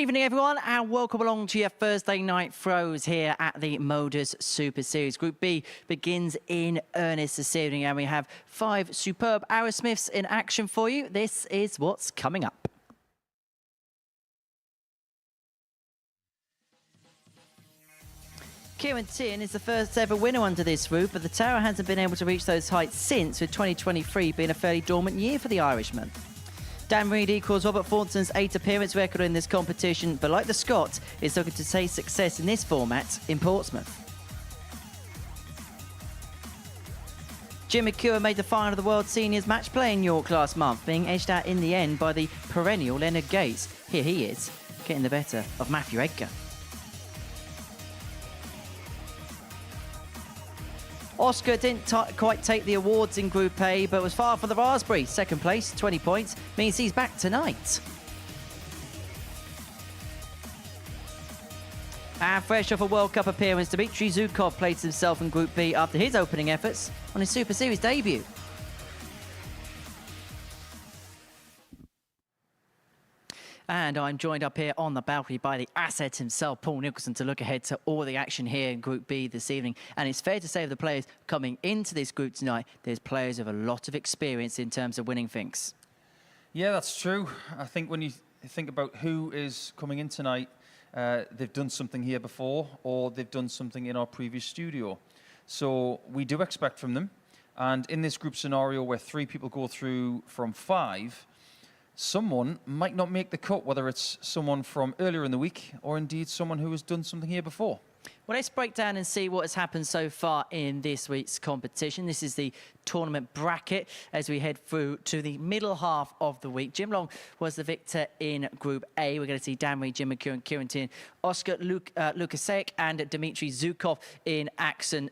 evening, everyone, and welcome along to your Thursday night throws here at the MODUS Super Series. Group B begins in earnest this evening, and we have 5 superb Aerosmiths in action for you. This is what's coming up. Teehan is the first ever winner under this route, but the Tower hasn't been able to reach those heights since, with 2023 being a fairly dormant year for the Irishman. Dan Reid equals Robert Thornton's 8 appearance record in this competition, but like the Scot, is looking to taste success in this format in Portsmouth. Jim McEwan made the final of the World Seniors match play in York last month, being edged out in the end by the perennial Leonard Gates. Here he is, getting the better of Matthew Edgar. Oskar didn't quite take the awards in Group A, but was far from the raspberry. Second place, 20 points, means he's back tonight. And fresh off a World Cup appearance, Dimitri Zhukov placed himself in Group B after his opening efforts on his Super Series debut. And I'm joined up here on the balcony by the asset himself, Paul Nicholson, to look ahead to all the action here in Group B this evening. And it's fair to say of the players coming into this group tonight, there's players with a lot of experience in terms of winning things. Yeah, that's true. I think when you think about who is coming in tonight, they've done something here before, or they've done something in our previous studio. So we do expect from them. And in this group scenario where 3 people go through from 5, someone might not make the cut, whether it's someone from earlier in the week or indeed someone who has done something here before. Well, let's break down and see what has happened so far in this week's competition. This is the tournament bracket as we head through to the middle half of the week. Jim Long was the victor in Group A. We're going to see Dan Reid, Jim McEwan, Ciaran, Teehan, Oskar, Lukasiak and Dimitri Zhukov in action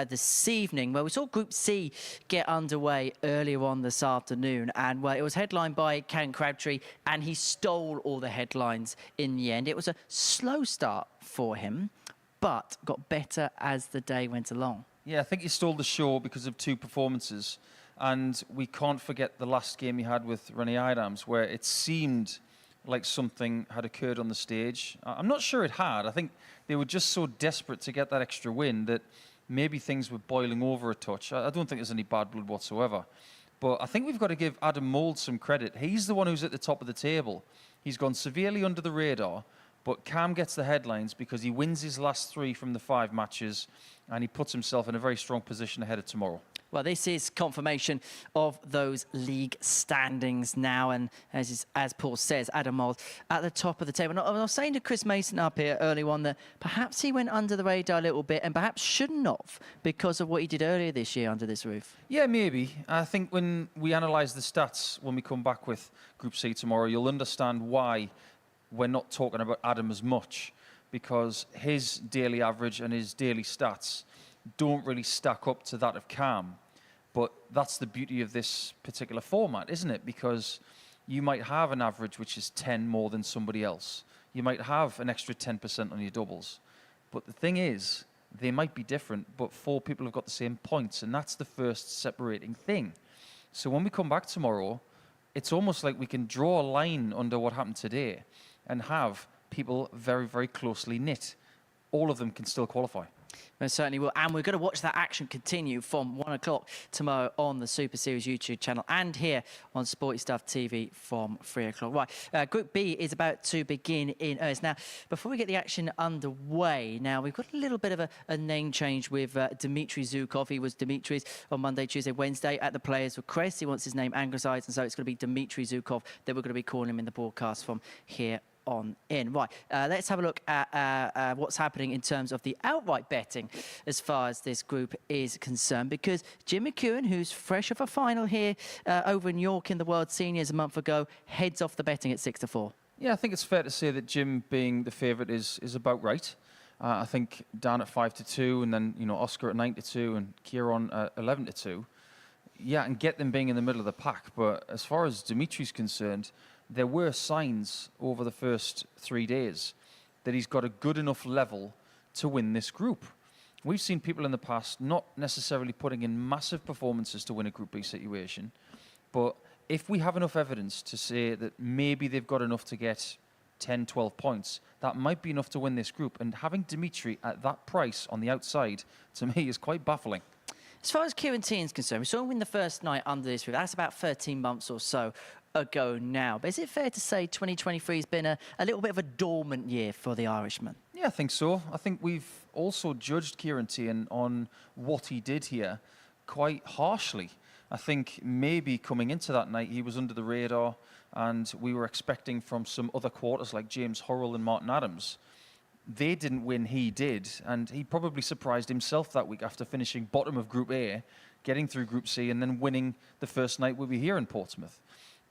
this evening. Well, we saw Group C get underway earlier on this afternoon, and well, it was headlined by Ciaran Crabtree, and he stole all the headlines in the end. It was a slow start for him, but got better as the day went along. Yeah, I think he stole the show because of 2 performances. And we can't forget the last game he had with Rennie Adams, where it seemed like something had occurred on the stage. I'm not sure it had. I think they were just so desperate to get that extra win that maybe things were boiling over a touch. I don't think there's any bad blood whatsoever. But I think we've got to give Adam Mould some credit. He's the one who's at the top of the table. He's gone severely under the radar, but Cam gets the headlines because he wins his last 3 from the 5 matches, and he puts himself in a very strong position ahead of tomorrow. Well, this is confirmation of those league standings now, and as Paul says, Adam Mould at the top of the table. And I was saying to Chris Mason up here early on that perhaps he went under the radar a little bit, and perhaps shouldn't have because of what he did earlier this year under this roof. Yeah, maybe. I think when we analyse the stats, when we come back with Group C tomorrow, you'll understand why we're not talking about Adam as much, because his daily average and his daily stats don't really stack up to that of Cam. But that's the beauty of this particular format, isn't it? Because you might have an average which is 10 more than somebody else. You might have an extra 10% on your doubles. But the thing is, they might be different, but 4 people have got the same points, and that's the first separating thing. So when we come back tomorrow, it's almost like we can draw a line under what happened today and have people very, very closely knit. All of them can still qualify. Most certainly will. And we're going to watch that action continue from 1 o'clock tomorrow on the Super Series YouTube channel and here on Sporty Stuff TV from 3 o'clock. Right, Group B is about to begin in earnest. Now, before we get the action underway, now we've got a little bit of a name change with Dimitri Zhukov. He was Dimitri's on Monday, Tuesday, Wednesday at the players' request. He wants his name anglicised, and so it's going to be Dimitri Zhukov that we're going to be calling him in the broadcast from here on in. Right, let's have a look at what's happening in terms of the outright betting as far as this group is concerned, because Jim McEwan, who's fresh off a final here over in York in the World Seniors a month ago, heads off the betting at 6-4. Yeah, I think it's fair to say that Jim being the favourite is about right. I think Dan at 5-2, and then Oskar at 9-2, and Ciaran at 11-2. Yeah, and get them being in the middle of the pack. But as far as Dimitri's concerned, there were signs over the first 3 days that he's got a good enough level to win this group. We've seen people in the past not necessarily putting in massive performances to win a Group B situation, but if we have enough evidence to say that maybe they've got enough to get 10, 12 points, that might be enough to win this group. And having Dimitri at that price on the outside, to me, is quite baffling. As far as Ciaran is concerned, we saw him win the first night under this roof. That's about 13 months or so ago now. But is it fair to say 2023 has been a little bit of a dormant year for the Irishman? Yeah, I think so. I think we've also judged Ciaran on what he did here quite harshly. I think maybe coming into that night, he was under the radar, and we were expecting from some other quarters like James Hurrell and Martin Adams. They didn't win, he did, and he probably surprised himself that week after finishing bottom of Group A, getting through Group C, and then winning the first night we'll be here in Portsmouth.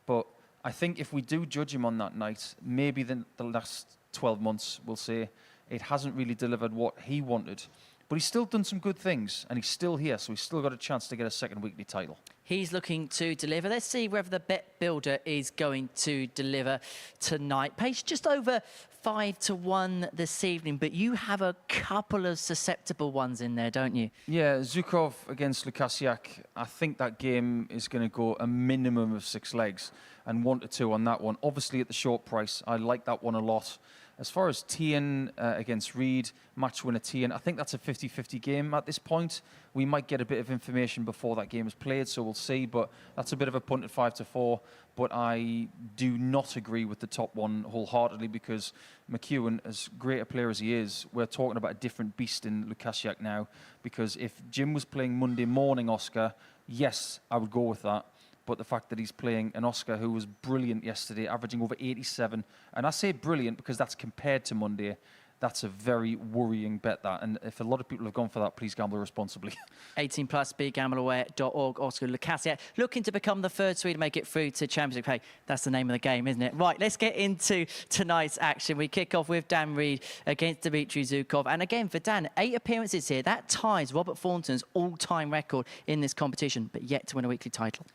But I think if we do judge him on that night, maybe the last 12 months will say it hasn't really delivered what he wanted. But he's still done some good things, and he's still here, so he's still got a chance to get a second weekly title. He's looking to deliver. Let's see whether the bet builder is going to deliver tonight. Pace just over 5-1 this evening, but you have a couple of susceptible ones in there, don't you? Yeah, Zhukov against Lukasiak. I think that game is going to go a minimum of 6 legs, and 1-2 on that one. Obviously, at the short price, I like that one a lot. As far as Teehan against Reed, match winner Teehan, I think that's a 50-50 game at this point. We might get a bit of information before that game is played, so we'll see. But that's a bit of a punt at 5-4. But I do not agree with the top one wholeheartedly, because McEwan, as great a player as he is, we're talking about a different beast in Lukasiak now. Because if Jim was playing Monday morning Oskar, yes, I would go with that. But the fact that he's playing an Oskar who was brilliant yesterday, averaging over 87, and I say brilliant because that's compared to Monday, that's a very worrying bet, that. And if a lot of people have gone for that, please gamble responsibly. 18 plus, begambleaware.org. Oskar Lukasiak looking to become the third Swede to make it through to Championship. Hey, that's the name of the game, isn't it? Right, let's get into tonight's action. We kick off with Dan Reed against Dimitri Zhukov. And again, for Dan, 8 appearances here. That ties Robert Thornton's all-time record in this competition, but yet to win a weekly title.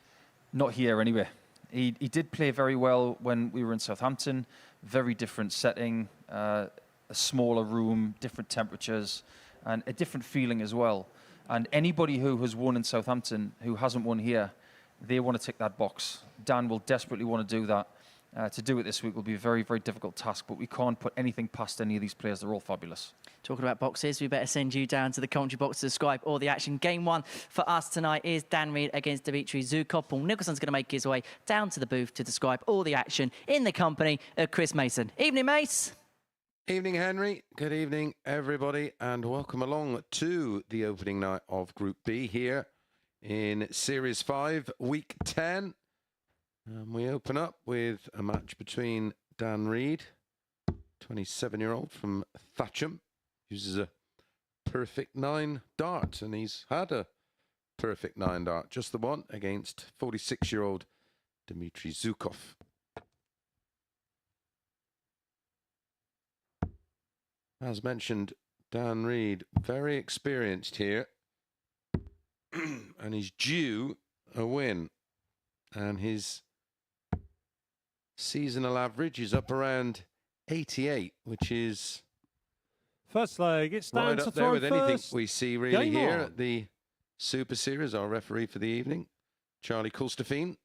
Not here, anyway. He did play very well when we were in Southampton. Very different setting, a smaller room, different temperatures, and a different feeling as well. And anybody who has won in Southampton who hasn't won here, they want to tick that box. Dan will desperately want to do that. To do it this week will be a very, very difficult task, but we can't put anything past any of these players. They're all fabulous. Talking about boxes, we better send you down to the commentary box to describe all the action. Game 1 for us tonight is Dan Reed against Dimitri Zhukov. Paul Nicholson's going to make his way down to the booth to describe all the action in the company of Chris Mason. Evening, Mace. Evening, Henry. Good evening, everybody, and welcome along to the opening night of Group B here in Series 5, Week 10. We open up with a match between Dan Reed, 27-year-old from Thatcham, uses a perfect 9 dart, and he's had a perfect 9 dart, just the one, against 46-year-old Dimitri Zhukov. As mentioned, Dan Reed, very experienced here, and he's due a win, and his seasonal average is up around 88, which is first leg. It's down right to up there with anything first. we see really Game here on. at the Super Series. Our referee for the evening, Charlie Kulstefin.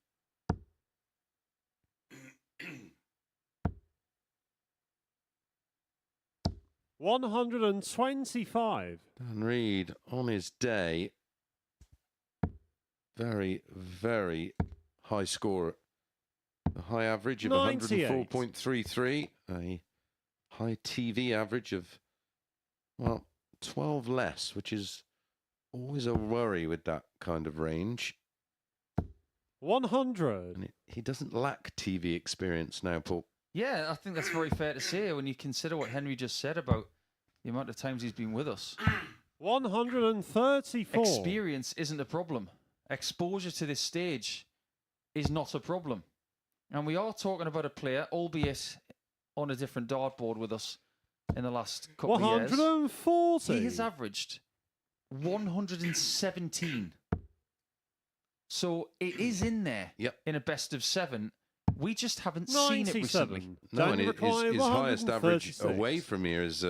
$125. Dan Reed on his day, very, very high score. A high average of 98. 104.33, a high TV average of, well, 12 less, which is always a worry with that kind of range. 100. And he doesn't lack TV experience now, Paul. Yeah, I think that's very fair to say when you consider what Henry just said about the amount of times he's been with us. 134. Experience isn't a problem. Exposure to this stage is not a problem. And we are talking about a player, albeit on a different dartboard with us in the last couple of years. 140. He has averaged 117. So it is in there in a best of 7. We just haven't seen it recently. No, and Don't his highest average 136. away from here is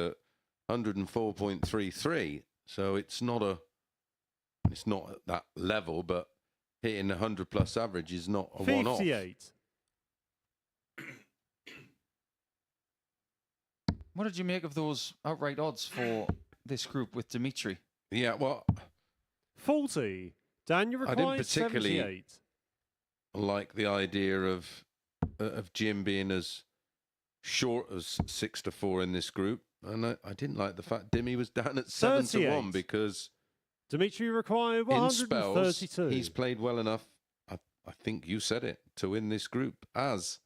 104.33. So it's not at that level, but hitting 100 plus average is not a one-off. 58. What did you make of those outright odds for this group with Dimitri? Yeah, well, 40. Dan, you I didn't require particularly 78. like the idea of Jim being as short as 6-4 in this group, and I didn't like the fact Dimmy was down at 7-1 38. because Dimitri require in spells 132. he's played well enough. I think you said it, to win this group, as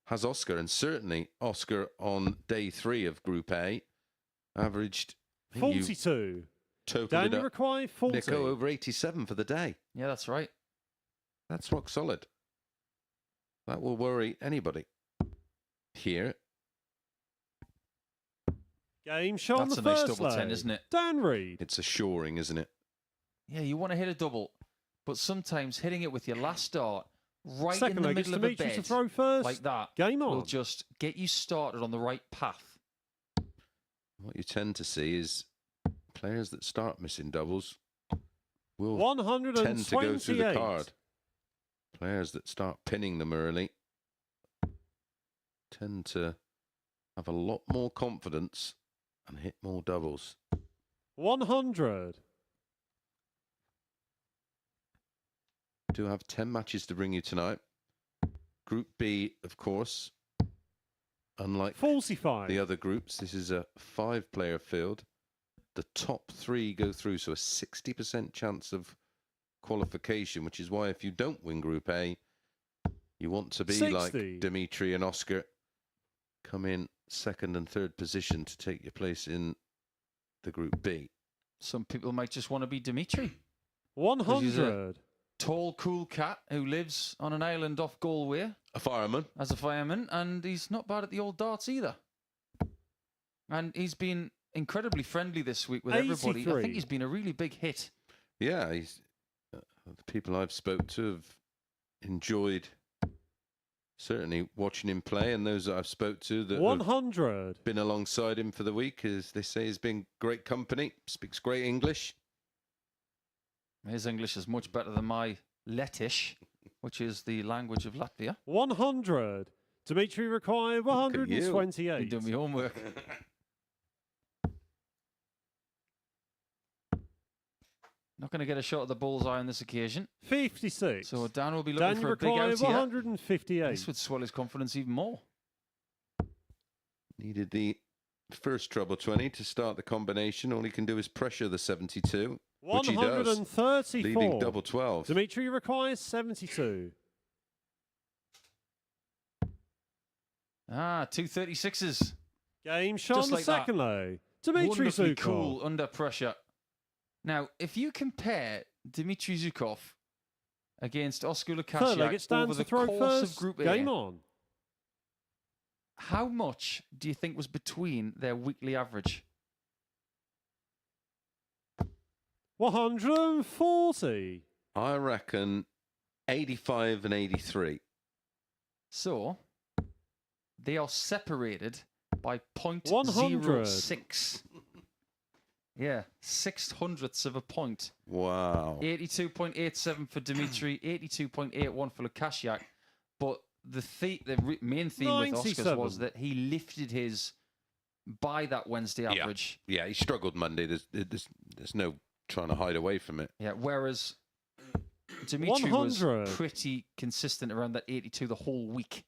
has Oskar, and certainly Oskar on day 3 of Group A averaged, I think you 42. totaled Dan, it you up, require 40. Nico, over 87 for the day. Yeah, that's right. That's rock solid. That will worry anybody here. Game shot on That's the a nice first double 10, leg. isn't it? Dan Reed. It's a shoring, isn't it? Yeah, you want to hit a double, but sometimes hitting it with your last start right Second in the leg, it's middle of a Dimitri to bed throw first. like that Game on. will just get you started on the right path. What you tend to see is players that start missing doubles will 128. tend to go through the card. Players that start pinning them early tend to have a lot more confidence and hit more doubles. 100. Do have 10 matches to bring you tonight. Group B, of course, unlike 45. the other groups, this is a 5-player field. The top 3 go through, so a 60% chance of qualification, which is why if you don't win Group A, you want to be 60. like Dimitri and Oskar, come in 2nd and 3rd position to take your place in the Group B. Some people might just want to be Dimitri. 100. Tall, cool cat who lives on an island off Galway A fireman. as a fireman, and he's not bad at the old darts either. And he's been incredibly friendly this week with everybody. I 83. think he's been a really big hit. Yeah, he's the people I've spoke to have enjoyed certainly watching him play, and those that I've spoke to that have 100. been alongside him for the week, as they say, he's been great company, speaks great English. His English is much better than my Lettish, which is the language of Latvia. 100. Dimitri require at you. 128. Been doing my homework. Not going to get a shot at the bullseye on this occasion. 56. So Dan will be looking Dan for a big require out here. 158. This would swell his confidence even more. Needed the first treble 20 to start the combination. All he can do is pressure the 72, which he does, 134. leaving double 12. Dimitri requires 72. Ah, 236s. Game shot Just on the like that. second leg. Dimitri Wonderfully Zhukov. cool under pressure. Now, if you compare Dimitri Zhukov against Oskar Third leg, Lukasiak it's Dan over to the throw course first. of Group Game A, on. how much do you think was between their weekly average? 140. I reckon 85 and 83. So, they are separated by 100. 0.06. Yeah, 6/100ths of a point. Wow. 82.87 for Dimitri, 82.81 for Lukasiak. But the main theme with Oscar's 97. was that he lifted his by that Wednesday average. Yeah, he struggled Monday. There's no trying to hide away from it. Yeah, whereas Dimitri was 100. pretty consistent around that 82 the whole week.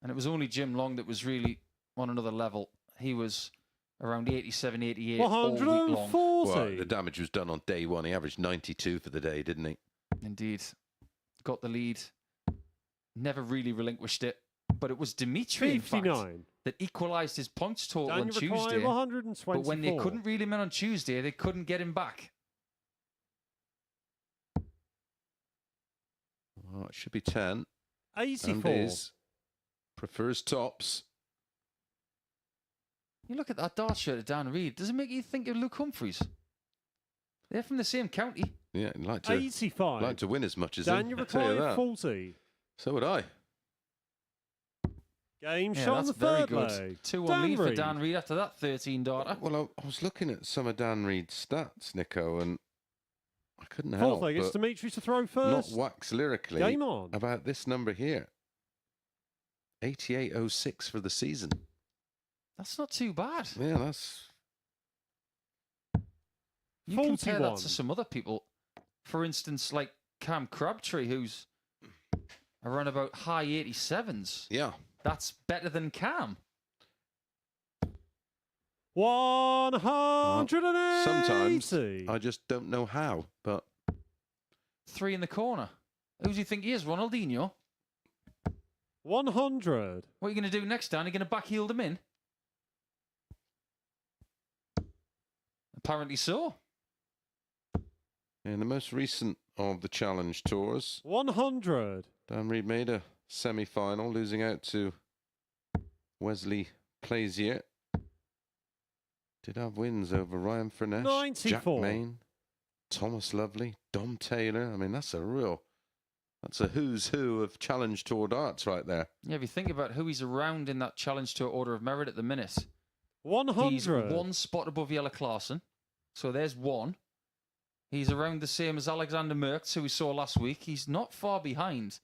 And it was only Jim Long that was really on another level. He was around 87, 88 all week long. 140. Well, the damage was done on day 1. He averaged 92 for the day, didn't he? Indeed. Got the lead. Never really relinquished it. But it was Dimitri, in fact, 59. that equalised his points total on Dan require Tuesday. 124. But when they couldn't reel him in on Tuesday, they couldn't get him back. Well, it should be 10. 84. And is prefers tops. You look at that dart shirt of Dan Reed. Does it make you think of Luke Humphreys? They're from the same county. Yeah, I'd 85. like to win as much as Dan, him. you I'll tell you require that. 40. So would I. Game Yeah, shot on that's the very third good. leg. 2-1 Dan lead for Reed. Dan Reed after that 13 darter. Well, I was looking at some of Dan Reed's stats, Nico, and I couldn't Fourth help leg, it's but Dimitri to throw not first. wax lyrically Game on. about this number here. 88.06 for the season. That's not too bad. Yeah, that's... You compare that 41. to some other people. For instance, like Cam Crabtree, who's around about high 87s. Yeah. That's better than Cam. 180. Sometimes I just don't know how, but 3 in the corner. Who do you think he is? Ronaldinho? 100. What are you going to do next, Dan? Are you going to backheel them in? Apparently so. in the most recent of the Challenge Tours, 100. Dan Reed made a semi-final, losing out to Wesley Plaisier. Did have wins over Ryan Frenesh, Jack 94. Main, Thomas Lovely, Dom Taylor. I mean, that's a who's who of Challenge Tour darts right there. Yeah, if you think about who he's around in that Challenge Tour order of merit at the minute, 100. he's 1 spot above Jelle Klaassen. So there's 1. He's around the same as Alexander Merckx, who we saw last week. He's not far behind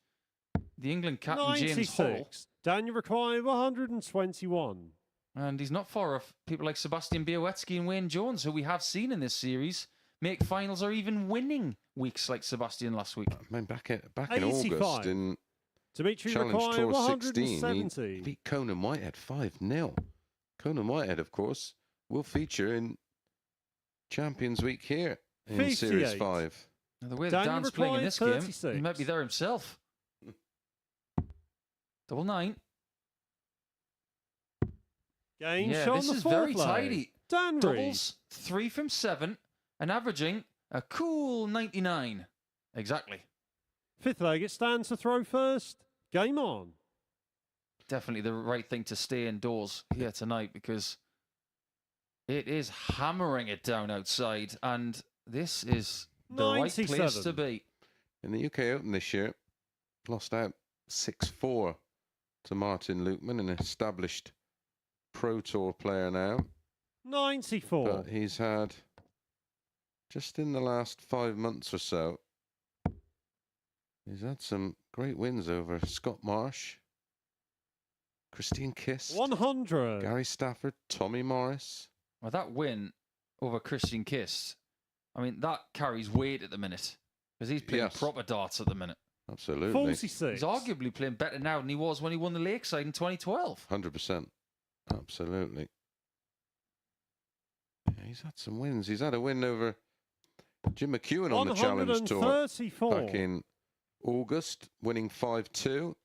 the England captain, James Hall. 96. Daniel required 121. And he's not far off people like Sebastian Białecki and Wayne Jones, who we have seen in this series make finals or even winning weeks like Sebastian last week. I mean, back in 85. August in Dimitri Challenge required Tour 16, 170. he beat Conan Whitehead 5-0. Conan Whitehead, of course, will feature in Champions Week here in 58. Series 5. Now, the way Daniel that Dan's playing in this required game, he 36. might be there himself. 99. Game Yeah, shot this on the is fourth very leg. tidy. Dan Reed. Doubles 3 from 7 and averaging a cool 99. Exactly. Fifth leg, it stands to throw first. Game on. Definitely the right thing to stay indoors here tonight because it is hammering it down outside, and this is the right place 97. to be. In the UK Open this year, lost out 6-4 to Martin Lukeman, an established Pro Tour player now. 94. But he's had, just in the last 5 months or so, he's had some great wins over Scott Marsh, Christian Kist, 100. Gary Stafford, Tommy Morris. Well, that win over Christian Kist, I mean, that carries weight at the minute because he's playing Yes. proper darts at the minute. Absolutely. 46. He's arguably playing better now than he was when he won the Lakeside in 2012. 100%. Absolutely. Yeah, he's had some wins. He's had a win over Jim McEwan on the Challenge Tour 134. back in August, winning 5-2.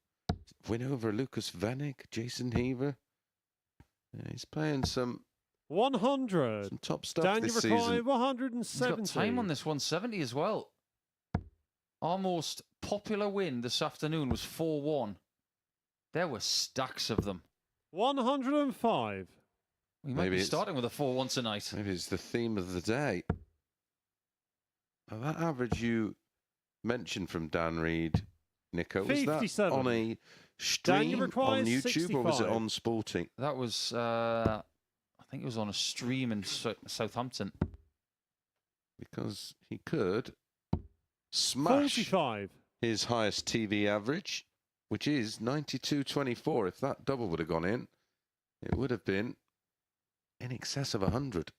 Win over Lucas Vanek, Jason Heaver. Yeah, he's playing some 100. top stuff Daniel this required season. He's 170. got time on this 170 as well. Our most popular win this afternoon was 4-1. There were stacks of them. 105. We might Maybe be it's- starting with a 4-1 tonight. Maybe it's the theme of the day. Now, that average you mentioned from Dan Reed, Nico, was that 57. on a stream on requires YouTube or was it 65. on Sporting? That was, I think it was on a stream in Southampton. Because he could smash 45. his highest TV average, which is 92.24. If that double would have gone in, it would have been in excess of 100.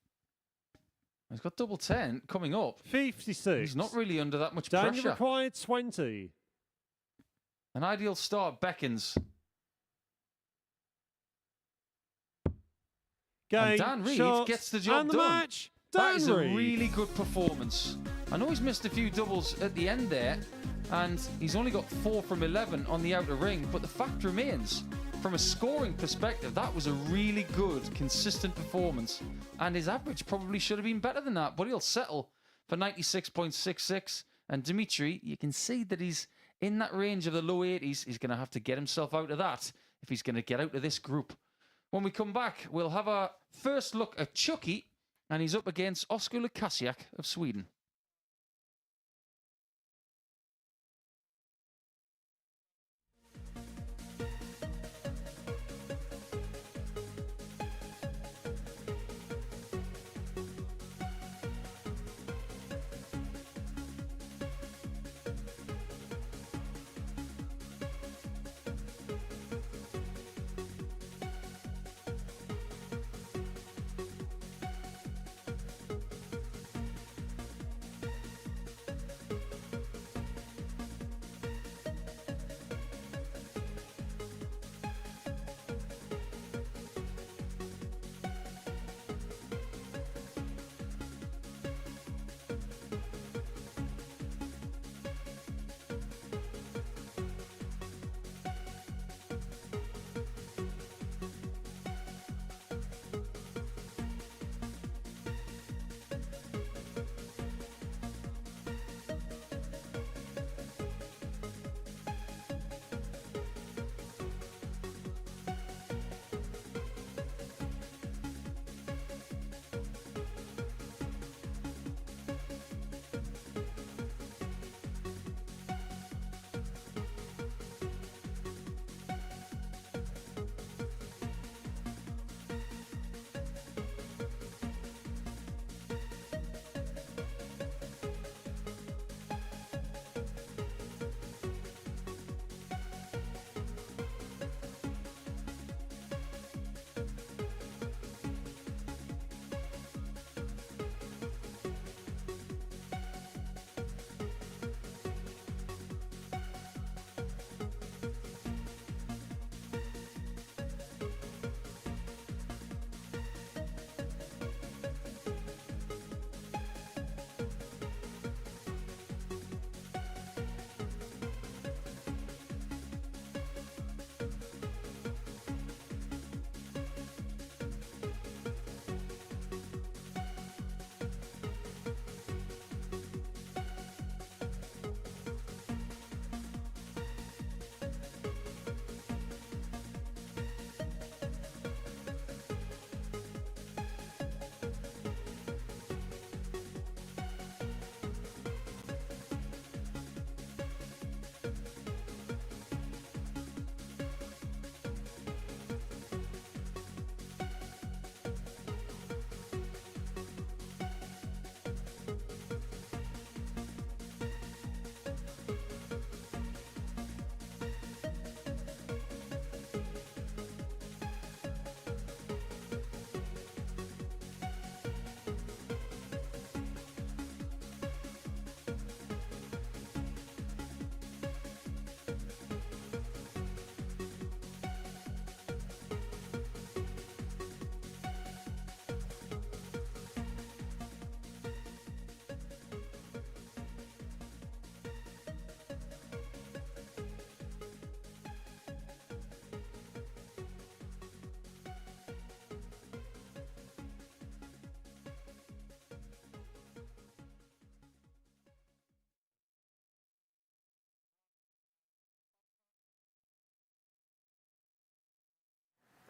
He's got double 10 coming up. 56. He's not really under that much Daniel pressure. required 20. An ideal start beckons. Game, And Dan Reed shots, gets the job and the done. match. That Dan is a Reed. really good performance. I know he's missed a few doubles at the end there, and he's only got 4 from 11 on the outer ring, but the fact remains, from a scoring perspective, that was a really good, consistent performance, and his average probably should have been better than that, but he'll settle for 96.66, and Dimitri, you can see that he's in that range of the low 80s. He's going to have to get himself out of that if he's going to get out of this group. When we come back, we'll have a first look at Chucky, and he's up against Oskar Lukasiak of Sweden.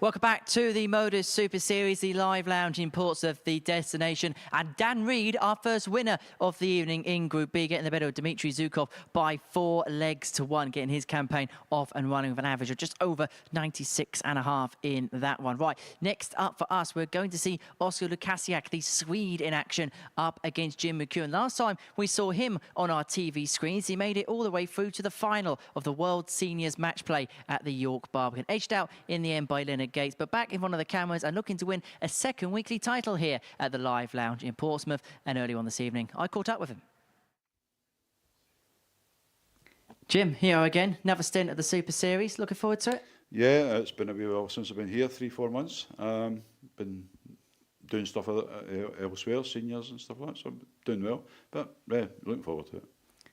Welcome back to the MODUS Super Series, the live lounge in Portsmouth, the destination. And Dan Reed, our first winner of the evening in Group B, getting the better of Dimitri Zhukov by 4 legs to 1, getting his campaign off and running with an average of just over 96.5 in that one. Right, next up for us, we're going to see Oskar Lukasiak, the Swede, in action up against Jim McEwan. Last time we saw him on our TV screens, he made it all the way through to the final of the World Seniors match play at the York Barbican. Edged out in the end by Leonard Gates, but back in front of the cameras and looking to win a second weekly title here at the Live Lounge in Portsmouth. And early on this evening, I caught up with him. Jim, here again, another stint at the Super Series. Looking forward to it? Yeah, it's been a wee while since I've been here, 3-4 months. Been doing stuff elsewhere, seniors and stuff like that, so I'm doing well. But yeah, looking forward to it.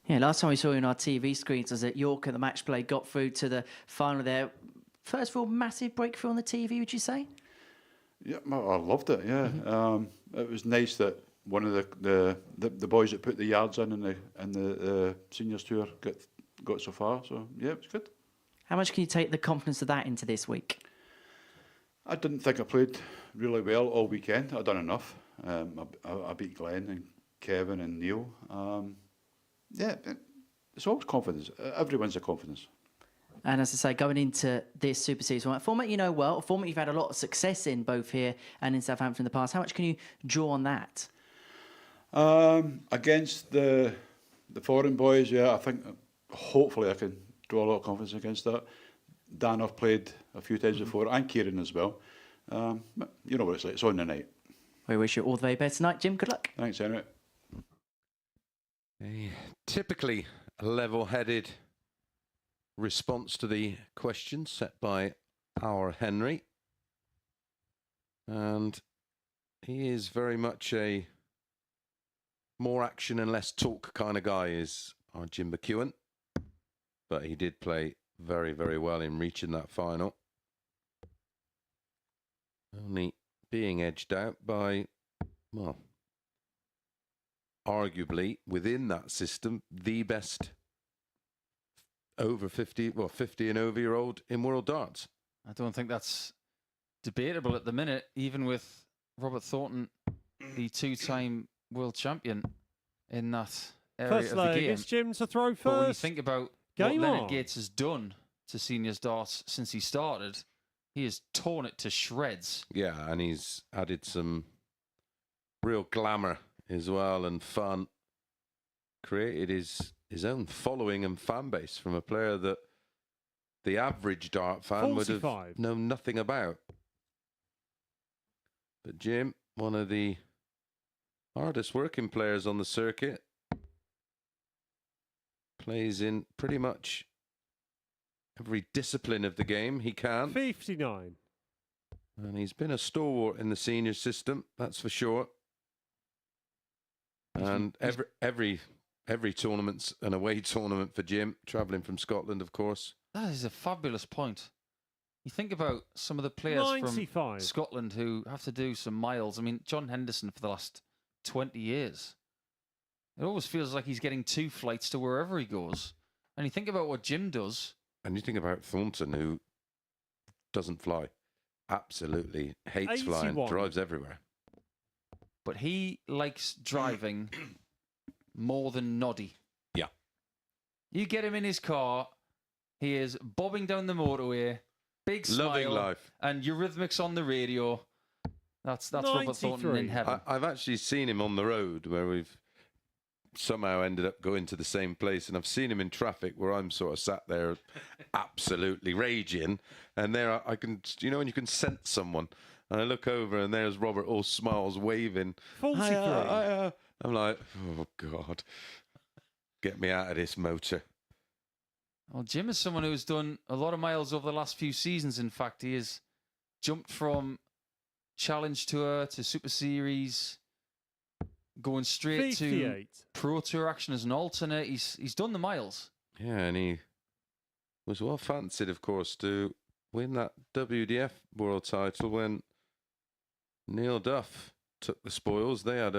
Yeah, last time we saw you on our TV screens was at York at the match play, got through to the final there. First of all, massive breakthrough on the TV, would you say? Yeah, I loved it. Yeah, it was nice that one of the boys that put the yards in the seniors tour got so far. So yeah, it was good. How much can you take the confidence of that into this week? I didn't think I played really well all weekend. I'd done enough. I beat Glenn and Kevin and Neil. Yeah, it's always confidence. Everyone's a confidence. And as I say, going into this Super Series format, a format you know well, a format you've had a lot of success in, both here and in Southampton in the past. How much can you draw on that? Against the foreign boys, yeah, I think hopefully I can draw a lot of confidence against that. Dan, I've played a few times before, and Ciaran as well. You know what it's like, it's on the night. We wish you all the very best tonight, Jim. Good luck. Thanks, Henry. A typically level-headed response to the questions set by our Henry. And he is very much a more action and less talk kind of guy, is our Jim McEwan. But he did play very, very well in reaching that final. Only being edged out by, well, arguably within that system, the best over 50, well, 50 and over year old in world darts. I don't think that's debatable at the minute, even with Robert Thornton, the 2-time world champion in that area First of the leg, game. it's Jim to throw first. But when you think about what Game Leonard on. Gates has done to seniors darts since he started, he has torn it to shreds. Yeah, and he's added some real glamour as well and fun. Created his own following and fan base from a player that the average dart fan would have 45. known nothing about. But Jim, one of the hardest working players on the circuit, plays in pretty much every discipline of the game he can. 59. And he's been a stalwart in the senior system, that's for sure. And every tournament's an away tournament for Jim, travelling from Scotland, of course. That is a fabulous point. You think about some of the players 95. from Scotland who have to do some miles. I mean, John Henderson for the last 20 years. It always feels like he's getting 2 flights to wherever he goes. And you think about what Jim does. And you think about Thornton, who doesn't fly. Absolutely hates flying, 81. drives everywhere. But he likes driving more than Noddy. Yeah. You get him in his car, he is bobbing down the motorway, big smile, Loving life. and Eurythmics on the radio. That's Robert Thornton in 93. heaven. I've actually seen him on the road where we've somehow ended up going to the same place, and I've seen him in traffic where I'm sort of sat there absolutely raging, and there I can, you know, when you can sense someone, and I look over and there's Robert, all smiles, waving. 43. Hiya. I'm like, oh God, get me out of this motor. Well, Jim is someone who's done a lot of miles over the last few seasons. In fact, he has jumped from Challenge Tour to Super Series, going straight 58. to Pro Tour action as an alternate. He's done the miles. Yeah, and he was well fancied, of course, to win that WDF world title when Neil Duff took the spoils. They had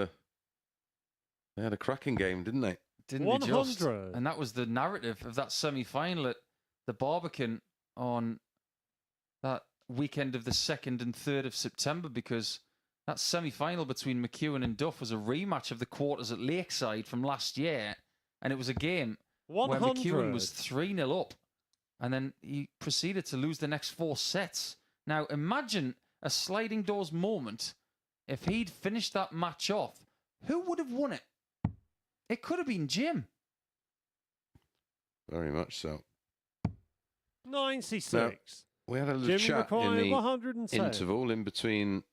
a cracking game, didn't they? Didn't they just? 100. And that was the narrative of that semi-final at the Barbican on that weekend of the 2nd and 3rd of September, because that semi-final between McEwan and Duff was a rematch of the quarters at Lakeside from last year, and it was a game where McEwan was 3-0 up, and then he proceeded to lose the next 4 sets. Now, imagine a sliding doors moment. If he'd finished that match off, who would have won it? It could have been Jim. Very much so. 96. Now, we had a little chat in the 110. interval in between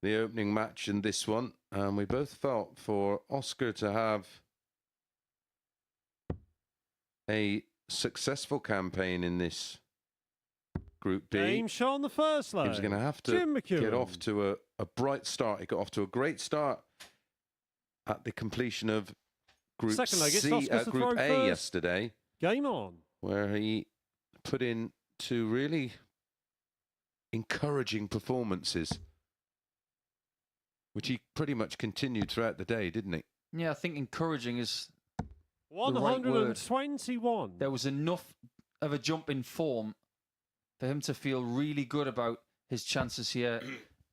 the opening match and this one, and we both felt for Oskar to have a successful campaign in this Group B. Game shot on the first leg. He was going to have to Jim get off to a bright start. He got off to a great start at the completion of Group Second leg, it's C, Oscar's to Group throw A first. yesterday, Game on. where he put in 2 really encouraging performances, which he pretty much continued throughout the day, didn't he? Yeah, I think encouraging is 121. There was enough of a jump in form for him to feel really good about his chances here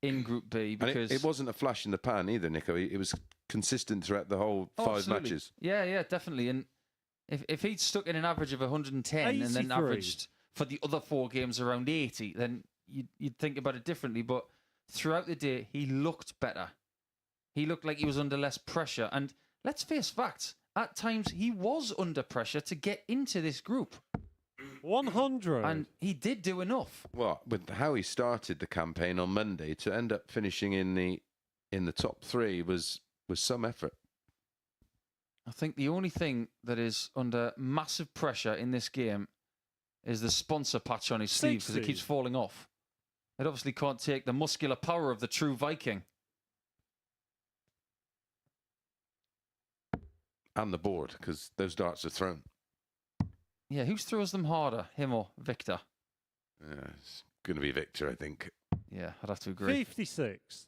in Group B. Because And it wasn't a flash in the pan either, Nico. It was consistent throughout the whole 5 absolutely. matches. Yeah, definitely. And if he'd stuck in an average of 110 and then 83. averaged for the other 4 games around 80, then you'd think about it differently. But throughout the day, he looked better. He looked like he was under less pressure. And let's face facts, at times he was under pressure to get into this group. 100. And he did do enough. Well, with how he started the campaign on Monday, to end up finishing in the top 3 was some effort. I think the only thing that is under massive pressure in this game is the sponsor patch on his sleeve, because it 60. keeps falling off. It obviously can't take the muscular power of the true Viking. And the board, because those darts are thrown. Yeah, who throws them harder, him or Victor? It's going to be Victor, I think. Yeah, I'd have to agree. 56.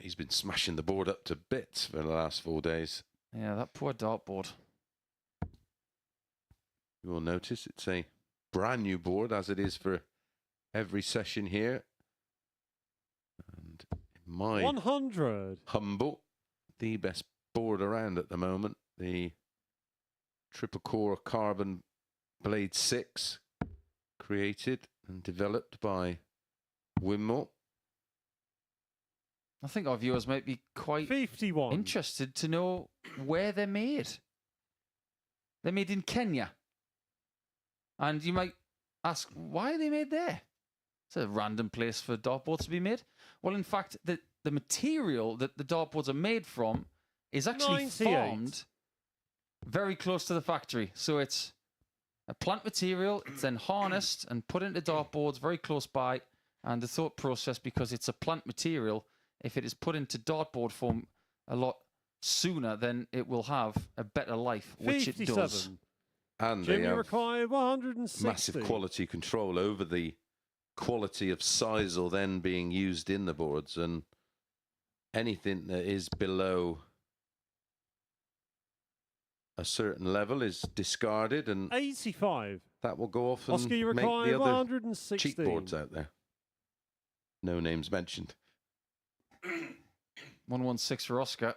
He's been smashing the board up to bits for the last 4 days. Yeah, that poor dartboard. You will notice it's a brand new board, as it is for every session here. And in my 100. humble, the best board around at the moment, the triple core carbon blade 6, created and developed by Wimmo. I think our viewers might be quite 51. interested to know where they're made. They're made in Kenya. And you might ask, why are they made there? It's a random place for dartboards to be made. Well, in fact, the material that the dartboards are made from is actually 98. farmed very close to the factory. So it's a plant material, it's then harnessed and put into dartboards very close by. And the thought process, because it's a plant material, if it is put into dartboard form a lot sooner, then it will have a better life, which 57. it does. And they Jimmy have required 160. massive quality control over the quality of sisal then being used in the boards, and anything that is below a certain level is discarded, and 85. that will go off and Oskar, you make required the other 116. cheap boards out there. No names mentioned. 116 for Oskar.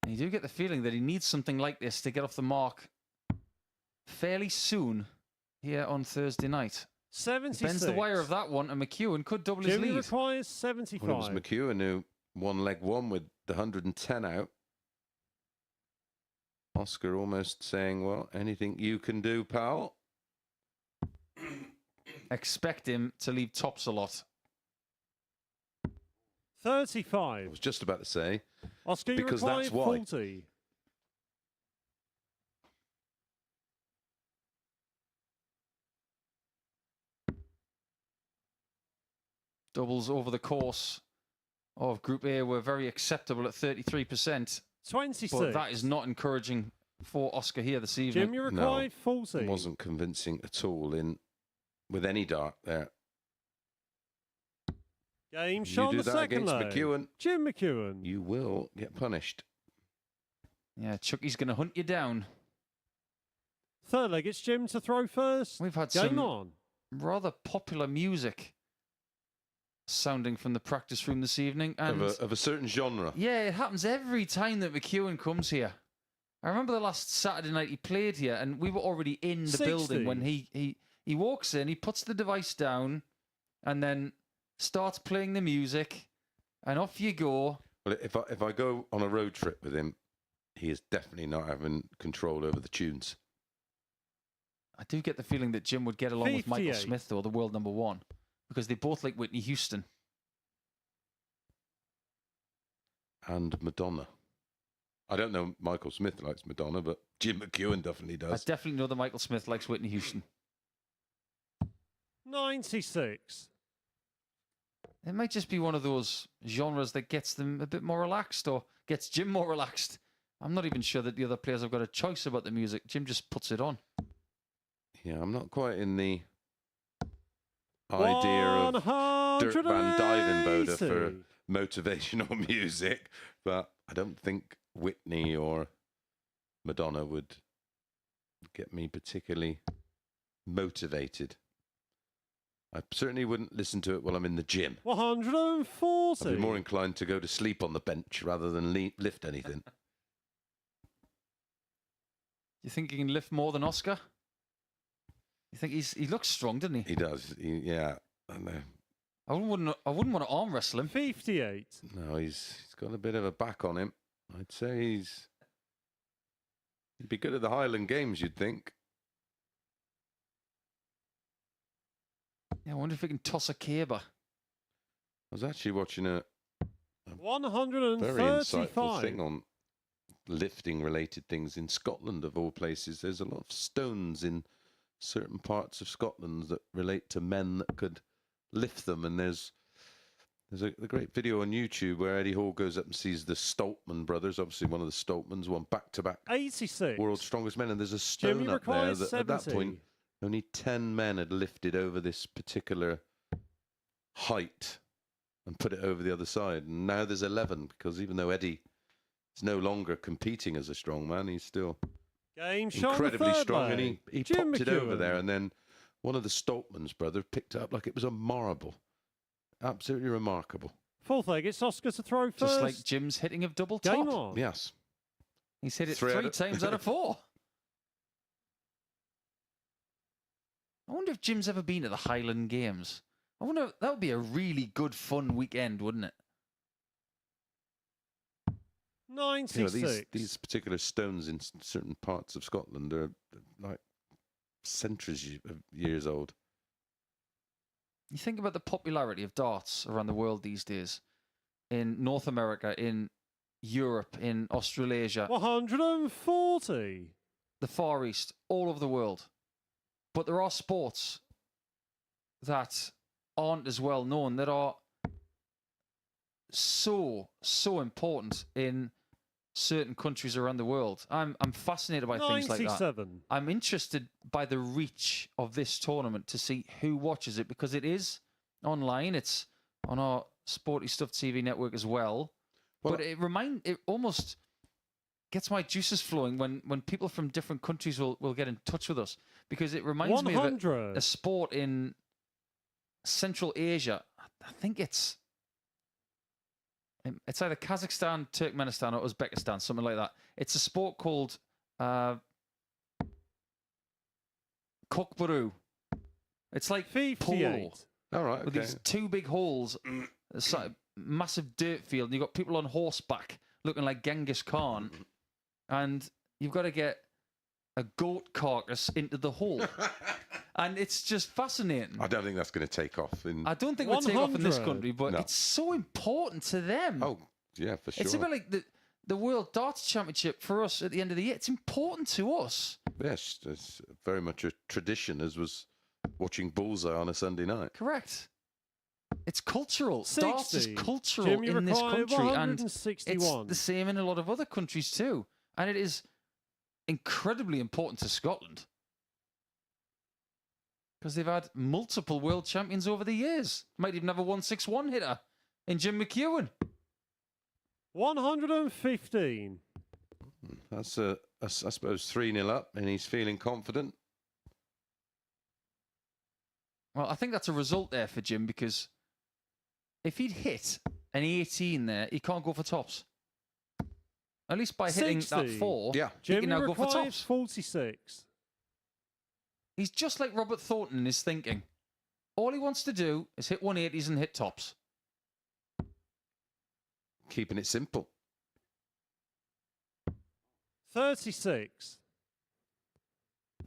And you do get the feeling that he needs something like this to get off the mark fairly soon here on Thursday night. 76. Bends the wire of that one, and McEwan could double his Jimmy lead. requires 75. Well, it was McEwan who won leg 1 with the 110 out. Oskar almost saying, well, anything you can do, pal? Expect him to leave tops a lot. 35. I was just about to say, Oskar, you because required that's why. 40. Doubles over the course of Group A were very acceptable at 33%. 26. But that is not encouraging for Oskar here this evening. Jimmy required 40. it wasn't convincing at all with any dart there. Game You shot on do the that second against leg. McEwan, Jim McEwan. you will get punished. Yeah, Chucky's going to hunt you down. Third leg, it's Jim to throw first. We've had Game some on. rather popular music sounding from the practice room this evening. And of a certain genre. yeah, it happens every time that McEwan comes here. I remember the last Saturday night he played here, and we were already in the 60. building when he walks in, he puts the device down, and then starts playing the music, and off you go. Well, if I go on a road trip with him, he is definitely not having control over the tunes. I do get the feeling that Jim would get along with Michael 58. Smith, though, the world number one, because they both like Whitney Houston. And Madonna. I don't know Michael Smith likes Madonna, but Jim McEwan definitely I does. definitely know that Michael Smith likes Whitney Houston. 96. It might just be one of those genres that gets them a bit more relaxed, or gets Jim more relaxed. I'm not even sure that the other players have got a choice about the music. Jim just puts it on. Yeah, I'm not quite in the idea of Dirk Van Dijvenbode for 180. motivational music, but I don't think Whitney or Madonna would get me particularly motivated. I certainly wouldn't listen to it while I'm in the gym. 140. I'd be more inclined to go to sleep on the bench rather than lift anything. You think he can lift more than Oskar? You think he looks strong, doesn't he? He does. Yeah. I know. I wouldn't want to arm wrestle him. 58. No, he's got a bit of a back on him. I'd say he'd be good at the Highland Games, you'd think. Yeah, I wonder if he can toss a caber. I was actually watching a very 135. insightful thing on lifting related things in Scotland, of all places. There's a lot of stones in certain parts of Scotland that relate to men that could lift them, and there's a great video on YouTube where Eddie Hall goes up and sees the Stoltman brothers, obviously one of the Stoltmans, won back-to-back 86. world's strongest men, and there's a stone Jimmy up there requires that at that 70. point only 10 men had lifted over this particular height and put it over the other side, and now there's 11, because even though Eddie is no longer competing as a strong man, he's still Game shot incredibly third strong, leg. and he Jim popped it over McEwan. there, and then one of the Stoltman's brothers picked it up like it was a marble. Absolutely remarkable. Fourth leg, it's Oskar to throw first. Just like Jim's hitting of double Game top. on. Yes. He's hit it Three three out of- times out of 4. I wonder if Jim's ever been to the Highland Games. I wonder, that would be a really good, fun weekend, wouldn't it? 96. These particular stones in certain parts of Scotland are like centuries of years old. You think about the popularity of darts around the world these days. In North America, in Europe, in Australasia, 140. the Far East, all over the world. But there are sports that aren't as well known, that are so important in certain countries around the world. I'm fascinated by things like that. 97. I'm interested by the reach of this tournament to see who watches it, because it is online. It's on our Sporty Stuff TV network as well. Well, But it almost gets my juices flowing when people from different countries will get in touch with us, because it reminds me of 100. a sport in Central Asia. I think it's either Kazakhstan, Turkmenistan, or Uzbekistan, something like that. It's a sport called Kokbaru. It's like 58. polo all right, with okay. these two big holes, it's like a massive dirt field, and you've got people on horseback looking like Genghis Khan, and you've got to get a goat carcass into the hole. And it's just fascinating. I don't think that's going to take off. I don't think we'll take off in this 100. country, but No. it's so important to them. Oh, yeah, for sure. It's a bit like the World Darts Championship for us at the end of the year. It's important to us. Yes, it's very much a tradition, as was watching Bullseye on a Sunday night. Correct. It's cultural. 60. Darts is cultural Jimmy in this required country, and it's 161. the same in a lot of other countries too. And it is incredibly important to Scotland, because they've had multiple world champions over the years. Might even have a 161 hitter in Jim McEwan. 115. That's, I suppose, 3-0 up, and he's feeling confident. Well, I think that's a result there for Jim, because if he'd hit an 18 there, he can't go for tops. At least by hitting 60. that 4, Yeah. he Jimmy can now go for requires tops. 46. He's just like Robert Thornton in his thinking. All he wants to do is hit 180s and hit tops. Keeping it simple. 36.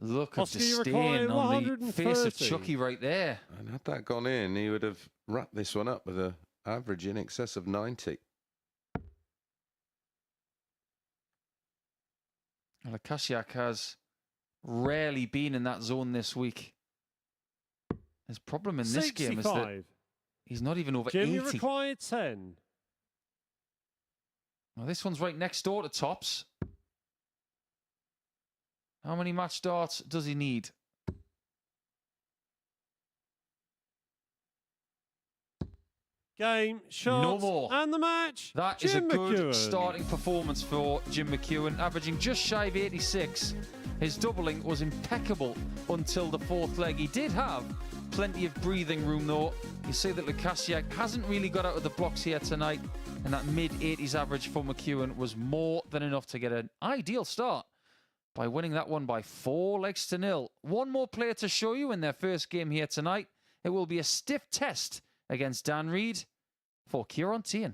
Look at Oskar, you disdain require on the 130. face of Chucky right there. And had that gone in, he would have wrapped this one up with an average in excess of 90. Lukasiak has rarely been in that zone this week. His problem in this game is that 65. he's not even over Jimmy 80. required 10. Well, this one's right next door to tops. How many match darts does he need? Game, shot, No more. and the match. That is a Jim good McEwan. starting performance for Jim McEwan, averaging just shy of 86. His doubling was impeccable until the fourth leg. He did have plenty of breathing room, though. You see that Lukasiak hasn't really got out of the blocks here tonight, and that mid-80s average for McEwan was more than enough to get an ideal start by winning that one by 4-0. One more player to show you in their first game here tonight. It will be a stiff test against Dan Reed for Ciaran Teehan.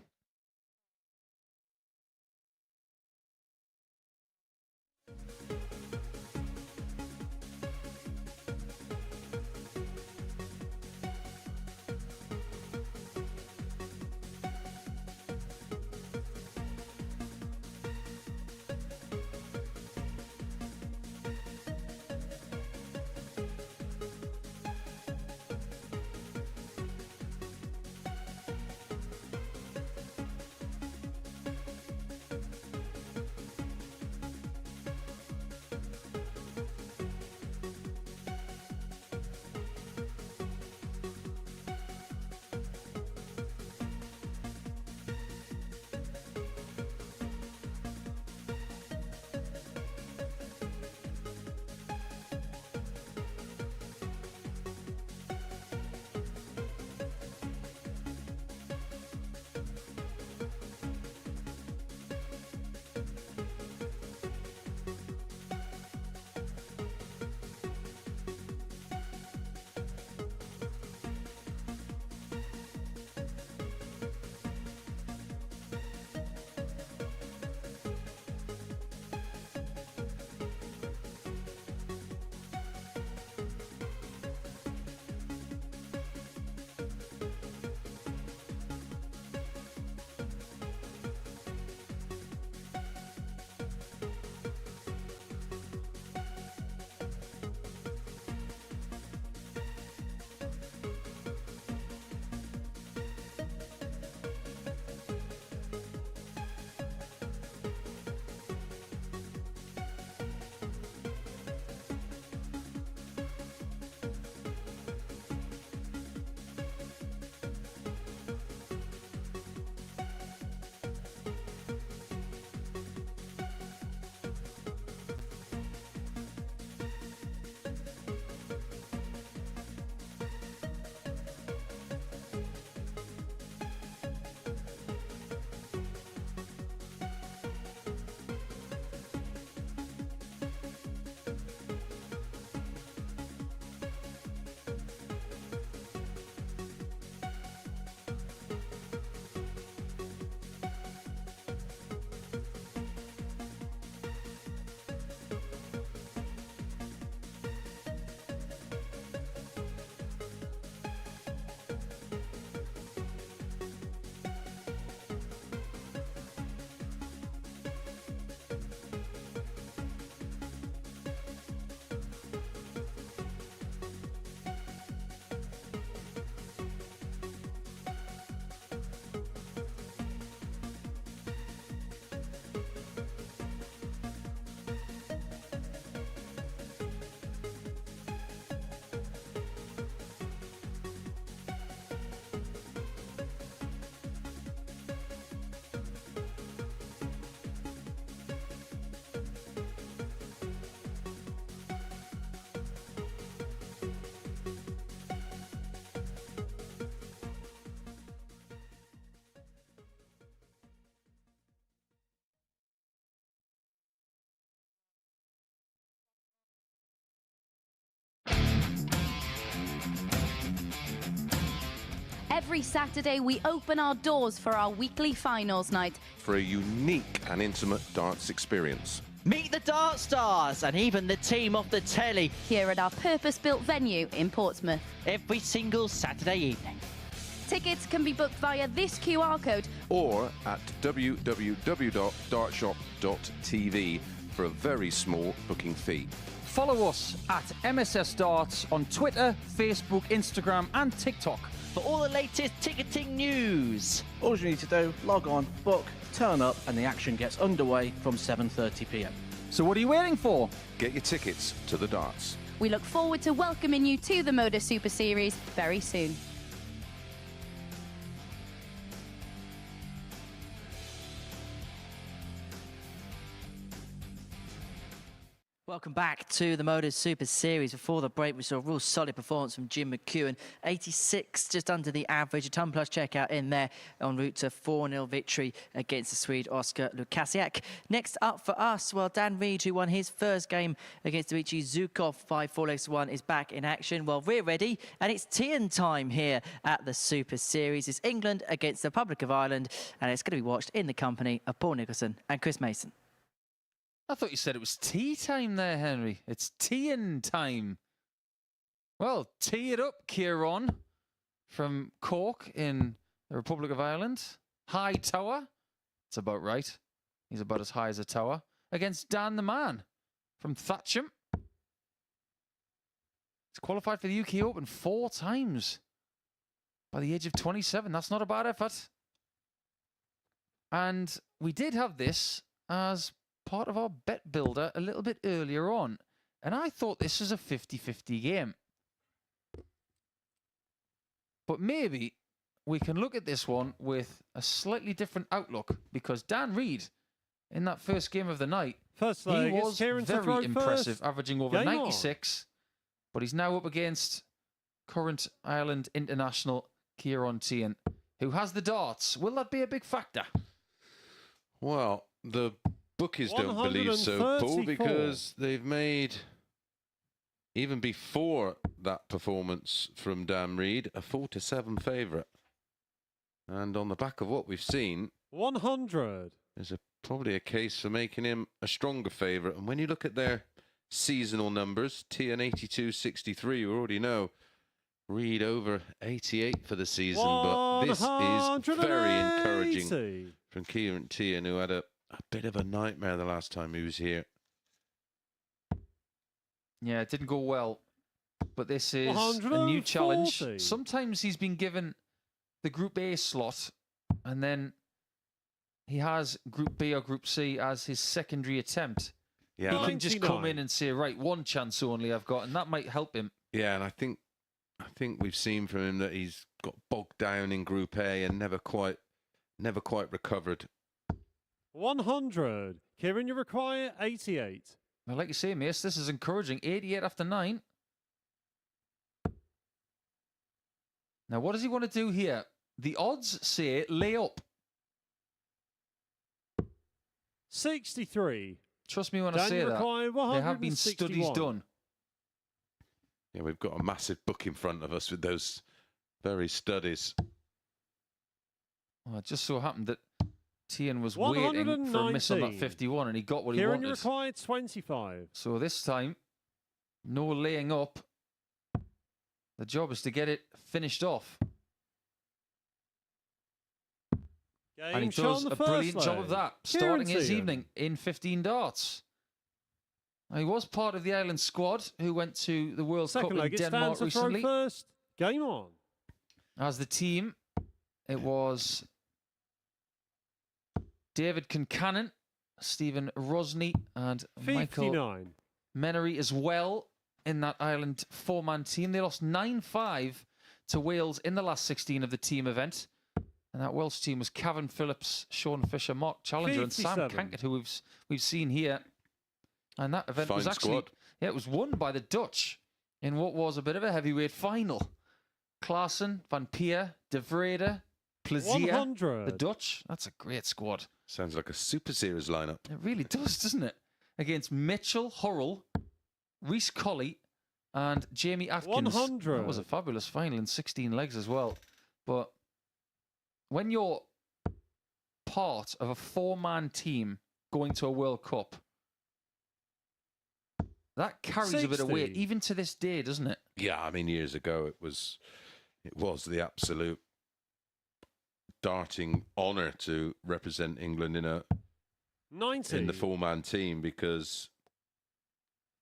Every Saturday, we open our doors for our weekly finals night. For a unique and intimate darts experience. Meet the Dart Stars and even the team off the telly Here at our purpose-built venue in Portsmouth. every single Saturday evening. Tickets can be booked via this QR code Or at www.dartshop.tv for a very small booking fee. Follow us at MSS Darts on Twitter, Facebook, Instagram, and TikTok. For all the latest ticketing news. All you need to do, log on, book, turn up, and the action gets underway from 7:30 p.m. So what are you waiting for? Get your tickets to the darts. We look forward to welcoming you to the MODUS Super Series very soon. Welcome back to the MODUS Super Series. Before the break, we saw a real solid performance from Jim McEwan. 86, just under the average. A ton plus checkout in there en route to 4-0 victory against the Swede Oskar Lukasiak. Next up for us, well, Dan Reed, who won his first game against Dimitri Zhukov 5-4-1, is back in action. Well, we're ready, and it's Teehan time here at the Super Series. It's England against the Republic of Ireland, and it's going to be watched in the company of Paul Nicholson and Chris Mason. I thought you said it was tea time there, Henry. It's Teehan time. Well, tee it up, Ciaran, from Cork in the Republic of Ireland. High tower. That's about right. He's about as high as a tower. Against Dan the Man from Thatcham. He's qualified for the UK Open 4 times by the age of 27. That's not a bad effort. And we did have this as part of our bet builder a little bit earlier on, and I thought this was a 50-50 game. But maybe we can look at this one with a slightly different outlook, because Dan Reed, in that first game of the night, First he leg, was Ciaran to very throw impressive, first. averaging over Game 96, but he's now up against current Ireland international Ciaran Teehan, who has the darts. Will that be a big factor? Well, the bookies don't believe so, Paul, 134. because they've made, even before that performance from Dan Reed, a 4-7 favourite. And on the back of what we've seen, 100. there's probably a case for making him a stronger favourite. And when you look at their seasonal numbers, Teehan 82-63, we already know. Reed over 88 for the season, but this is very encouraging from Ciaran Teehan, who had a bit of a nightmare the last time he was here. Yeah, it didn't go well, but this is a new challenge. 140. Sometimes he's been given the Group A slot, and then he has Group B or Group C as his secondary attempt. Yeah, He can just come in and say, right, one chance only I've got, and that might help him. yeah, and I think we've seen from him that he's got bogged down in Group A and never quite recovered. 100. Ciaran, you require 88. Well, like you say, Mace, this is encouraging. 88 after 9. Now, what does he want to do here? The odds say lay up. 63. Trust me when I Dan, say you that. require There have been studies 161. done. Yeah, we've got a massive book in front of us with those very studies. Well, it just so happened that Teehan was waiting for a miss on that 119. 51, and he got what he Ciaran, you wanted. required 25. So this time, no laying up. The job is to get it finished off. Game And he shot does on the a first brilliant job of leg. that, Ciaran starting his Teehan. evening in 15 darts. Now, he was part of the Ireland squad who went to the World Second Cup leg, in it Denmark stands to throw recently. first. Game on. As the team, it was David Concannon, Stephen Rosny, and Michael 59. Menery as well in that Ireland 4-man team. They lost 9-5 to Wales in the last 16 of the team event. And that Welsh team was Cavan Phillips, Sean Fisher, Mark Challenger, and Sam 57. Kankert, who we've seen here. And that event was Fine actually, squad. yeah, it was won by the Dutch in what was a bit of a heavyweight final. Klaassen, Van Peer, De Vrede, Plezier, 100. the Dutch. That's a great squad. Sounds like a Super Series lineup. It really does, doesn't it? Against Mitchell, Hurrell, Rhys Colley, and Jamie Atkins. 100. That was a fabulous final in 16 legs as well. But when you're part of a 4-man team going to a World Cup, that carries a bit of weight, 60. even to this day, doesn't it? Yeah, I mean, years ago it was the absolute darting honour to represent England in the 90. 4-man team, because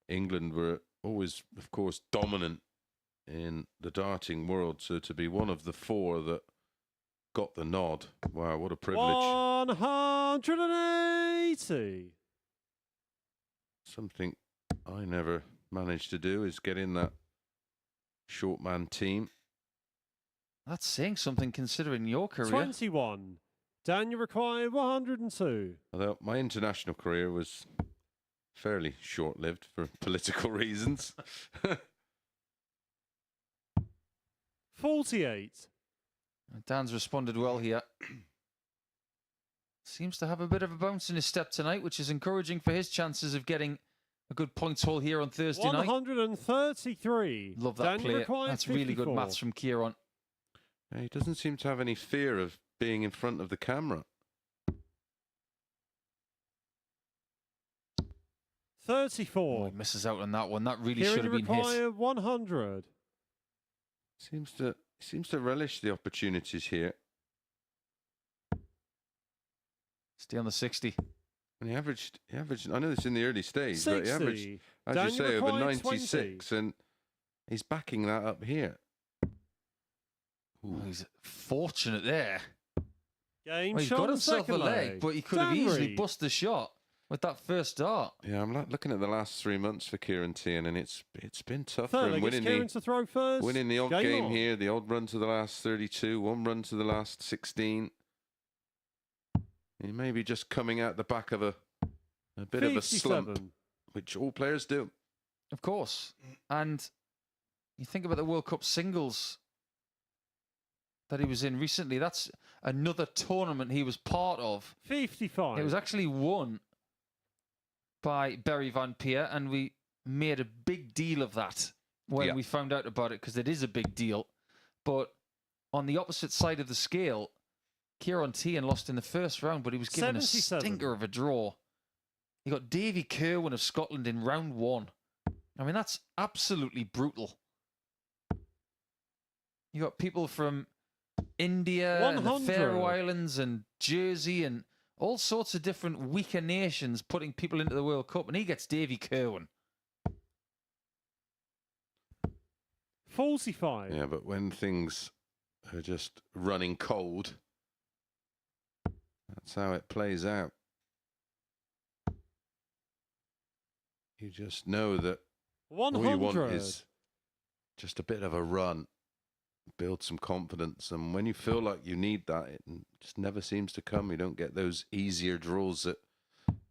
England were always, of course, dominant in the darting world. So to be one of the 4 that got the nod, wow, what a privilege. 180. Something I never managed to do is get in that short man team. That's saying something considering your career. 21. Dan, you require 102. Although my international career was fairly short-lived for political reasons. 48. Dan's responded well here. Seems to have a bit of a bounce in his step tonight, which is encouraging for his chances of getting a good points haul here on Thursday night. 133. Love that Dan, you play. require That's really good 54. maths from Ciaran. He doesn't seem to have any fear of being in front of the camera. 34. Oh, he misses out on that one. That really Ciaran, should have you been hit. require 100. Seems to relish the opportunities here. Stay on the 60. And he averaged. I know this in the early stage, 60. but he averaged, as Dan, you say, over require 96, 20. and he's backing that up here. Oh, he's fortunate there. Game Well, he's shot got on himself a second leg, but he could have easily Danry. busted the shot with that first dart. Yeah, I'm looking at the last 3 months for Ciaran Teehan, and it's been tough Third for him, leg, it's Ciaran to throw first. winning the odd game on. here, the odd run to the last 32, 1 run to the last 16. He may be just coming out the back of a bit of a slump, 57. which all players do. Of course. And you think about the World Cup singles that he was in recently. That's another tournament he was part of. 55. It was actually won by Barry Van Peer, and we made a big deal of that when we found out about it, because it is a big deal. But on the opposite side of the scale, Ciaran Teehan lost in the first round, but he was given 77. a stinker of a draw. He got Davy Kerwin of Scotland in round 1. I mean, that's absolutely brutal. You got people from India and the 100. Faroe Islands and Jersey and all sorts of different weaker nations putting people into the World Cup, and he gets Davy Kerwin. 45. Yeah, but when things are just running cold, that's how it plays out. You just know that 100. all you want is just a bit of a run, build some confidence, and when you feel like you need that, it just never seems to come. You don't get those easier draws that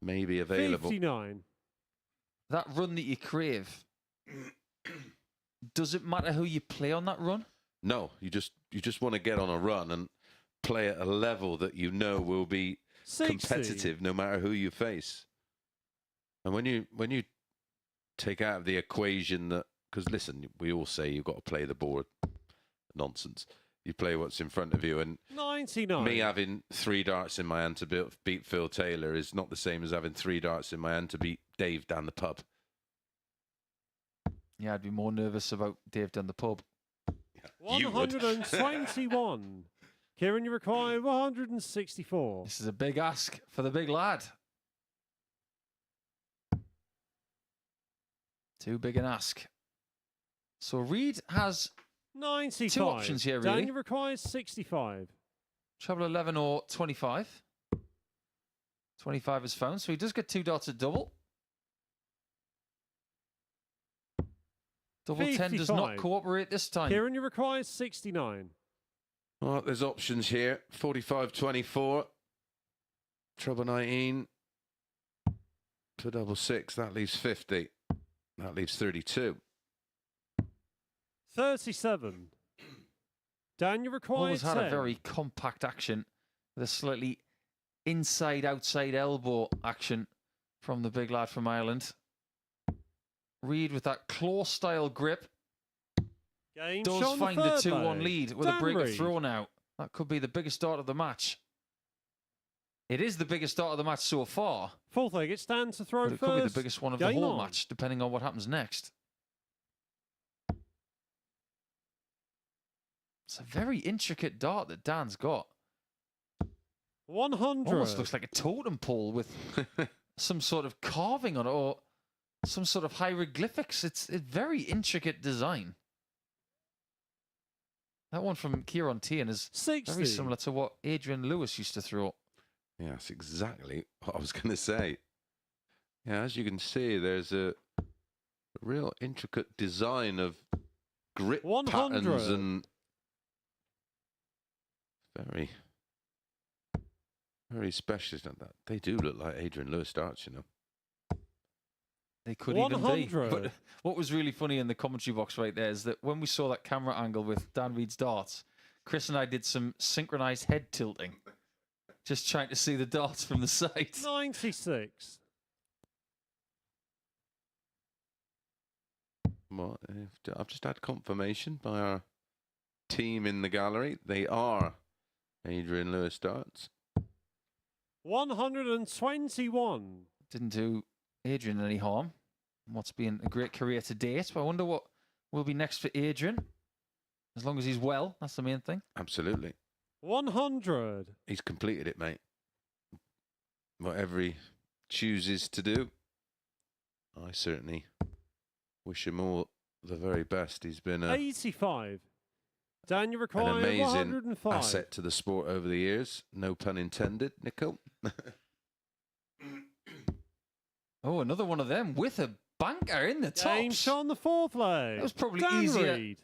may be available. 59. That run that you crave, does it matter who you play on that run? No, you just want to get on a run and play at a level that you know will be 60. competitive no matter who you face. And when you take out of the equation that, because listen, we all say you've got to play the board. Nonsense. You play what's in front of you, and 99. me having 3 darts in my hand to beat Phil Taylor is not the same as having 3 darts in my hand to beat Dave down the pub. Yeah, I'd be more nervous about Dave down the pub. You would. 121. Ciaran, you require 164. This is a big ask for the big lad. Too big an ask. So Reed has 95. 2 options here, really. Dan, you require 65. treble 11 or 25. 25 is found, so he does get 2 darts at double. Double 10 does not 55. cooperate this time. Ciaran, you require 69. Well, there's options here. 45-24. Treble 19. To double 6. That leaves 50. That leaves 32. 37. Dan, you require Always 10. had a very compact action with a slightly inside-outside elbow action from the big lad from Ireland. Reed with that claw-style grip. Game does shot on find the the third 2-1 leg. lead with a break of Reid. throw now. That could be the biggest start of the match. It is the biggest start of the match so far, Fourth leg, it's Dan to throw but it first. could be the biggest one of the Game whole on. match, depending on what happens next. It's a very intricate dart that Dan's got. 100. Almost looks like a totem pole with some sort of carving on it or some sort of hieroglyphics. It's a very intricate design. That one from Ciaran Teehan is 60. very similar to what Adrian Lewis used to throw. Yeah, that's exactly what I was going to say. Yeah, as you can see, there's a real intricate design of grit 100. patterns and very specialist at that. They do look like Adrian Lewis darts, you know. They could even be. 100. But what was really funny in the commentary box right there is that when we saw that camera angle with Dan Reid's darts, Chris and I did some synchronized head tilting, just trying to see the darts from the side. 96. Well, I've just had confirmation by our team in the gallery. They are Adrian Lewis darts. 121. Didn't do Adrian any harm. What's been a great career to date. But I wonder what will be next for Adrian. As long as he's well, that's the main thing. Absolutely. 100. He's completed it, mate. Whatever he chooses to do, I certainly wish him all the very best. He's been an 85. Dan, you require amazing 105. asset to the sport over the years. No pun intended, Nico. Oh, another one of them with a banker in the Game tops. shot on the fourth leg. That was probably Dan easier Reid.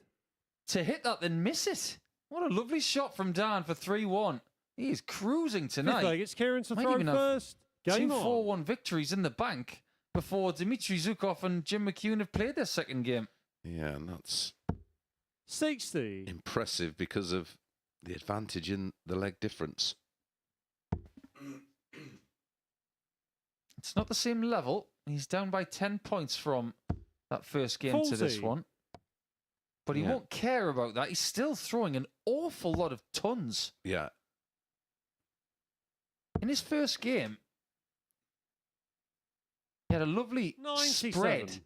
to hit that than miss it. What a lovely shot from Dan for 3-1. He is cruising Fifth tonight. leg, it's Ciaran to Might throw even have first. Game Two on. 4-1 victories in the bank before Dimitri, Zhukov and Jim McEwan have played their second game. Yeah, and that's 60. impressive because of the advantage in the leg difference. It's not the same level. He's down by 10 points from that first game to this 40. one. But he Yeah. won't care about that. He's still throwing an awful lot of tons. Yeah, In his first game, he had a lovely 97. spread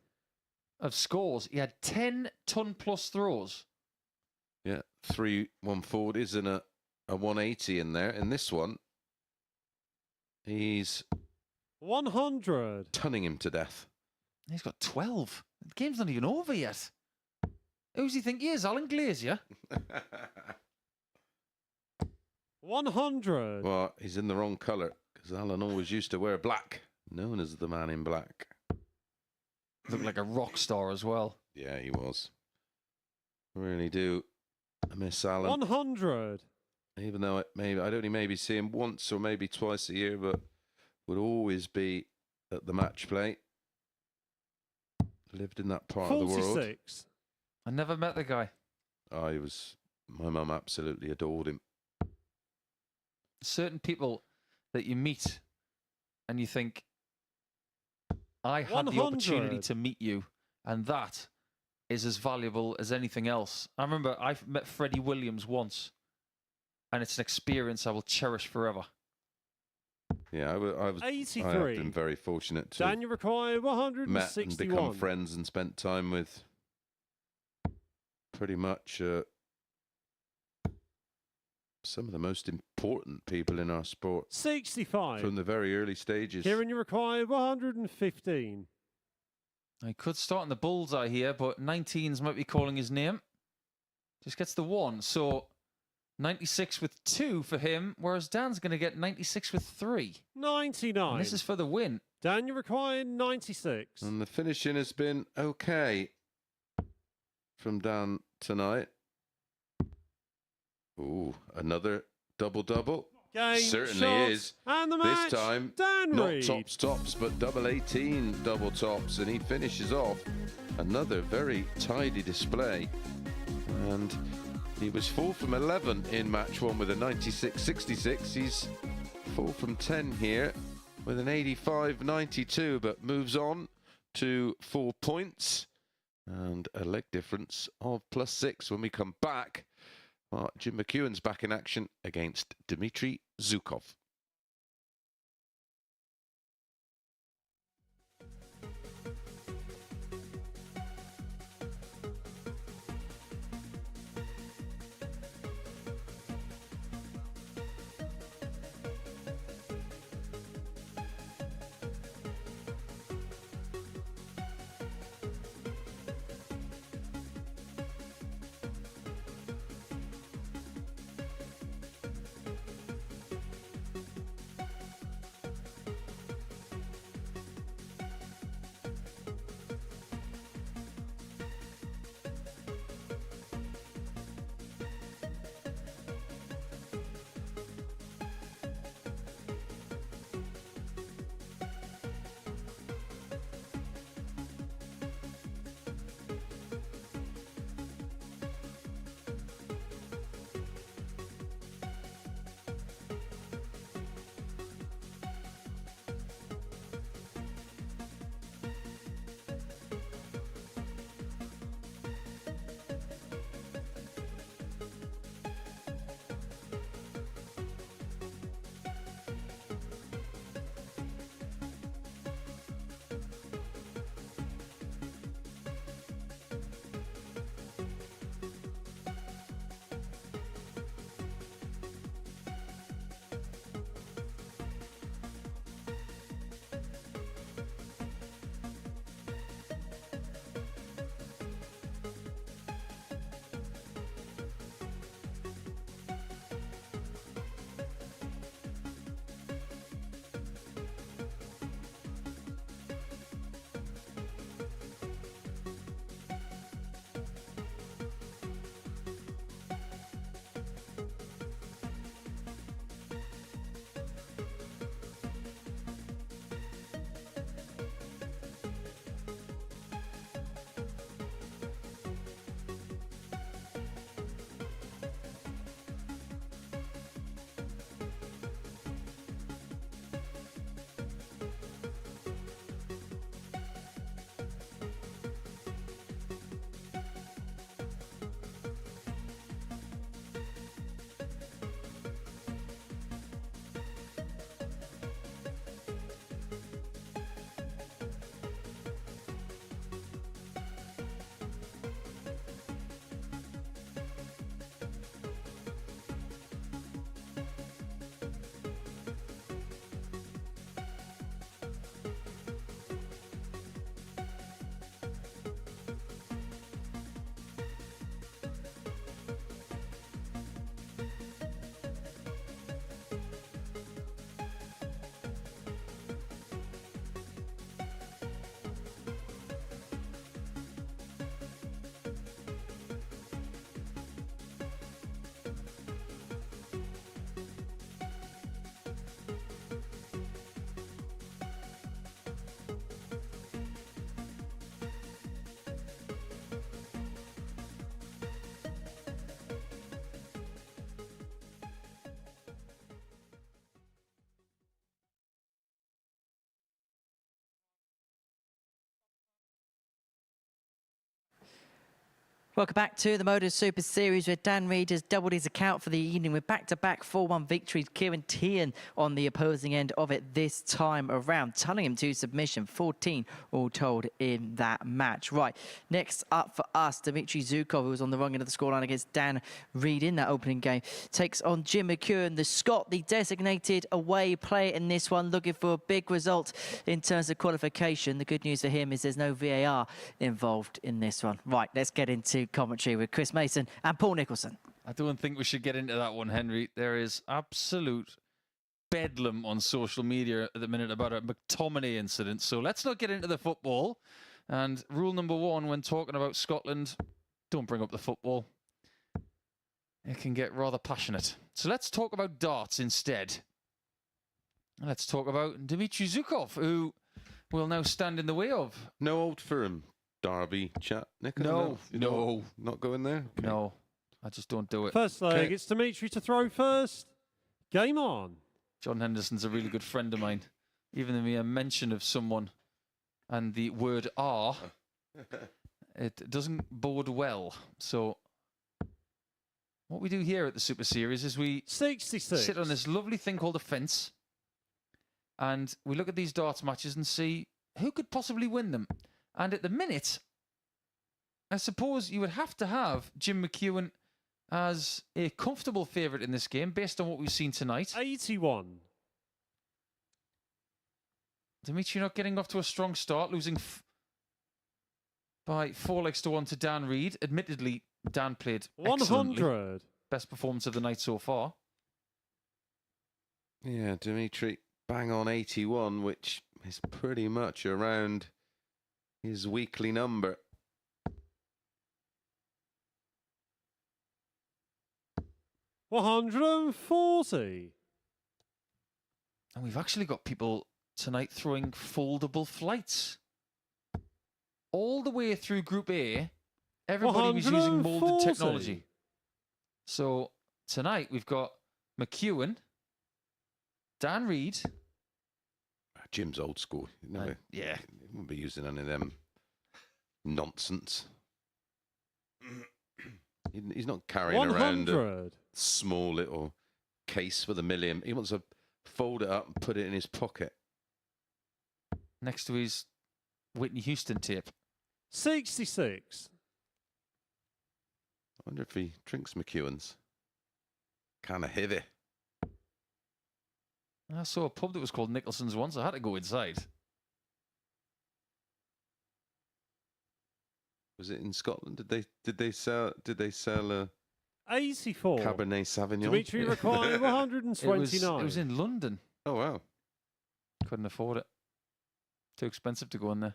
of scores. He had 10-ton plus throws. yeah. 3-140s and a 180 in there. In this one, he's 100. tunning him to death. He's got 12. The game's not even over yet. Who's he think he is? Alan Glazier? 100. Well, he's in the wrong colour because Alan always used to wear black, known as the man in black. Looked like a rock star as well. Yeah, he was. Really do miss Alan. 100. Even though I'd only maybe see him once or maybe twice a year, but would always be at the match play. Lived in that part of the world. 46. I never met the guy. My mum absolutely adored him. Certain people that you meet and you think, I had the 100. opportunity to meet you, and that is as valuable as anything else. I remember I met Freddie Williams once, and it's an experience I will cherish forever. Yeah, I have 83. been very fortunate to Dan, you require met and become 161. friends and spent time with pretty much some of the most important people in our sport 65. from the very early stages. Ciaran, you require 115. I could start in the bullseye here, but 19s might be calling his name. Just gets the 1. So 96 with 2 for him, whereas Dan's going to get 96 with 3. 99. And this is for the win. Dan, you require 96. And the finishing has been okay from Dan tonight. Ooh, another double-double. Game, Certainly shot, is. And the match, This time, Dan not Reid. tops, but double 18 double tops. And he finishes off another very tidy display. And he was 4 from 11 in match 1 with a 96.66. He's 4 from 10 here with an 85.92, but moves on to 4 points. and a leg difference of +6. When we come back, Jim McEwan's back in action against Dimitri Zhukov. Welcome back to the MODUS Super Series, where Dan Reid has doubled his account for the evening with back-to-back 4-1 victories. Ciaran Teehan on the opposing end of it this time around, tunneling him to submission. 14 all told in that match. Right, next up for us, Dimitri Zhukov, who was on the wrong end of the scoreline against Dan Reid in that opening game, takes on Jim McEwan, the Scot, the designated away player in this one, looking for a big result in terms of qualification. The good news for him is there's no VAR involved in this one. Right, let's get into commentary with Chris Mason and Paul Nicholson. I don't think we should get into that one, Henry. There is absolute bedlam on social media at the minute about a McTominay incident. So let's not get into the football. And rule number one when talking about Scotland, don't bring up the football. It can get rather passionate. So let's talk about darts instead. Let's talk about Dimitri Zhukov, who will now stand in the way of. No Old Firm derby chat, Nick? No. Not going there? Okay. No, I just don't do it. First leg, Okay. it's Dimitri to throw first. Game on. John Henderson's a really good friend of mine. Even the mere mention of someone and the word "are" it doesn't bode well. So what we do here at the Super Series is we 66. sit on this lovely thing called a fence, and we look at these darts matches and see who could possibly win them. And at the minute, I suppose you would have to have Jim McEwan as a comfortable favourite in this game based on what we've seen tonight. 81. Dimitri not getting off to a strong start, losing by 4 legs to 1 to Dan Reed. Admittedly, Dan played excellently. 100. Best performance of the night so far. Yeah, Dimitri bang on 81, which is pretty much around his weekly number. $140. And we've actually got people tonight throwing foldable flights. All the way through Group A, everybody was using molded 140. technology. So tonight we've got McEwan, Dan Reed. Jim's old school. You never, Yeah. he wouldn't be using any of them nonsense. He's not carrying around a 100. small little case with $1 million. He wants to fold it up and put it in his pocket. Next to his Whitney Houston tape. 66. I wonder if he drinks McEwan's. Kind of heavy. I saw a pub that was called Nicholson's once. I had to go inside. Was it in Scotland? Did they sell 84. Cabernet Sauvignon? Dimitri required 129. It was in London. Oh wow. Couldn't afford it. Too expensive to go in there.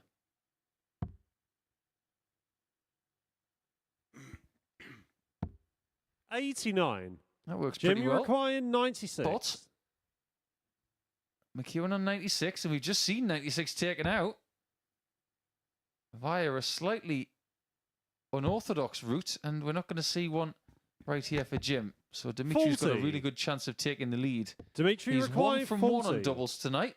$89. That works Jim, pretty you well. require 96. But McEwan on 96, and we've just seen 96 taken out via a slightly unorthodox route, and we're not going to see one right here for Jim. So Dimitri's got a 40. really good chance of taking the lead. Dimitri He's required 1 from 40. 1 on doubles tonight.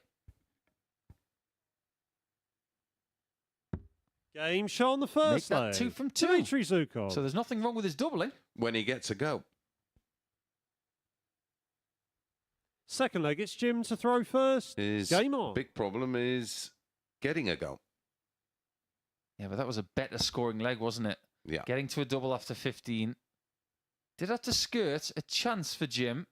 Game show on the first Make that leg. 2 from 2. Dimitri Zhukov. So there's nothing wrong with his doubling. When he gets a go. Second leg, it's Jim to throw first. His Game on. big problem is getting a go. Yeah, but that was a better scoring leg, wasn't it? Yeah. Getting to a double after 15. Did have to skirt a chance for Jim.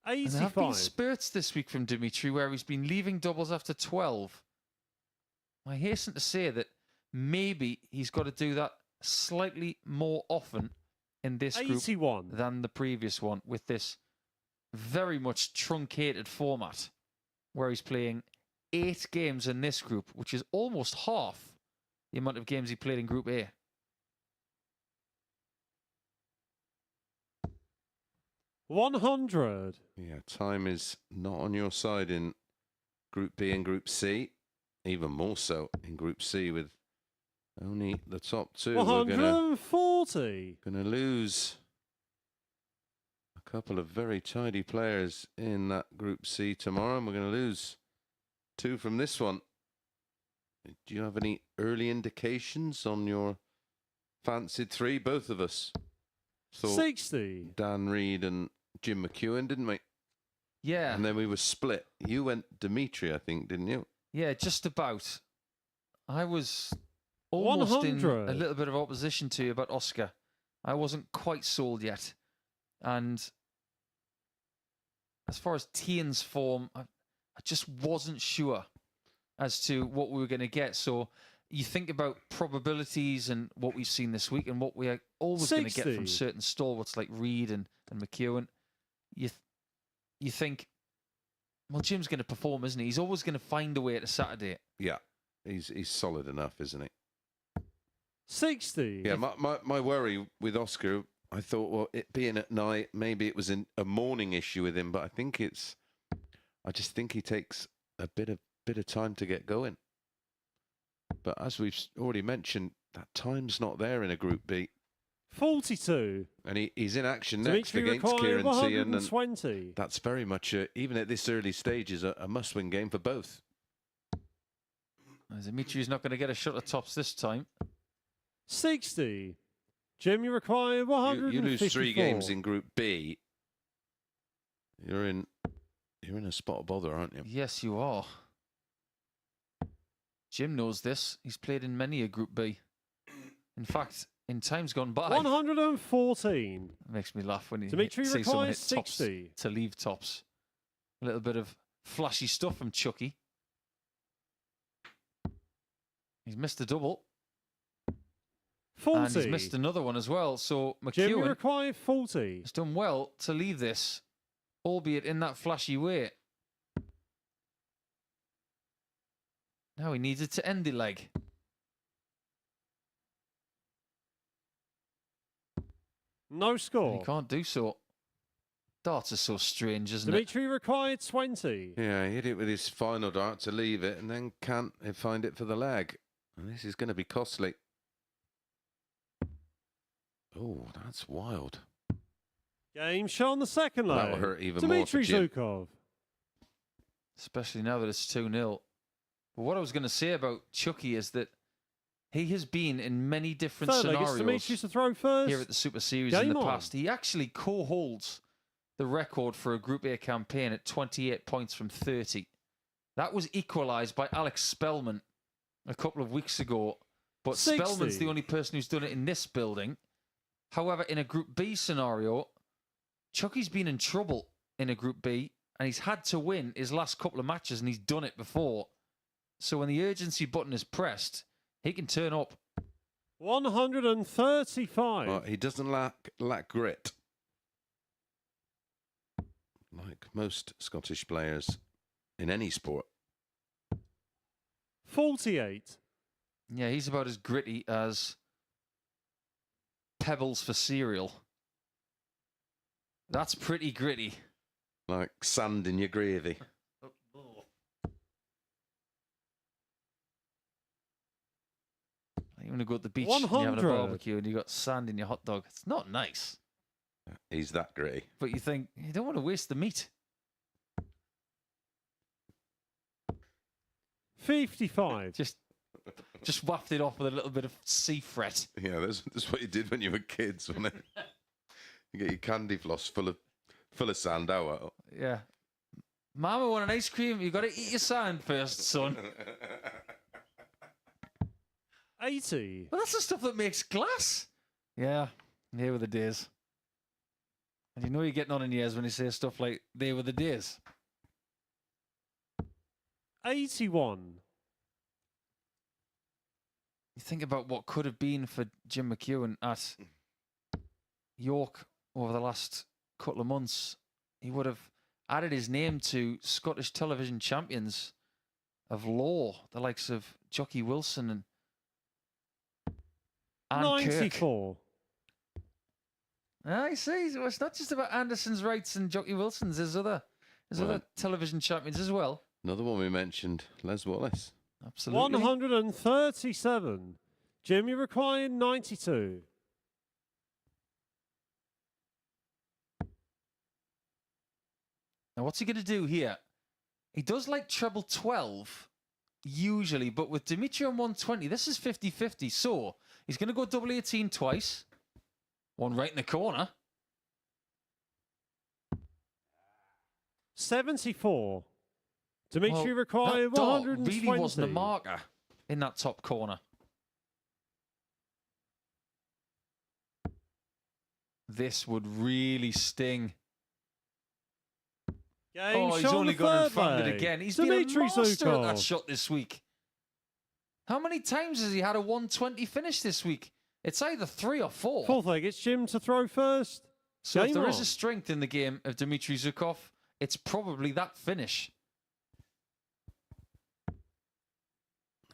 And there have been 85. spurts this week from Dimitri where he's been leaving doubles after 12. I hasten to say that maybe he's got to do that slightly more often in this group 81. than the previous one with this very much truncated format where he's playing 8 games in this group, which is almost half the amount of games he played in Group A. $100. Yeah, time is not on your side in Group B and Group C. Even more so in Group C with only the top 2. We're 140. gonna lose a couple of very tidy players in that Group C tomorrow, and we're gonna lose 2 from this one. Do you have any early indications on your fancied 3? Both of us thought 60. Dan Reed and Jim McEwan, didn't we? Yeah. And then we were split. You went Dimitri, I think, didn't you? Yeah, just about. I was almost in 100. a little bit of opposition to you about Oskar. I wasn't quite sold yet. And as far as Teehan's form, I just wasn't sure as to what we were going to get. So you think about probabilities and what we've seen this week and what we are always going to get from 60. certain stalwarts like Reed and McEwan. You think, well, Jim's going to perform, isn't he? He's always going to find a way to Saturday. Yeah, he's solid enough, isn't he? 60. Yeah, my worry with Oskar, I thought, well, it being at night, maybe it was a morning issue with him, but I just think he takes a bit of time to get going. But as we've already mentioned, that time's not there in a Group B. 42. And he's in action next Dimitri against required Ciaran, and 120. that's very much, even at this early stage, is a must-win game for both. Dimitri's not going to get a shot at tops this time. 60. Jim, you require 154. You lose 3 games in Group B. You're in a spot of bother, aren't you? Yes, you are. Jim knows this. He's played in many a Group B. In fact, in times gone by. 114. It makes me laugh when you Dimitri see someone requires hit tops 60. to leave tops. A little bit of flashy stuff from Chucky. He's missed a double. 40. And he's missed another one as well. So Jim, you McEwan require 40. has done well to leave this, albeit in that flashy way. Now he needs it to end the leg. No score. He can't do so. Darts are so strange, isn't Dimitri required 20. Yeah, he hit it with his final dart to leave it and then can't find it for the leg. And this is going to be costly. Oh, that's wild. Game shown the second leg. That will hurt even Dimitri more for Jim. Zhukov. Especially now that it's 2-0. But what I was going to say about Chucky is that he has been in many different Third leg, it's scenarios Dimitri to throw first. here at the Super Series Game in the on. past. He actually co-holds the record for a Group A campaign at 28 points from 30. That was equalised by Alex Spellman a couple of weeks ago. But 60. Spellman's the only person who's done it in this building. However, in a Group B scenario, Chucky's been in trouble in a Group B, and he's had to win his last couple of matches, and he's done it before. So when the urgency button is pressed, he can turn up. 135. Well, he doesn't lack grit. Like most Scottish players in any sport. 48. Yeah, he's about as gritty as pebbles for cereal. That's pretty gritty. Like sand in your gravy. You want to go to the beach and you're having a 100. barbecue and you got sand in your hot dog. It's not nice. He's that gritty. But you think, you don't want to waste the meat. 55. Just waft it off with a little bit of sea fret. Yeah, that's what you did when you were kids, wasn't it? You get your candy floss full of sand out. Yeah. Mama want an ice cream? You got to eat your sand first, son. 80. Well, that's the stuff that makes glass. Yeah, here were the days. And you know you're getting on in years when you say stuff like, they were the days. 81. You think about what could have been for Jim McEwan at York over the last couple of months. He would have added his name to Scottish television champions of law, the likes of Jockey Wilson and Anne 94. Kirk. I see. So it's not just about Anderson's rights and Jockey Wilson's. There's other television champions as well. Another one we mentioned, Les Wallace. Absolutely. 137. Jimmy required 92. Now, what's he going to do here? He does like treble 12, usually, but with Dimitri on 120, this is 50-50. So he's going to go double 18 twice. One right in the corner. 74. Dimitri required that dot 120. really wasn't a marker in that top corner. This would really sting. Game He's shown only the gone and third found it leg. again. He's Dimitri been a master at that Zhukov. shot this week. How many times has he had a 120 finish this week? It's either 3 or 4. Fourth leg, it's Jim to throw first. So if Game there is on. a strength in the game of Dimitri Zhukov, it's probably that finish.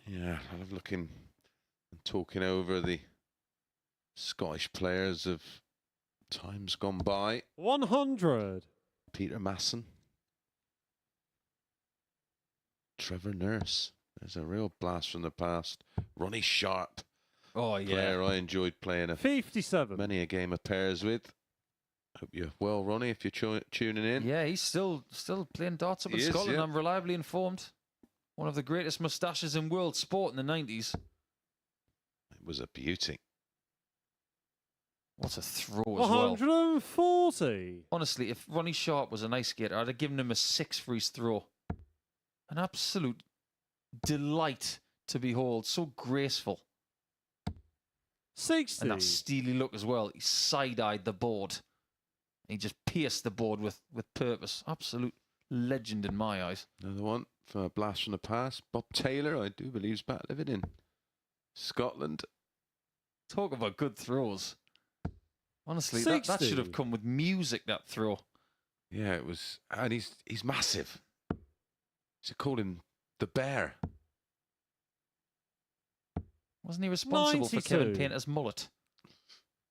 Yeah, I love looking and talking over the Scottish players of times gone by. 100. Peter Masson. Trevor Nurse. There's a real blast from the past. Ronnie Sharp. Oh, yeah. Player I enjoyed playing 57. many a game of pairs with. Hope you're well, Ronnie, if you're tuning in. Yeah, he's still playing darts up He in is, Scotland. yeah. I'm reliably informed. One of the greatest moustaches in world sport in the 90s. It was a beauty. What a throw as well. 140. Honestly, if Ronnie Sharp was an ice skater, I'd have given him a 6 for his throw. An absolute delight to behold. So graceful. 60. And that steely look as well. He side-eyed the board. He just pierced the board with purpose. Absolute legend in my eyes. Another one for a blast from the past. Bob Taylor, I do believe, is back living in Scotland. Talk about good throws. Honestly, that should 60. have come with music, that throw. Yeah, it was, and he's massive. Should call him the Bear. Wasn't he responsible for 92. Kevin Painter's mullet?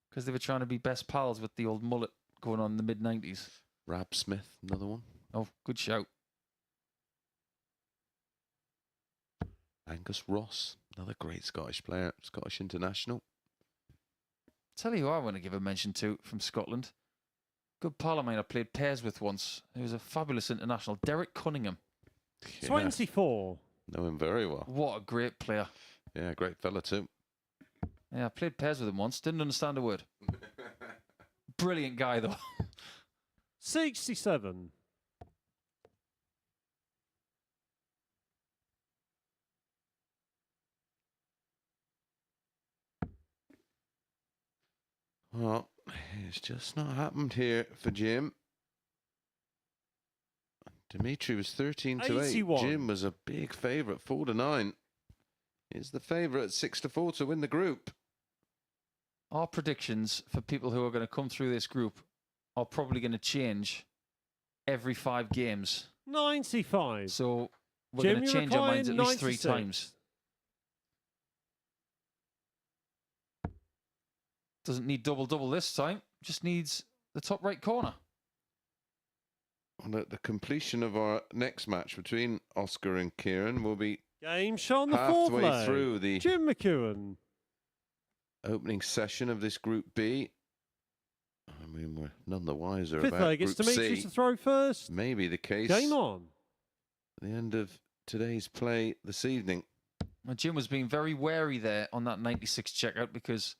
Because they were trying to be best pals with the old mullet going on in the mid-90s. Rab Smith, another one. Oh, good shout. Angus Ross, another great Scottish player, Scottish international. Tell you who I want to give a mention to from Scotland. Good pal of mine I played pairs with once. He was a fabulous international. Derek Cunningham. Yeah, 24. know him very well. What a great player. Yeah, great fella too. Yeah, I played pairs with him once. Didn't understand a word. Brilliant guy, though. 67. Well, it's just not happened here for Jim. Dimitri was 13 to 8. 81. Jim was a big favourite, 4 to 9. Is the favourite 6 to 4 to win the group. Our predictions for people who are going to come through this group are probably going to change every 5 games. 95. So we're Jim, going to you change our require minds at least 3 96. times. Doesn't need double-double this time. Just needs the top right corner. And at the completion of our next match between Oskar and Ciaran, we'll be Game shot on the fourth halfway leg. through the Jim McEwan. opening session of this Group B. I mean, we're none the wiser Fifth about leg, it's Group Dimitri C. to throw first. Maybe the case Game on. at the end of today's play this evening. Well, Jim was being very wary there on that 96 checkout because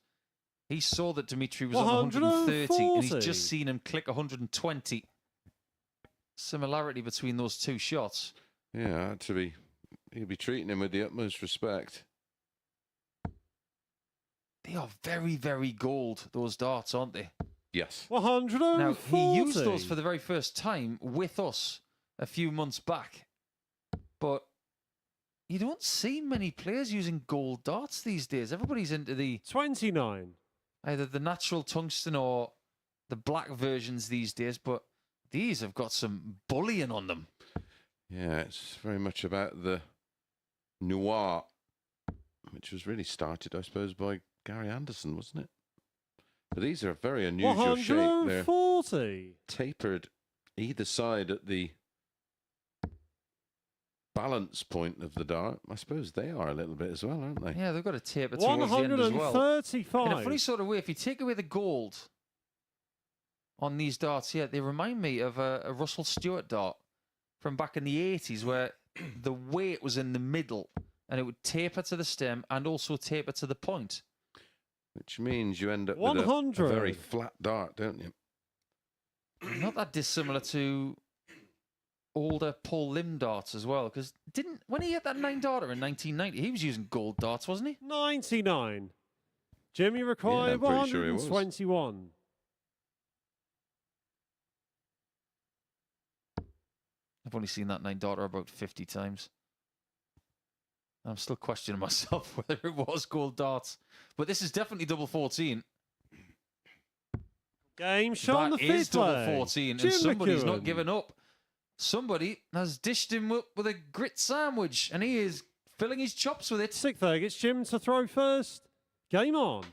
he saw that Dimitri was on 130 and he's 140. just seen him click 120. Similarity between those two shots. Yeah, actually, he'll be treating him with the utmost respect. They are very, very gold, those darts, aren't they? Yes. 140. Now, he used those for the very first time with us a few months back. But you don't see many players using gold darts these days. Everybody's into the 29. either the natural tungsten or the black versions these days, but these have got some bullion on them. Yeah, it's very much about the noir, which was really started, I suppose, by Gary Anderson, wasn't it? But these are a very unusual shape. They're 140. tapered either side at the balance point of the dart. I suppose they are a little bit as well, aren't they? Yeah, they've got a taper towards the end as well. 135. In a funny sort of way, if you take away the gold on these darts here, they remind me of a Russell Stewart dart from back in the 80s where the weight was in the middle and it would taper to the stem and also taper to the point. Which means you end up with 100. a very flat dart, don't you? Not that dissimilar to older Paul Lim darts as well, because when he hit that 9 darter in 1990, he was using gold darts, wasn't he? 99. Jimmy required Yeah, I'm pretty sure he was. 121. I've only seen that 9 darter about 50 times. I'm still questioning myself whether it was gold darts. But this is definitely double 14. Game shot on the That is fifth double leg. 14, Jim and somebody's McEwan. not giving up. Somebody has dished him up with a grit sandwich, and he is filling his chops with it. Sixth leg, it's Jim to throw first. Game on.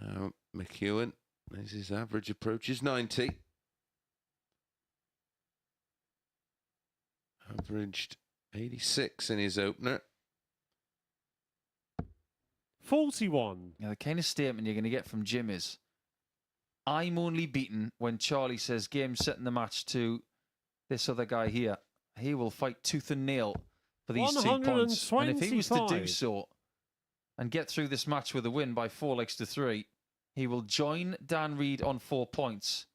Now, McEwan, as his average approaches 90. Averaged 86 in his opener. 41. Now, the kind of statement you're going to get from Jim is, I'm only beaten when Charlie says game setting the match to this other guy here. he will fight tooth and nail for these 2 points. And if he was to do 125. so and get through this match with a win by 4-3, he will join Dan Reed on 4 points.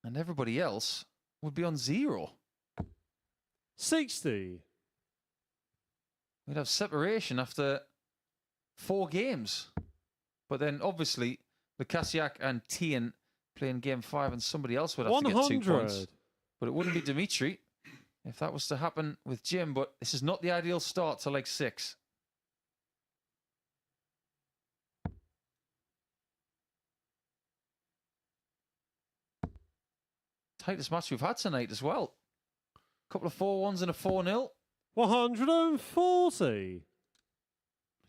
And everybody else would be on 0. 60. We'd have separation after 4 games. But then, obviously, Lukasiak and Teehan playing game 5, and somebody else would have to get 2 points. 100. But it wouldn't be Dimitri if that was to happen with Jim. But this is not the ideal start to leg 6. Tightest match we've had tonight as well. A couple of 4-1s and a 4-0. 140.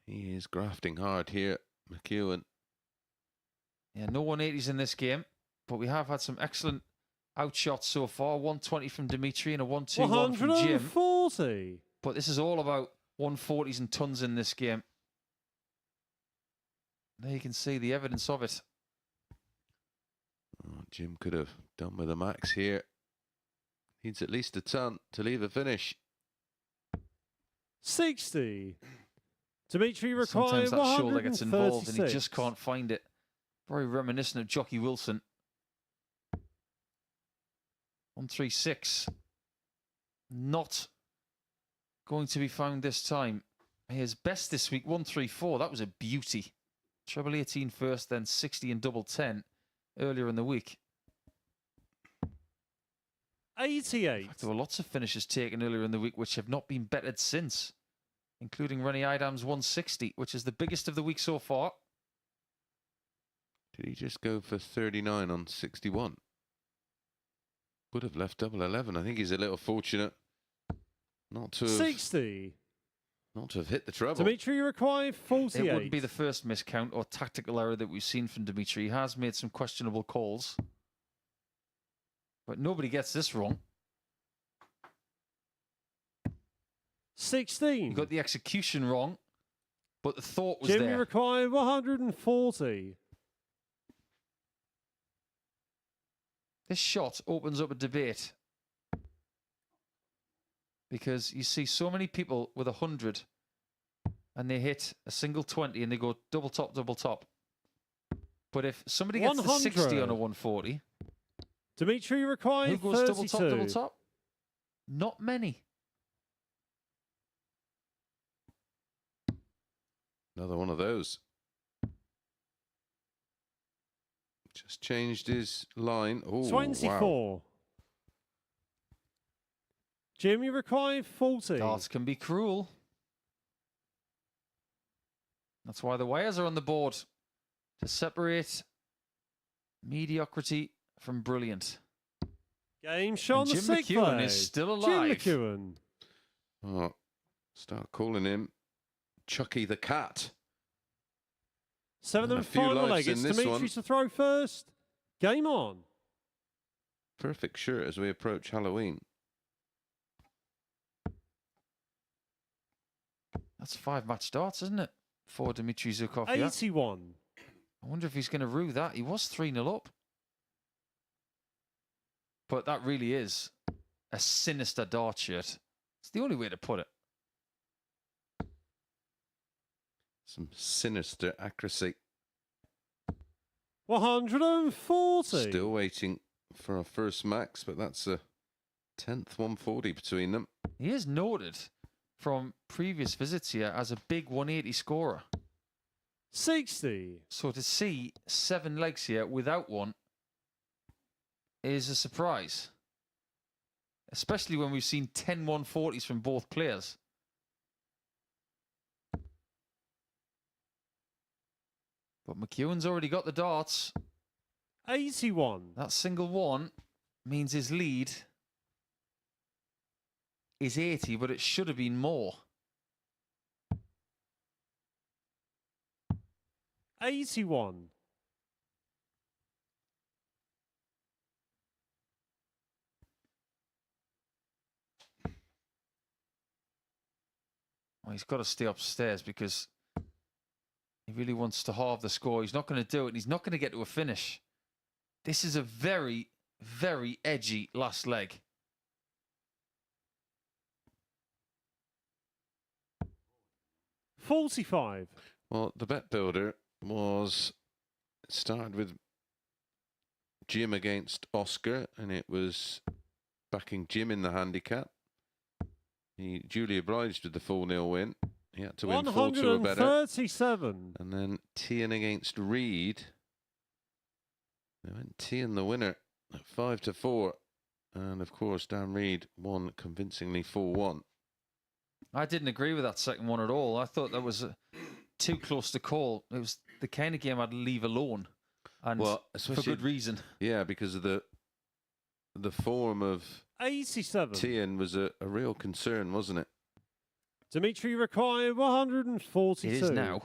He is grafting hard here, McEwan. Yeah, no 180s in this game, but we have had some excellent outshots so far. 120 from Dimitri and a 1-2-1 from Jim. 140. But this is all about 140s and tons in this game. There you can see the evidence of it. Oh, Jim could have done with a max here. Needs at least a ton to leave a finish. 60. Dimitri requires Sometimes that shoulder gets 136. involved and he just can't find it. Very reminiscent of Jockey Wilson. 136. Not going to be found this time. His best this week, 134. That was a beauty. Treble 18 first, then 60 and double 10 earlier in the week. 88. There were lots of finishes taken earlier in the week which have not been bettered since, including Rennie Idam's 160, which is the biggest of the week so far. Did he just go for 39 on 61? Would have left double 11. I think he's a little fortunate not to have, 60. not to have hit the treble. Dimitri required 48. It wouldn't be the first miscount or tactical error that we've seen from Dimitri. He has made some questionable calls. But nobody gets this wrong. 16. You got the execution wrong, but the thought was Jimmy there. required 140. This shot opens up a debate because you see so many people with 100 and they hit a single 20 and they go double top, double top. But if somebody gets the 60 on a 140, Dimitri required who goes 32. double top? Not many. Another one of those. Just changed his line. Oh, 24. Wow. Jimmy required 40. Darts can be cruel. That's why the wires are on the board, to separate mediocrity from brilliant. Game shot on the Jim sixth McEwan leg. is still alive. Jim McEwan. Oh, start calling him Chucky the Cat. 7th And a and few final leg. lives It's in this Dimitri one. to throw first. Game on. Perfect shirt as we approach Halloween. That's 5 match darts, isn't it? For Dimitri Zhukov. Yeah? 81. I wonder if he's going to rue that. He was 3-0 up. But that really is a sinister dart shirt. It's the only way to put it. Some sinister accuracy. 140. Still waiting for our first max, but that's a 10th 140 between them. He is noted from previous visits here as a big 180 scorer. 60. So to see 7 legs here without one is a surprise. Especially when we've seen 10 140s from both players. But McEwan's already got the darts. 81. That single one means his lead is 80, but it should have been more. 81. Well, he's got to stay upstairs because he really wants to halve the score. He's not going to do it, and he's not going to get to a finish. This is a very, very edgy last leg. $45. Well, the bet builder started with Jim against Oskar, and it was backing Jim in the handicap. He duly obliged with the 4-0 win. He had to win 4-2 or better. 137. And then Teehan against Reed. They went Teehan the winner at 5-4. And of course, Dan Reed won convincingly 4-1. I didn't agree with that second one at all. I thought that was too close to call. It was the kind of game I'd leave alone. And Well, for good reason. Yeah, because of the form of 87. Teehan was a real concern, wasn't it? Dimitri required 142. It is now.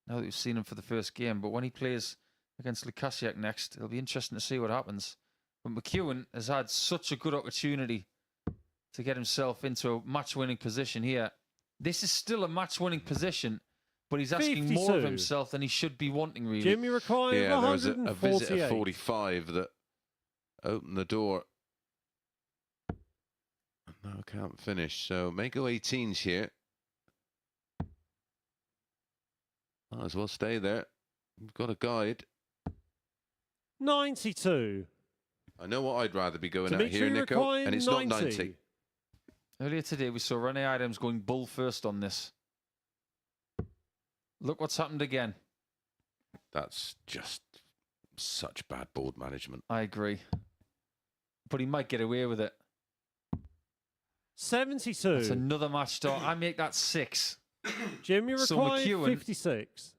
Now that we've seen him for the first game. But when he plays against Lukasiak next, it'll be interesting to see what happens. But McEwan has had such a good opportunity to get himself into a match-winning position here. This is still a match-winning position, but he's asking more of 52. himself than he should be wanting, really. Jimmy required Yeah, there was a 148. visit at 45 that opened the door. No, can't finish. So may go 18s here. Might as well stay there. We've got a guide. 92. I know what I'd rather be going at Dimitri here, Nico, required and it's 90. not 90. Earlier today, we saw Rene Adams going bull first on this. Look what's happened again. That's just such bad board management. I agree. But he might get away with it. 72. That's another match start. I make that 6. Jimmy So required McEwan- 56.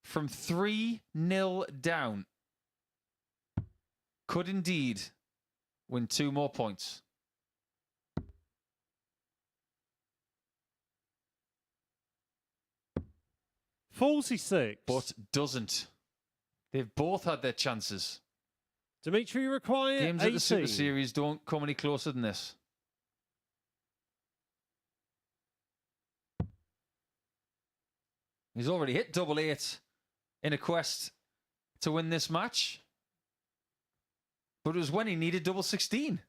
From 3-0 down, could indeed win 2 more points. $46. But doesn't. They've both had their chances. Dimitri required Games 18. at the Super Series don't come any closer than this. He's already hit double 8 in a quest to win this match. But it was when he needed double 16.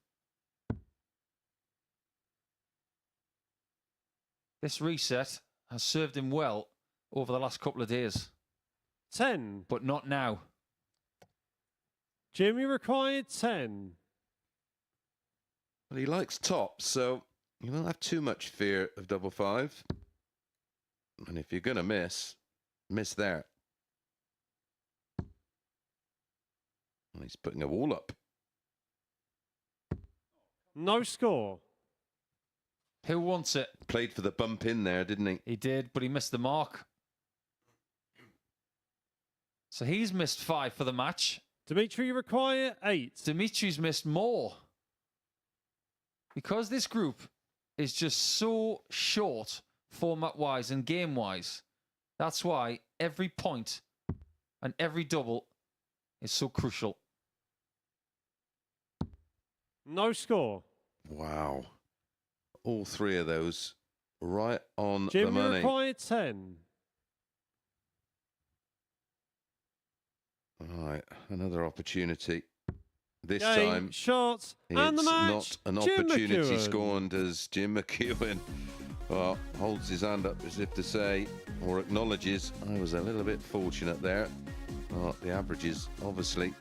This reset has served him well over the last couple of days. 10. But not now. Jimmy required 10. Well, he likes tops, so you won't have too much fear of double 5. And if you're going to miss there. And he's putting a wall up. No score. Who wants it? Played for the bump in there, didn't he? He did, but he missed the mark. So he's missed 5 for the match. Dimitri required 8. Dimitri's missed more. Because this group is just so short format-wise and game-wise. That's why every point and every double is so crucial. No score. Wow. All 3 of those right on the Jimmy money. required 10. All right, another opportunity. This Game, time, shots, and the it's match. not an Jim opportunity McEwan. scorned as Jim McEwan holds his hand up as if to say, or acknowledges, I was a little bit fortunate there. Well, the averages obviously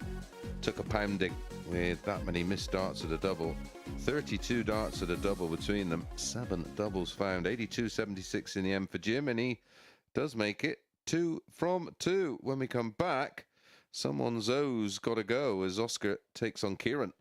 took a pounding with that many missed darts at a double. 32 darts at a double between them. 7 doubles found. 82.76 in the end for Jim, and he does make it 2 from 2. When we come back, someone's O's got to go as Oskar takes on Ciaran.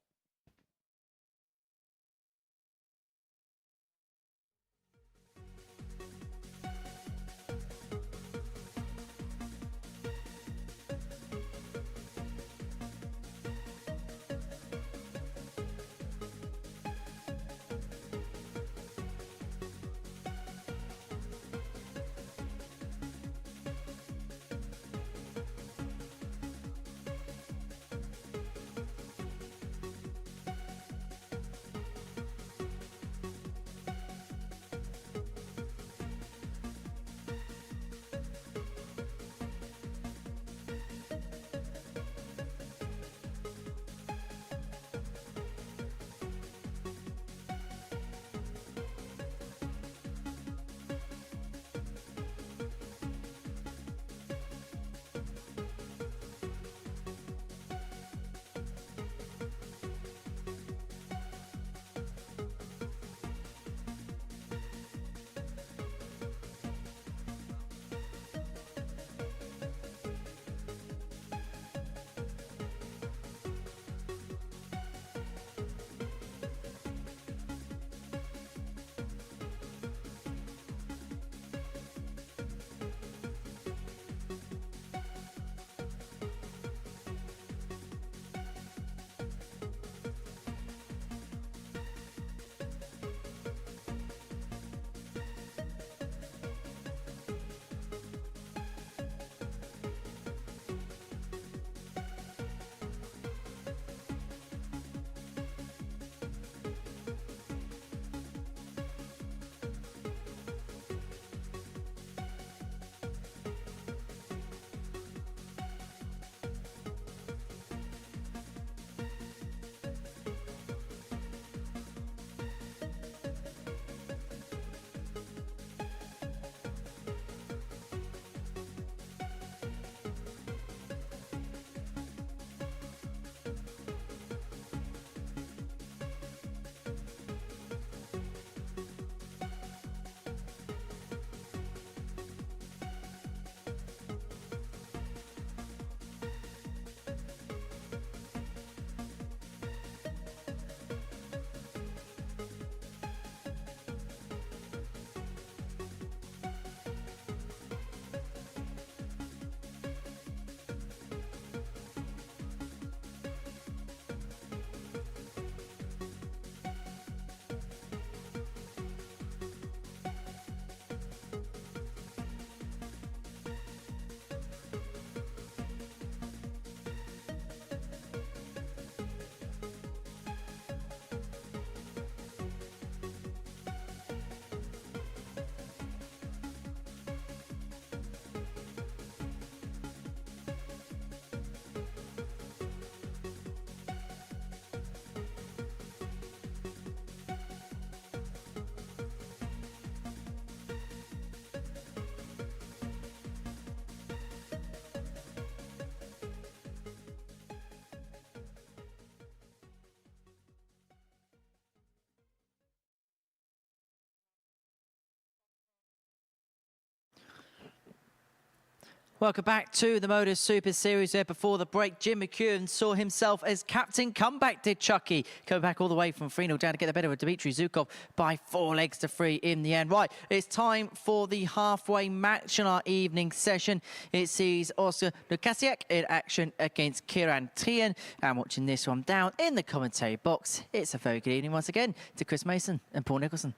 Welcome back to the MODUS Super Series. There before the break, Jim McEwan saw himself as captain. Comeback did Chucky. Coming back all the way from 3-0 down to get the better of Dimitri Zhukov by 4 legs to 3 in the end. Right, it's time for the halfway match on our evening session. It sees Oskar Lukasiak in action against Ciaran Teehan. And watching this one down in the commentary box, it's a very good evening once again to Chris Mason and Paul Nicholson.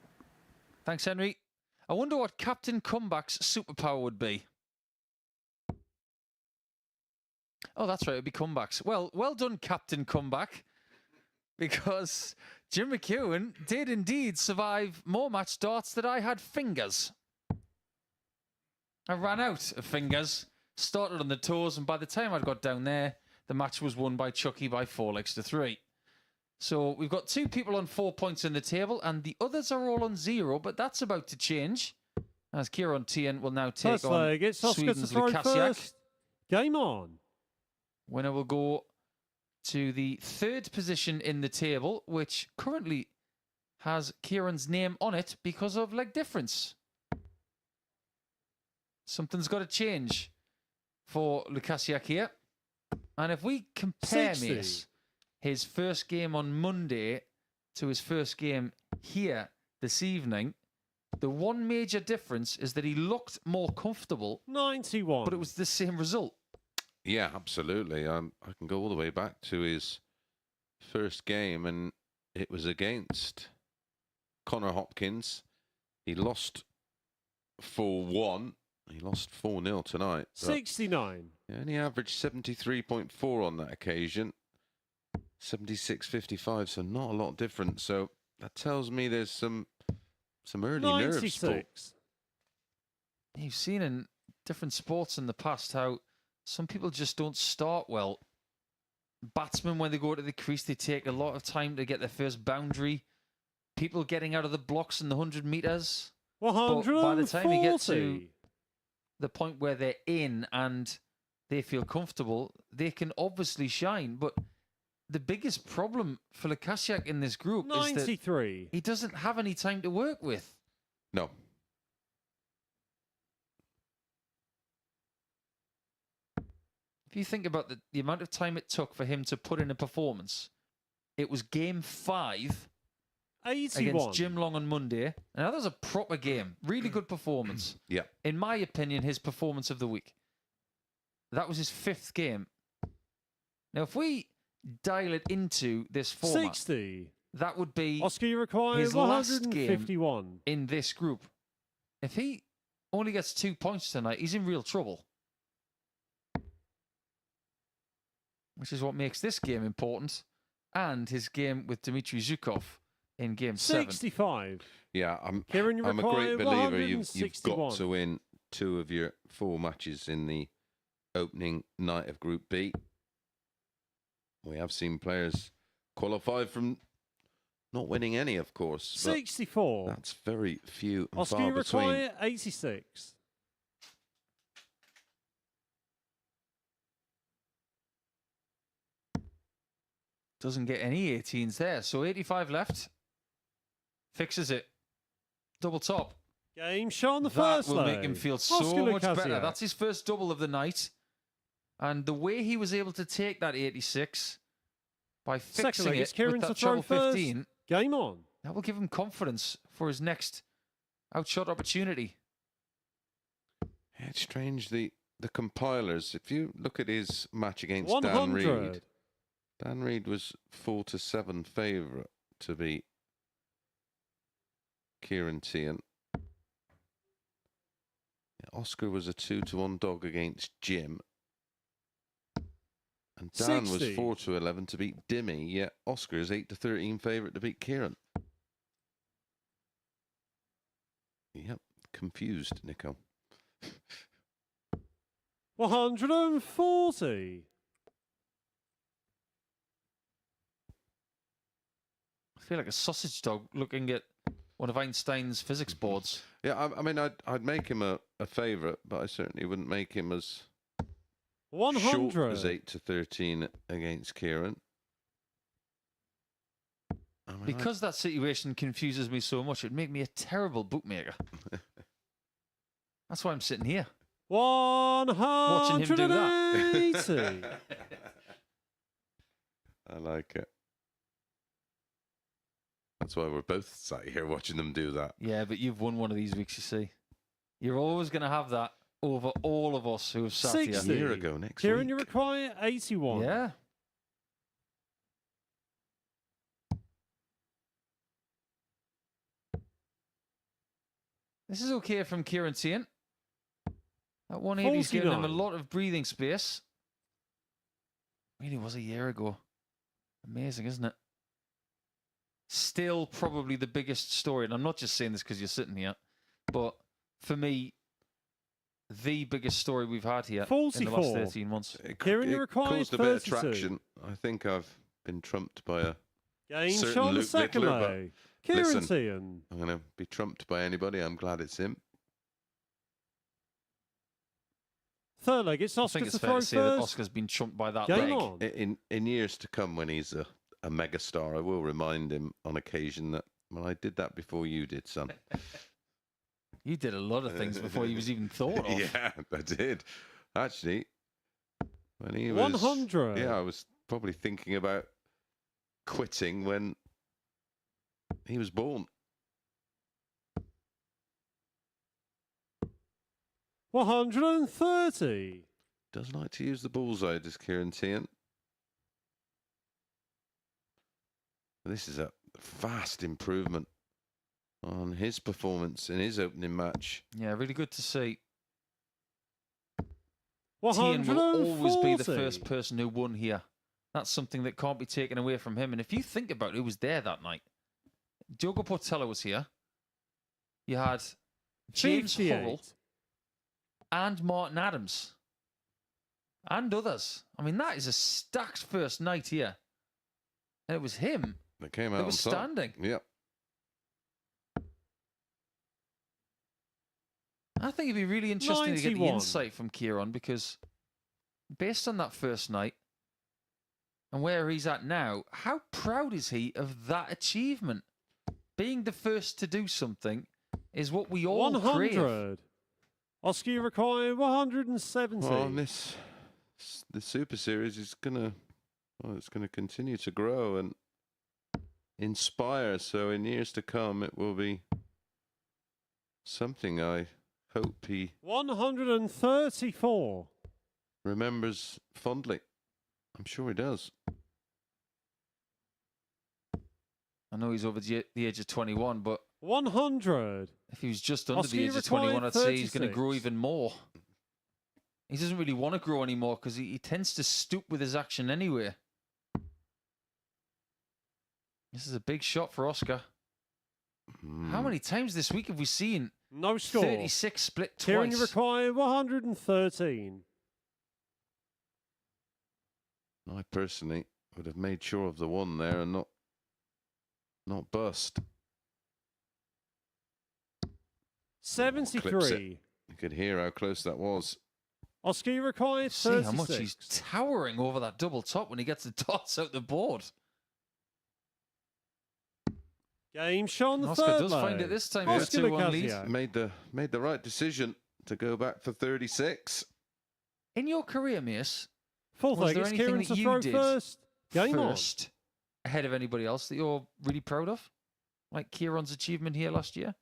Thanks, Henry. I wonder what Captain Comeback's superpower would be. Oh, that's right, it'd be comebacks. Well done, Captain Comeback, because Jim McEwan did indeed survive more match starts than I had fingers. I ran out of fingers, started on the toes, and by the time I'd got down there, the match was won by Chucky by 4 legs to 3. So we've got 2 people on 4 points in the table, and the others are all on 0, but that's about to change, as Ciaran Teehan will now take First on leg, it's Oskar to Sweden's throw Lukasiak. first. Game on. Winner will go to the 3rd position in the table, which currently has Ciaran's name on it because of leg difference. Something's got to change for Lukasiak here. And if we compare, 60. Mace, his first game on Monday to his first game here this evening, the one major difference is that he looked more comfortable, 91. but it was the same result. Yeah, absolutely. I can go all the way back to his first game, and it was against Connor Hopkins. He lost 4-1. He lost 4-0 tonight. 69. He only averaged 73.4 on that occasion. 76.55, so not a lot different. So that tells me there's some early nerves. 96. You've seen in different sports in the past how some people just don't start well. Batsmen, when they go to the crease, they take a lot of time to get their first boundary. People getting out of the blocks in the 100 metres. But 140. by the time you get to the point where they're in and they feel comfortable, they can obviously shine. But the biggest problem for Lukasiak in this group is that 93. he doesn't have any time to work with. No. If you think about the amount of time it took for him to put in a performance, it was game 5 81. against Jim Long on Monday. Now, that was a proper game. Really good performance. Yeah. In my opinion, his performance of the week. That was his 5th game. Now, if we dial it into this format, 60. that would be Oskar, you require his last game 151. in this group. If he only gets 2 points tonight, he's in real trouble. Which is what makes this game important, and his game with Dimitri Zhukov in game 7. 65. Yeah, Ciaran, you I'm a require great believer you've 161. got to win 2 of your 4 matches in the opening night of Group B. We have seen players qualify from not winning any, of course. but 64. That's very few and Oskar, far you between. require 86. Doesn't get any 18s there. So 85 left. Fixes it. Double top. Game shot on the That first will leg. make him feel so Oskar much better. Lukasiak. That's his first double of the night. And the way he was able to take that 86 by Second fixing leg, it it's Ciaran with to that throw treble first. 15, Game on. that will give him confidence for his next outshot opportunity. Yeah, it's strange, the compilers, if you look at his match against Dan 100. Reed, Dan Reed was 4-7 favourite to beat Ciaran Teehan. Oskar was a 2-1 dog against Jim. And Dan 60. was 4-11 to beat Dimmy, yet Oskar is 8-13 favourite to beat Ciaran. Yep, confused, Nico. 140. I feel like a sausage dog looking at one of Einstein's physics boards. Yeah, I mean, I'd make him a favourite, but I certainly wouldn't make him as 100. short as 8-13 against Ciaran. I mean, Because that situation confuses me so much, it'd make me a terrible bookmaker. That's why I'm sitting here. Watching him do that. 180. I like it. That's why we're both sat here watching them do that. Yeah, but you've won one of these weeks, you see. You're always going to have that over all of us who have sat 60. A here. year ago next Ciaran, week. you require 81. Yeah. This is okay from Ciaran Teehan. That 180 is giving him a 49. lot of breathing space. Really was a year ago. Amazing, isn't it? Still probably the biggest story, and I'm not just saying this because you're sitting here, but for me, the biggest story we've had here in the last 44. 13 months. Ciaran, you It require caused a bit of 32. traction. I think I've been trumped by a... Game Certain Sean Luke Littler, Sekame. Ciaran listen. Teehan. I'm going to be trumped by anybody. I'm glad it's him. Third leg, it's I Oskar think it's to fair throw to say that first. Oscar's been trumped by that Game leg. on. In years to come, when he's a megastar, I will remind him on occasion that, well, I did that before you did, son. You did a lot of things before he was even thought of. Yeah, I did. Actually, when he was... 100. Yeah, I was probably thinking about quitting when he was born. 130. Does like to use the bullseye, does Ciaran Teehan. This is a vast improvement on his performance in his opening match. Yeah, really good to see. 140. Teehan will always be the first person who won here. That's something that can't be taken away from him. And if you think about who was there that night, Diogo Portela was here. You had James 58. Hurrell and Martin Adams and others. I mean, that is a stacked first night here. And it was him That came out that was on top. standing. Yep. I think it'd be really interesting to get the 91. insight from Ciaran, because based on that first night and where he's at now, how proud is he of that achievement? Being the first to do something is what we all 100. crave. Oskar, you require 170. Well, the Super Series is it's gonna continue to grow and inspire. So in years to come, it will be something I hope he 134. remembers fondly. I'm sure he does. I know he's over the age of 21, but 100. if he was just under Oskar, the you age of 21, I'd require say he's going to grow 36. even more. He doesn't really want to grow anymore because he tends to stoop with his action anyway. This is a big shot for Oskar. How many times this week have we seen No score. 36 split Ciaran, twice? you require 113. I personally would have made sure of the one there and not bust. Clips 73. You could hear how close that was. Oskar, you require See 36. how much he's towering over that double top when he gets the dots out the board. Game Sean the Oskar third does find leg. it this time. Oskar With a 2-1 lead. Lukasiak. Made the right decision to go back for 36. In your career, Mace, Fourth was leg, there it's anything Ciaran that to you throw did first. Game first ahead of anybody else that you're really proud of? Like Ciaran's achievement here last year?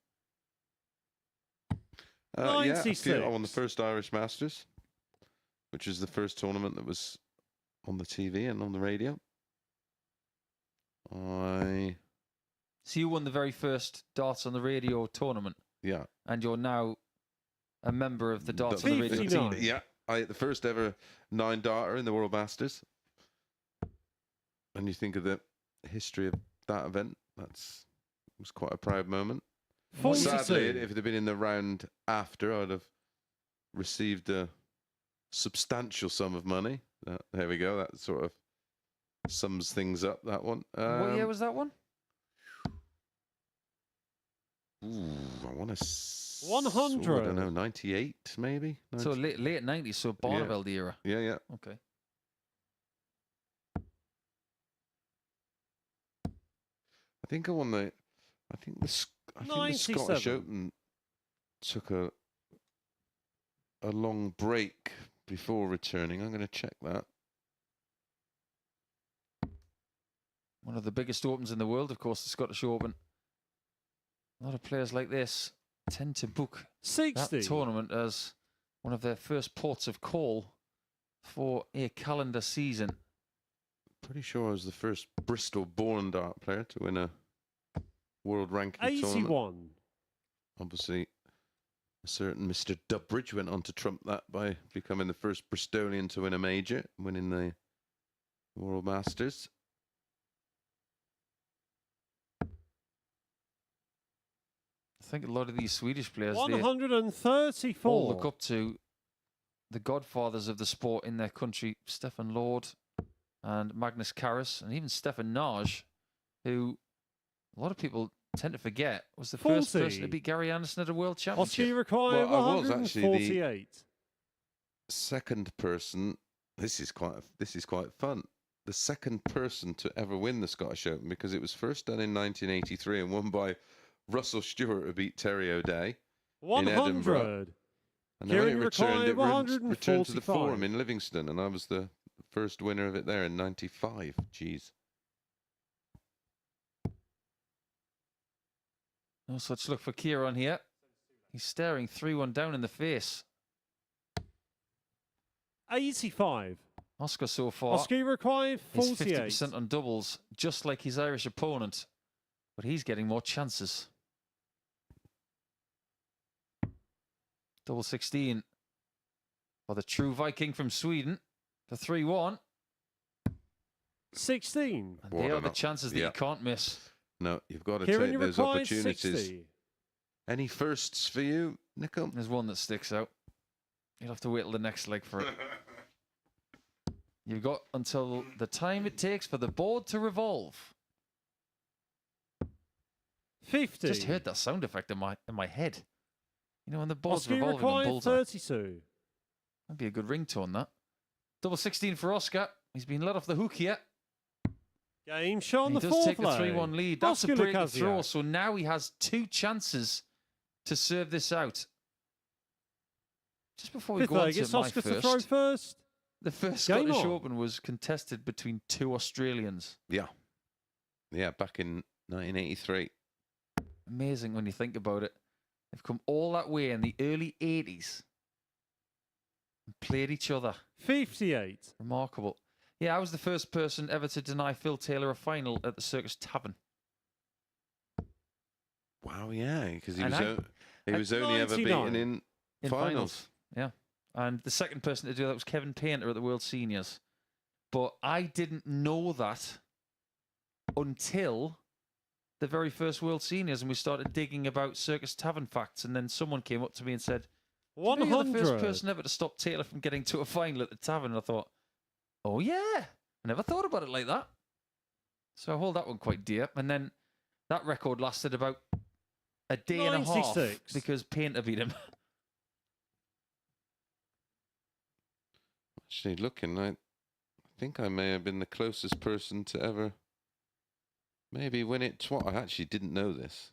Yeah, I 96. feel I won the first Irish Masters, which is the first tournament that was on the TV and on the radio. So you won the very first Darts on the Radio tournament, Yeah. and you're now a member of the Darts on the Radio 59. team. Yeah, the first ever 9-darter in the World Masters. And you think of the history of that event, was quite a proud moment. 42. Sadly, if it had been in the round after, I'd have received a substantial sum of money. There we go. That sort of sums things up, that one. What year was that one? I want to... 100. I don't know, 98 maybe? So late 90s, so Barneveld era. Yeah. Okay. I think I won the... I think the Scottish 97. Open took a a long break before returning. I'm going to check that. One of the biggest opens in the world, of course, the Scottish Open. A lot of players like this tend to book 60. that tournament as one of their first ports of call for a calendar season. Pretty sure I was the first Bristol-born dart player to win a world ranking tournament. 81. Obviously, a certain Mr. Dubbridge went on to trump that by becoming the first Bristolian to win a major, winning the World Masters. I think a lot of these Swedish players, they 134. all look up to the godfathers of the sport in their country, Stefan Lord and Magnus Carus, and even Stefan Nage, who a lot of people tend to forget was the first 40. person to beat Gary Anderson at a world Oskar championship. require Well, I was actually the 148. second person. This is quite fun. The second person to ever win the Scottish Open, because it was first done in 1983 and won by Russell Stewart, who beat Terry O'Day in Edinburgh. 100. And then when it Ciaran returned, required returned to the 145. Forum in Livingston, and I was the first winner of it there in '95. Jeez. No such luck for Ciaran here. He's staring 3-1 down in the face. 85. Oskar so far Oskar required is 48. 50% on doubles, just like his Irish opponent, but he's getting more chances. Double 16 for the true Viking from Sweden. The 3-1. 16. And they are the chances that you can't miss. No, you've got to Ciaran, take you those required opportunities. 60. Any firsts for you, Nico? There's one that sticks out. You'll have to wait till the next leg for it. You've got until the time it takes for the board to revolve. 50. Just heard that sound effect in my head. You know, when the board's Oskar revolving on required bullseye. 32. That'd be a good ringtone, that. Double 16 for Oskar. He's been let off the hook here. Game shot on He the does fourth take the leg. 3-1 lead. That's Oskar a break of Lukasiak. throw, so now he has 2 chances to serve this out. Just before we Fifth go on leg, to it's my Oskar to throw first, first. the first Game Scottish on. Open was contested between 2 Australians. Yeah, back in 1983. Amazing when you think about it. They've come all that way in the early 80s and played each other. 58. Remarkable. Yeah, I was the first person ever to deny Phil Taylor a final at the Circus Tavern. Wow, yeah, because he And was only ever beaten 99. in finals. Yeah. And the second person to do that was Kevin Painter at the World Seniors. But I didn't know that until the very first World Seniors, and we started digging about Circus Tavern facts, and then someone came up to me and said, "You're the 100. first person ever to stop Taylor from getting to a final at the Tavern." And I thought, oh yeah, I never thought about it like that. So I hold that one quite dear. And then that record lasted about a day and a half 96. because Painter beat him. Actually, looking, I think I may have been the closest person to ever maybe win it twice. I actually didn't know this.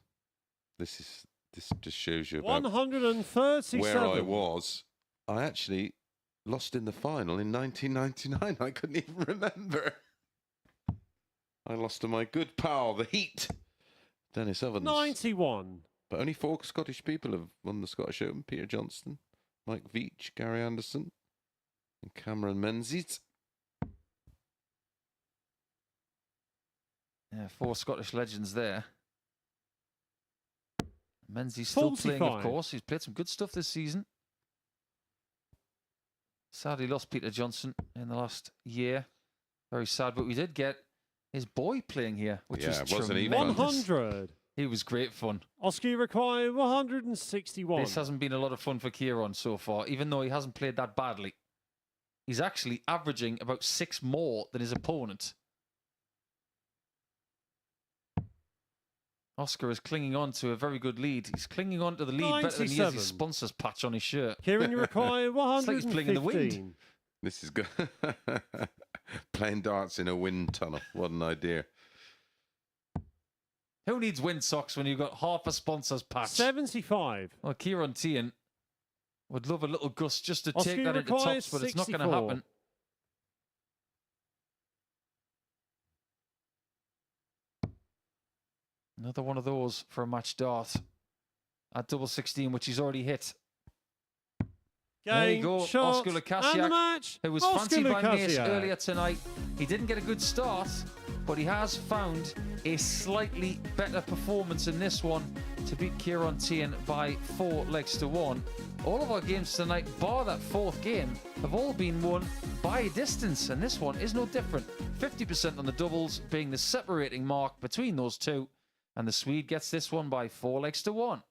This just shows you about 137. where I was. I actually lost in the final in 1999. I couldn't even remember. I lost to my good pal, the Heat, Dennis Evans. 91. But only 4 Scottish people have won the Scottish Open. Peter Johnston, Mike Veach, Gary Anderson, and Cameron Menzies. Yeah, 4 Scottish legends there. Menzies still playing, of 45. course. He's played some good stuff this season. Sadly lost Peter Johnson in the last year. Very sad, but we did get his boy playing here, which Yeah, was wasn't he tremendous. fun? 100. He was great fun. Oskar required 161. This hasn't been a lot of fun for Ciaran so far, even though he hasn't played that badly. He's actually averaging about 6 more than his opponent. Oskar is clinging on to a very good lead. He's clinging on to the lead better than he is 97. his sponsors patch on his shirt. Ciaran, you require It's like he's 115. playing in the wind. This is good. Playing darts in a wind tunnel. What an idea. Who needs wind socks when you've got half a sponsor's patch? 75. Well, Ciaran Teehan Would love a little gust just to Oskar take that into requires tops, but it's not going to 64. happen. Another one of those for a match dart at double 16, which he's already hit. There you Game, go, shot, Oskar and the Lukasiak, match. who was Oskar fancied by Mace Lukasiak. earlier tonight. He didn't get a good start, but he has found a slightly better performance in this one to beat Ciaran Teehan by 4 legs to 1. All of our games tonight, bar that 4th game, have all been won by a distance, and this one is no different. 50% on the doubles being the separating mark between those two, and the Swede gets this one by 4 legs to 1.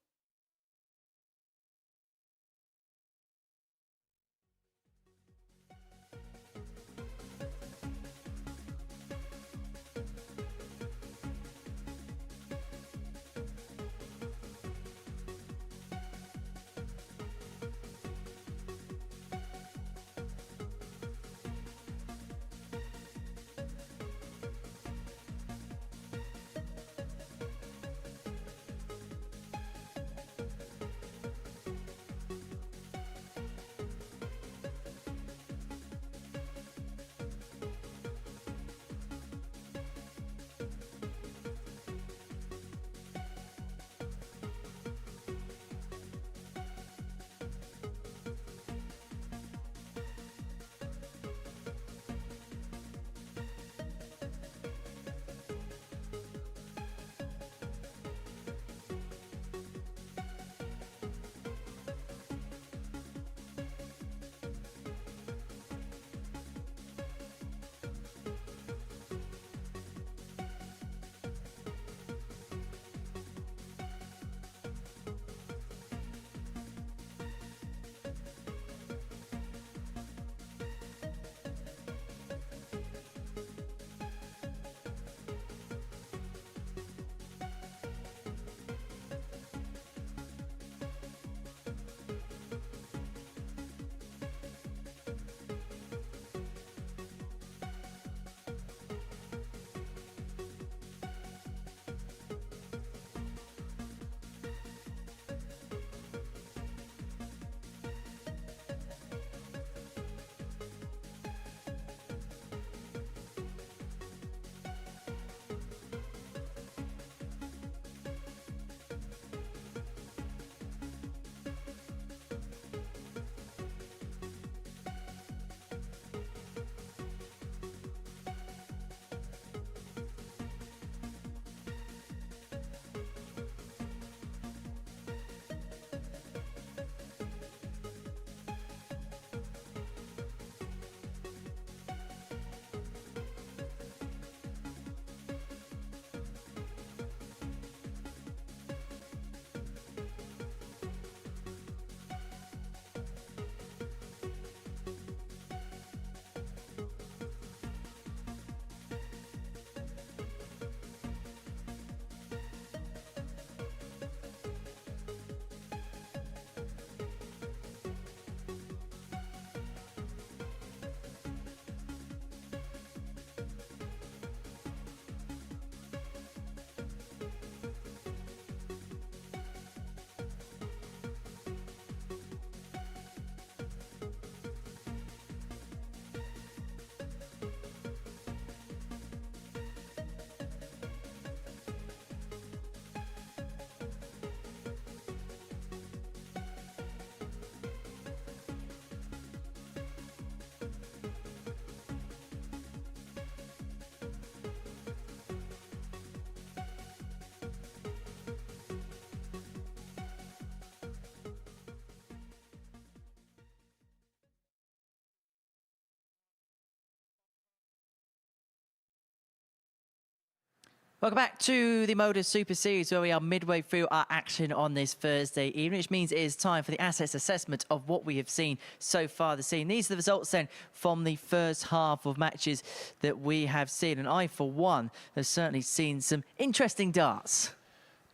Welcome back to the MODUS Super Series, where we are midway through our action on this Thursday evening, which means it is time for the assets assessment of what we have seen so far this evening. These are the results then from the first half of matches that we have seen, and I, for one, have certainly seen some interesting darts.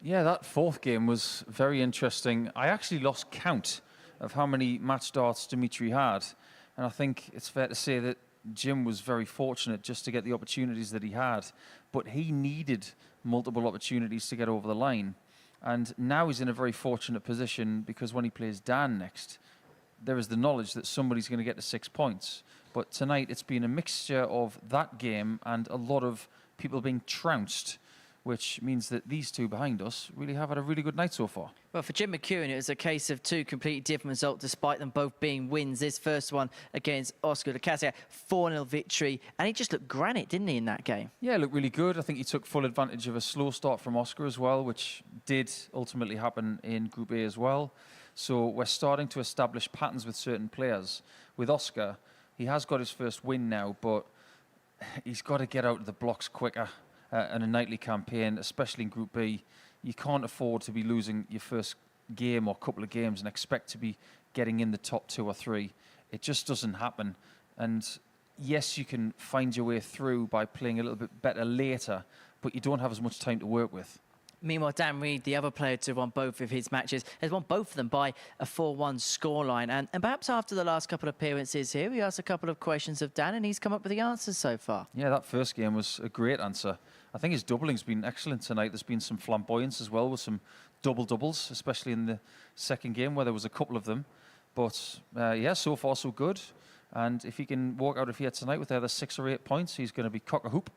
Yeah, that 4th game was very interesting. I actually lost count of how many match darts Dimitri had, and I think it's fair to say that Jim was very fortunate just to get the opportunities that he had, but he needed multiple opportunities to get over the line. And now he's in a very fortunate position because when he plays Dan next, there is the knowledge that somebody's going to get to 6 points. But tonight it's been a mixture of that game and a lot of people being trounced, which means that these two behind us really have had a really good night so far. Well, for Jim McEwan, it was a case of two completely different results, despite them both being wins. This first one against Oskar Lukasiak, 4-0 victory, and he just looked granite, didn't he, in that game? Yeah, looked really good. I think he took full advantage of a slow start from Oskar as well, which did ultimately happen in Group A as well. So we're starting to establish patterns with certain players. With Oskar, he has got his first win now, but he's got to get out of the blocks quicker. In a nightly campaign, especially in Group B, you can't afford to be losing your first game or couple of games and expect to be getting in the top 2 or 3. It just doesn't happen. And yes, you can find your way through by playing a little bit better later, but you don't have as much time to work with. Meanwhile, Dan Reid, the other player to have won both of his matches, has won both of them by a 4-1 scoreline. And perhaps after the last couple of appearances here, we asked a couple of questions of Dan, and he's come up with the answers so far. Yeah, that first game was a great answer. I think his doubling's been excellent tonight. There's been some flamboyance as well with some doubles, especially in the second game where there was a couple of them. But yeah, so far so good. And if he can walk out of here tonight with either 6 or 8 points, he's going to be cock-a-hoop.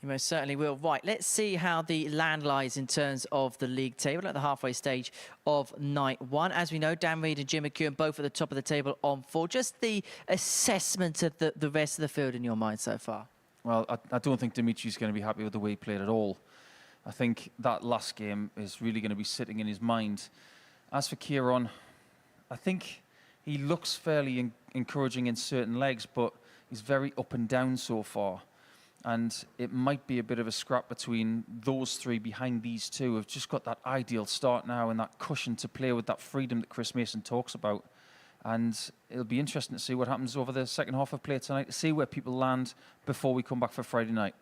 He most certainly will. Right, let's see how the land lies in terms of the league table at the halfway stage of night 1. As we know, Dan Reid and Jim McEwan both at the top of the table on 4. Just the assessment of the rest of the field in your mind so far. Well, I don't think Dimitri's going to be happy with the way he played at all. I think that last game is really going to be sitting in his mind. As for Ciaran, I think he looks fairly encouraging in certain legs, but he's very up and down so far. And it might be a bit of a scrap between those 3 behind these 2 who've just got that ideal start now and that cushion to play with, that freedom that Chris Mason talks about. And it'll be interesting to see what happens over the second half of play tonight, to see where people land before we come back for Friday night.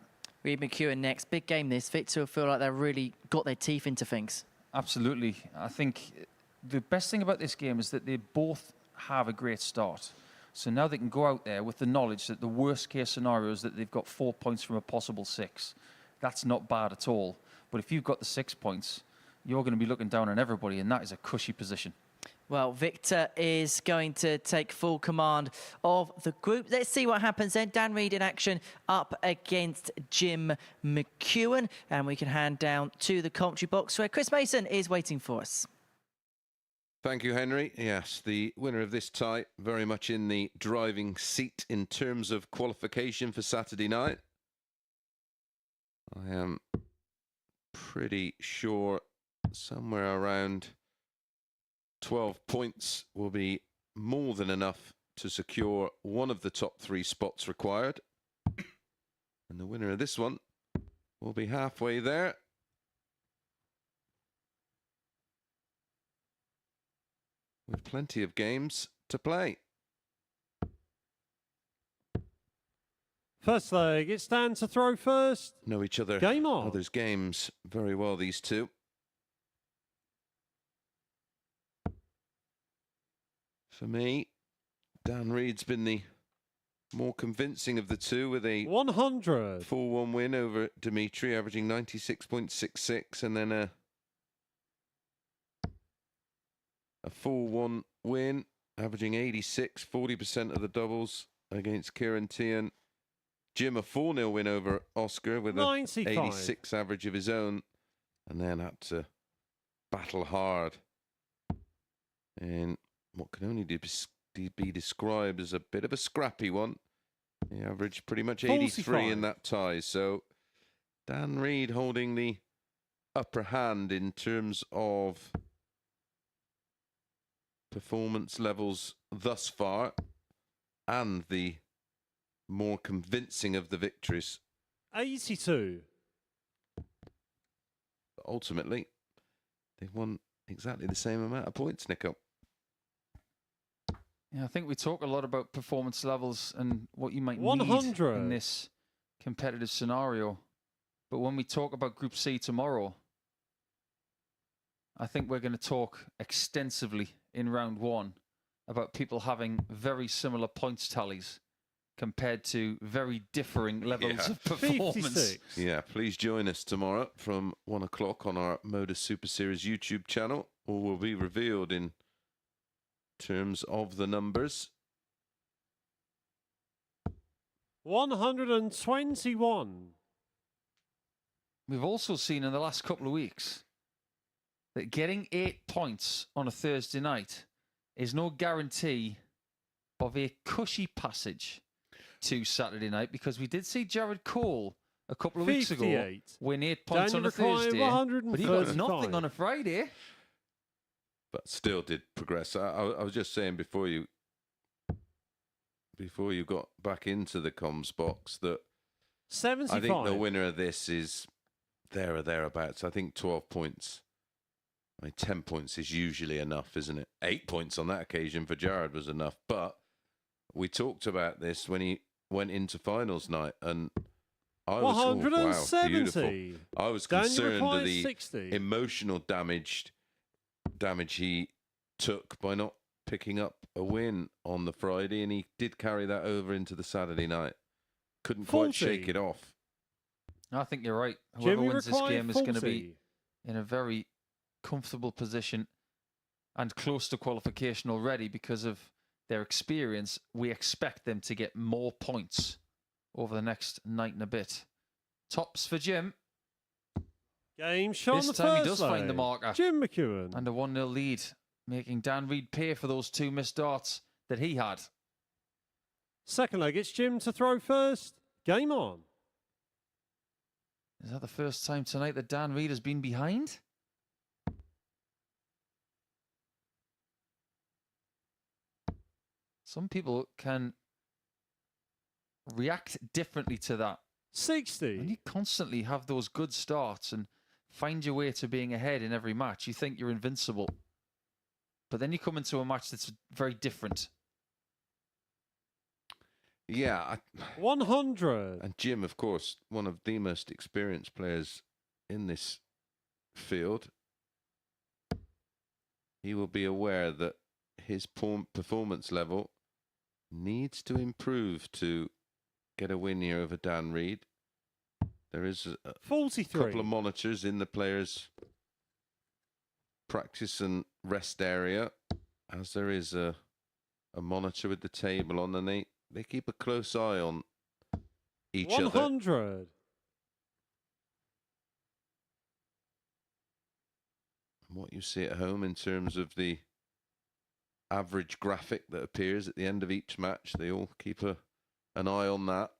Reid McEwan next. Big game this. Victor feel like they've really got their teeth into things. Absolutely. I think the best thing about this game is that they both have a great start. So now they can go out there with the knowledge that the worst case scenario is that they've got 4 points from a possible 6. That's not bad at all. But if you've got the 6 points, you're going to be looking down on everybody, and that is a cushy position. Well, Victor is going to take full command of the group. Let's see what happens then. Dan Reid in action up against Jim McEwan. And we can hand down to the commentary box where Chris Mason is waiting for us. Thank you, Henry. Yes, the winner of this tie very much in the driving seat in terms of qualification for Saturday night. I am pretty sure somewhere around 12 points will be more than enough to secure one of the top 3 spots required. And the winner of this one will be halfway there. With plenty of games to play. First leg, it's Dan to throw first. Know each other, Game on. others' games very well, these two. For me, Dan Reid's been the more convincing of the two with a 100. 4-1 win over Dimitri, averaging 96.66, and then a 4-1 win, averaging 86, 40% of the doubles against Ciaran Teehan. Jim, a 4-0 win over Oskar with a 95. 86 average of his own, and then had to battle hard in what can only be described as a bit of a scrappy one. He averaged pretty much 83 45. in that tie. So Dan Reid holding the upper hand in terms of performance levels thus far and the more convincing of the victories. 82. But ultimately, they've won exactly the same amount of points, Nico. Yeah, I think we talk a lot about performance levels and what you might 100. need in this competitive scenario. But when we talk about Group C tomorrow, I think we're going to talk extensively in round 1 about people having very similar points tallies compared to very differing levels of performance. 56. Yeah, please join us tomorrow from 1 o'clock on our MODUS Super Series YouTube channel. All will be revealed in terms of the numbers. 121. We've also seen in the last couple of weeks that getting 8 points on a Thursday night is no guarantee of a cushy passage to Saturday night, because we did see Jared Cole a couple of weeks ago 58. win 8 points Daniel on a Thursday, but he got 135. nothing on a Friday. But still did progress. I was just saying before you got back into the comms box that 75. I think the winner of this is there or thereabouts. I think 12 points. I mean, 10 points is usually enough, isn't it? 8 points on that occasion for Jared was enough. But we talked about this when he went into finals night, and I was, oh, wow, 170. beautiful. I was Daniel concerned of requires the 60. emotional damage he took by not picking up a win on the Friday, and he did carry that over into the Saturday night. Couldn't quite 40. shake it off. I think you're right. Whoever Jimmy wins this required game is going to be 40. in a very comfortable position and close to qualification already because of their experience. We expect them to get more points over the next night and a bit. Tops for Jim. Game shot on This the time he first does find the leg. marker. Jim McEwan. And a 1-0 lead, making Dan Reid pay for those 2 missed darts that he had. Second leg, it's Jim to throw first. Game on. Is that the first time tonight that Dan Reid has been behind? Some people can react differently to that. 60. When you constantly have those good starts and find your way to being ahead in every match, you think you're invincible. But then you come into a match that's very different. Yeah. 100. And Jim, of course, one of the most experienced players in this field. He will be aware that his performance level needs to improve to get a win here over Dan Reid. There is a 43. couple of monitors in the players' practice and rest area, as there is a monitor with the table on, and they keep a close eye on each 100. other. 100. What you see at home in terms of the average graphic that appears at the end of each match, they all keep an eye on that.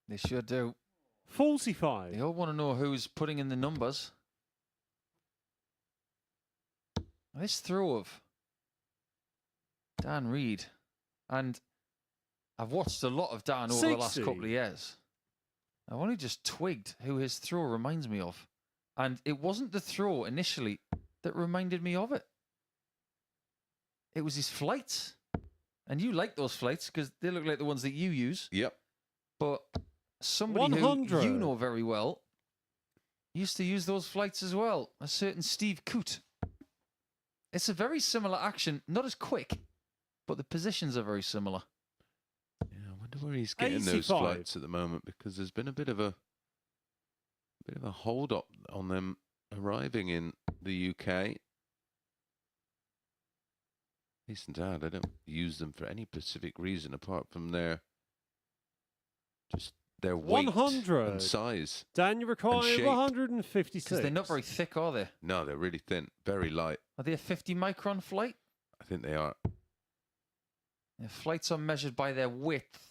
They sure do. 45. They all want to know who's putting in the numbers. This throw of Dan Reid, and I've watched a lot of Dan over the last 60. couple of years. I've only just twigged who his throw reminds me of. And it wasn't the throw initially that reminded me of it. It was his flights. And you like those flights because they look like the ones that you use. Yep. But somebody 100. who you know very well used to use those flights as well. A certain Steve Coote. It's a very similar action. Not as quick, but the positions are very similar. Yeah, I wonder where he's getting those 85. flights at the moment, because there's been a bit of a hold up on them arriving in the UK. Decent ad. I don't use them for any specific reason apart from their weight 100. and size. Daniel required shape. 156. Because they're not very thick, are they? No, they're really thin, very light. Are they a 50 micron flight? I think they are. Their flights are measured by their width,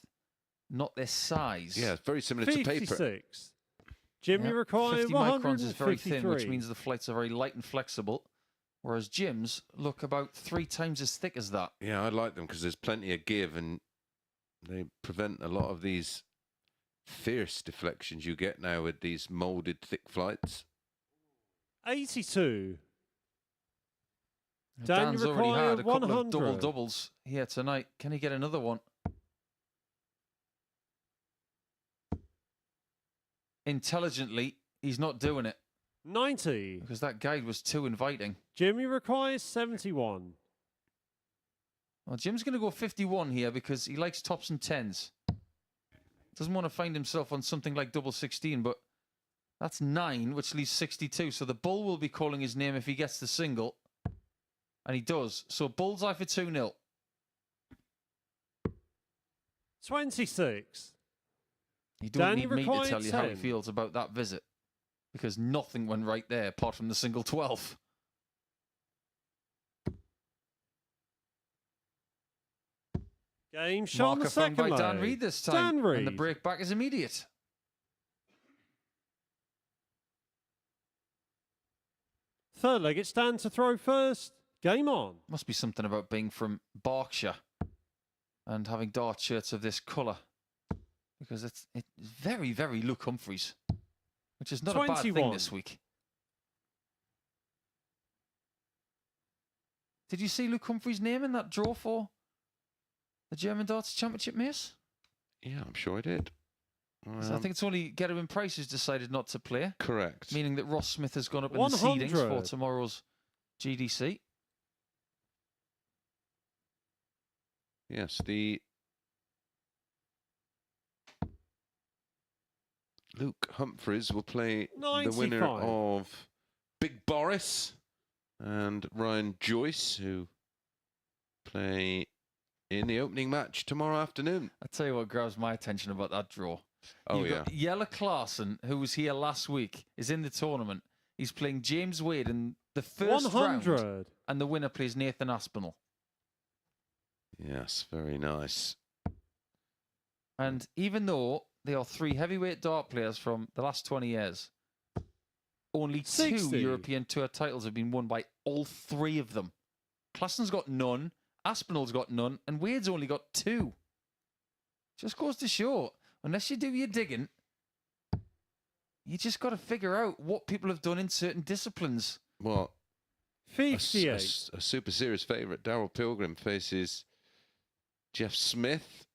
not their size. Yeah, it's very similar to paper. 56. Jimmy Yeah, required 50 microns is very thin, which 153. means the flights are very light and flexible. Whereas Jim's look about 3 times as thick as that. Yeah, I like them because there's plenty of give, and they prevent a lot of these fierce deflections you get now with these molded thick flights. 82. Dan's Daniel already had a required couple of 100. double-doubles here tonight. Can he get another one? Intelligently, he's not doing it 90. because that guide was too inviting. Jimmy requires 71. Well, Jim's going to go 51 here because he likes tops and tens. Doesn't want to find himself on something like double 16, but that's 9, which leaves 62. So the bull will be calling his name if he gets the single. And he does. So bullseye for 2-0. 26. You don't Danny need me to required tell you how he 10. feels about that visit. Because nothing went right there apart from the single 12. Game shot on the Marker found second by Dan leg. Reed this time. Dan Reed. And the break back is immediate. Third leg, it's Dan to throw first. Game on. Must be something about being from Berkshire and having dart shirts of this colour. Because it's very, very Luke Humphries. Which is not a bad thing 21. this week. Did you see Luke Humphries' name in that draw for the German Darts Championship, Mace? Yeah, I'm sure I did. So I think it's only Gerwin Price who's decided not to play. Correct. Meaning that Ross Smith has gone up in the 100. seedings for tomorrow's GDC. Yes, the Luke Humphries will play the winner 95. of Big Boris and Ryan Joyce, who play in the opening match tomorrow afternoon. I tell you what grabs my attention about that draw. Oh, You've got Jelle Klaassen, who was here last week, is in the tournament. He's playing James Wade in the first 100. round, and the winner plays Nathan Aspinall. Yes, very nice. And even though they are three heavyweight dart players from the last 20 years, only 60. two European Tour titles have been won by all three of them. Klaassen's got none, Aspinall's got none, and Wade's only got 2. Just goes to show, unless you do your digging, you just got to figure out what people have done in certain disciplines. Well, a 58. Super Series favourite, Darryl Pilgrim, faces Jeff Smith.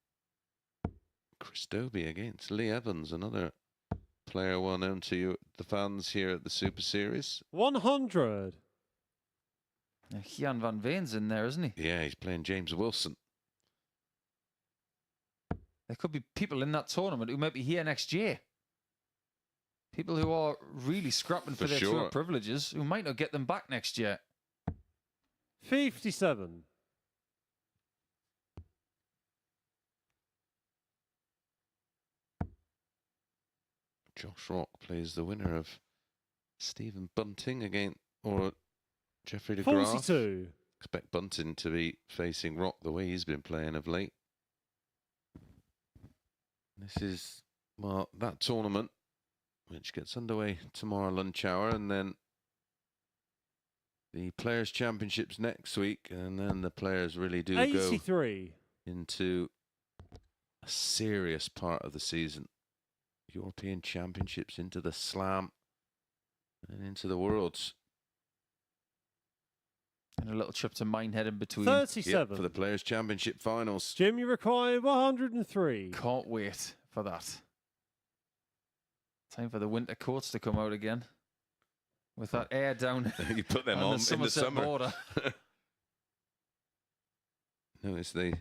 Chris Dobie against Lee Evans, another player well known to you, the fans here at the Super Series. 100. Now, Ciaran van Veen's in there, isn't he? Yeah, he's playing James Wilson. There could be people in that tournament who might be here next year. People who are really scrapping for their tour privileges, who might not get them back next year. 57. Josh Rock plays the winner of Stephen Bunting against, or Jeffrey de Graaf. 42. Expect Bunting to be facing Rock the way he's been playing of late. This is, well, that tournament, which gets underway tomorrow lunch hour, and then the Players' Championships next week, and then the players really do 83. go into a serious part of the season. European Championships, into the Slam, and into the Worlds. And a little trip to Minehead in between. 37. Yep, for the Players' Championship finals. Jim, you require 103. Can't wait for that. Time for the winter coats to come out again. With that air down You put them on on the in the Somerset summer. border. Notice they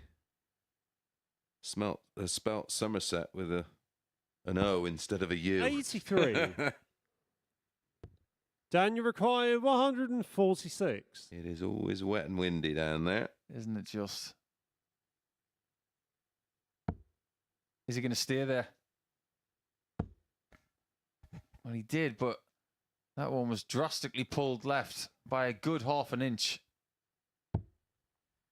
spelt Somerset with an O instead of a U. 83. Dan, you require 146. It is always wet and windy down there. Isn't it just? Is he going to stay there? Well, he did, but that one was drastically pulled left by a good half an inch.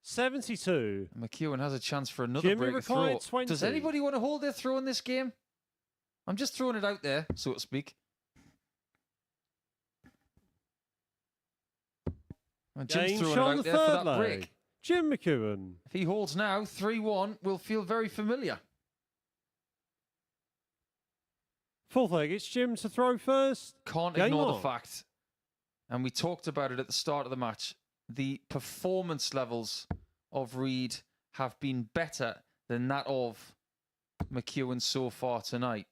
72. And McEwan has a chance for another Jimmy break required throw. 20. Does anybody want to hold their throw in this game? I'm just throwing it out there, so to speak. And Jim's Game throwing it shot on out the there for third that leg. break. Jim McEwan. If he holds now, 3-1 will feel very familiar. Fourth leg, it's Jim to throw first. Can't Game ignore on. the fact, and we talked about it at the start of the match, the performance levels of Reed have been better than that of McEwan so far tonight.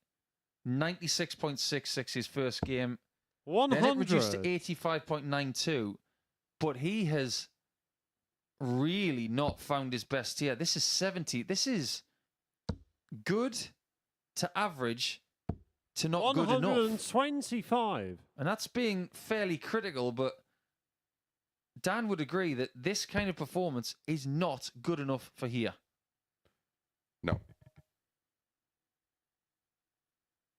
96.66 his first game. 100. Then it reduced to 85.92. But he has really not found his best here. This is 70. This is good to average to not good enough. 125. And that's being fairly critical, but Dan would agree that this kind of performance is not good enough for here. No.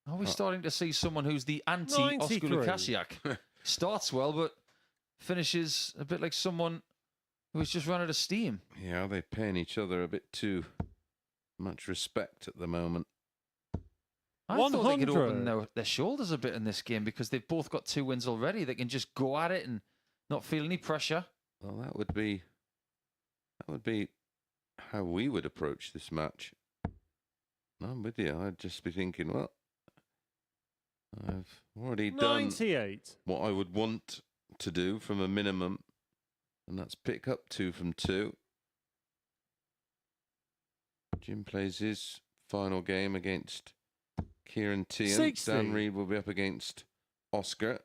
Are we starting to see someone who's the anti-Oskar 93. Lukasiak? Starts well, but finishes a bit like someone who's just run out of steam. Yeah, they're paying each other a bit too much respect at the moment. I thought they could 100. open their shoulders a bit in this game because they've both got 2 wins already. They can just go at it and not feel any pressure. Well, that would be how we would approach this match. I'm with you. I'd just be thinking, well, I've already done 98. what I would want to do from a minimum, and that's pick up 2 from 2. Jim plays his final game against Ciaran Teehan. 60. Dan Reed will be up against Oskar.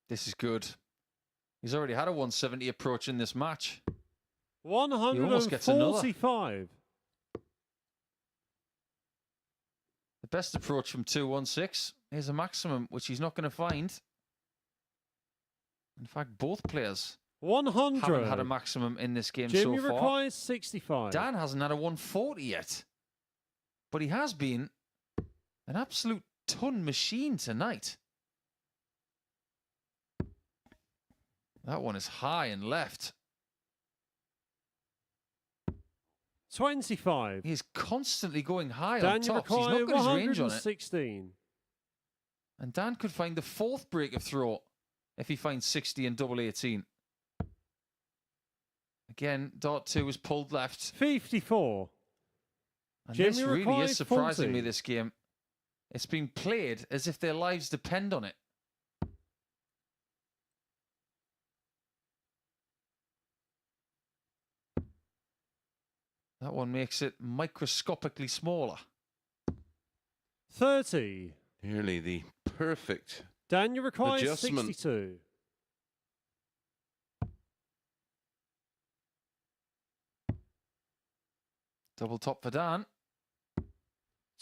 This is good. He's already had a 170 approach in this match. almost gets another. 145. The best approach from 216 is a maximum, which he's not going to find. In fact, both players 100. haven't had a maximum in this game Jimmy so far. requires 65. Dan hasn't had a 140 yet. But he has been an absolute ton machine tonight. That one is high and left. 25. He is constantly going high on Dan, you tops. He's require not got his range on it. 116. And Dan could find the 4th break of throw if he finds 60 and double 18. Again, dart 2 is pulled left. 54. And Jimmy this really requires is surprising 40. me, this game. It's being played as if their lives depend on it. That one makes it microscopically smaller. 30. Nearly the perfect. Dan, you require Adjustment. 62. Double top for Dan.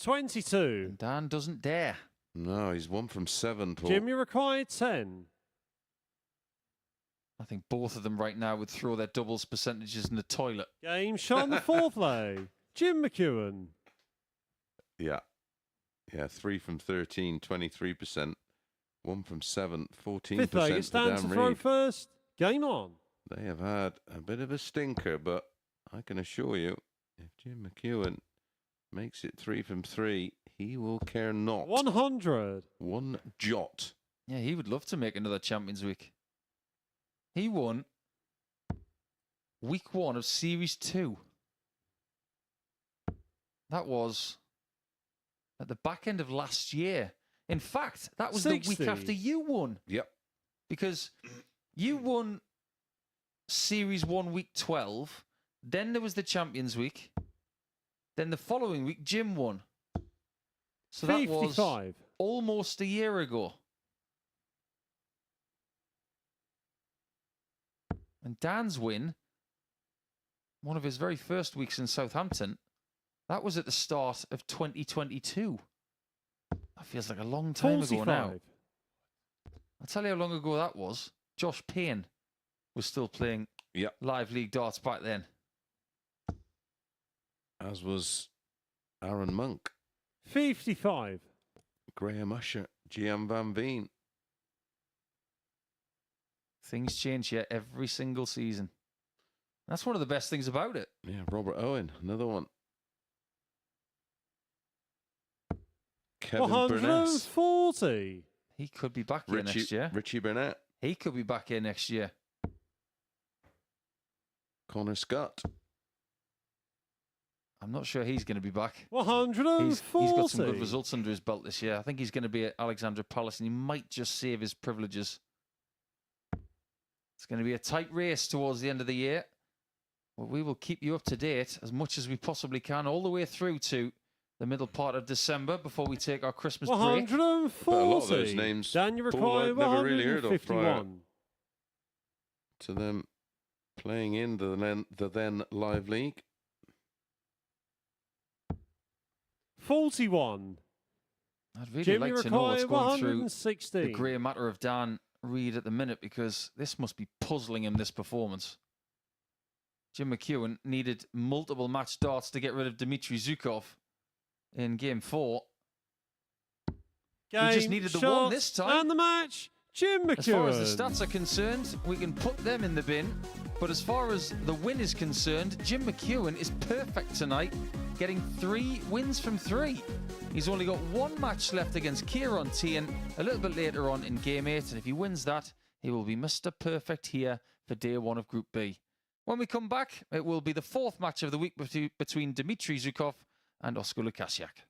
22. And Dan doesn't dare. No, he's 1 from 7, Paul. Jimmy required 10. I think both of them right now would throw their doubles percentages in the toilet. Game shot on the 4th leg. Jim McEwan. Yeah. Yeah, 3 from 13, 23%. 1 from 7, 14% 5th leg, it's for Dan to Dan throw Reed. first. Game on. They have had a bit of a stinker, but I can assure you, if Jim McEwan makes it 3 from 3, he will care not. 100. One jot. Yeah, he would love to make another Champions Week. He won week 1 of Series 2. That was at the back end of last year. In fact, that was 60. the week after you won. Yep. Because you won Series 1 week 12. Then there was the Champions Week. Then the following week, Jim won. So that was 55. almost a year ago. And Dan's win, one of his very first weeks in Southampton, that was at the start of 2022. That feels like a long time ago now. 45. I'll tell you how long ago that was. Josh Payne was still playing Yep. live league darts back then. As was Aaron Monk, 55. Graham Usher, Gian Van Veen. Things change here every single season. That's one of the best things about it. Yeah, Robert Owen, another one. Kevin Burness. 140. He could be back here next year. Richie Burnett. He could be back here next year. Connor Scott. I'm not sure he's going to be back. 140. He's got some good results under his belt this year. I think he's going to be at Alexandra Palace and he might just save his privileges. It's going to be a tight race towards the end of the year. Well, we will keep you up to date as much as we possibly can all the way through to the middle part of December before we take our Christmas break. 140. But a lot of those names, Dan, you Paul, require I'd never really heard of prior 151. to them playing in the then live league. 41. I'd really Jimmy like to know what's require going through 116. the grey matter of Dan Reed at the minute, because this must be puzzling him, this performance. Jim McEwan needed multiple match starts to get rid of Dimitri Zhukov in game 4. Game, he just needed the one this time. And the match, Jim McEwan. As far as the stats are concerned, we can put them in the bin. But as far as the win is concerned, Jim McEwan is perfect tonight, getting 3 wins from 3. He's only got 1 match left against Ciaran Teehan a little bit later on in game 8. And if he wins that, he will be Mr. Perfect here for day 1 of Group B. When we come back, it will be the 4th match of the week between Dimitri Zhukov and Oskar Lukasiak.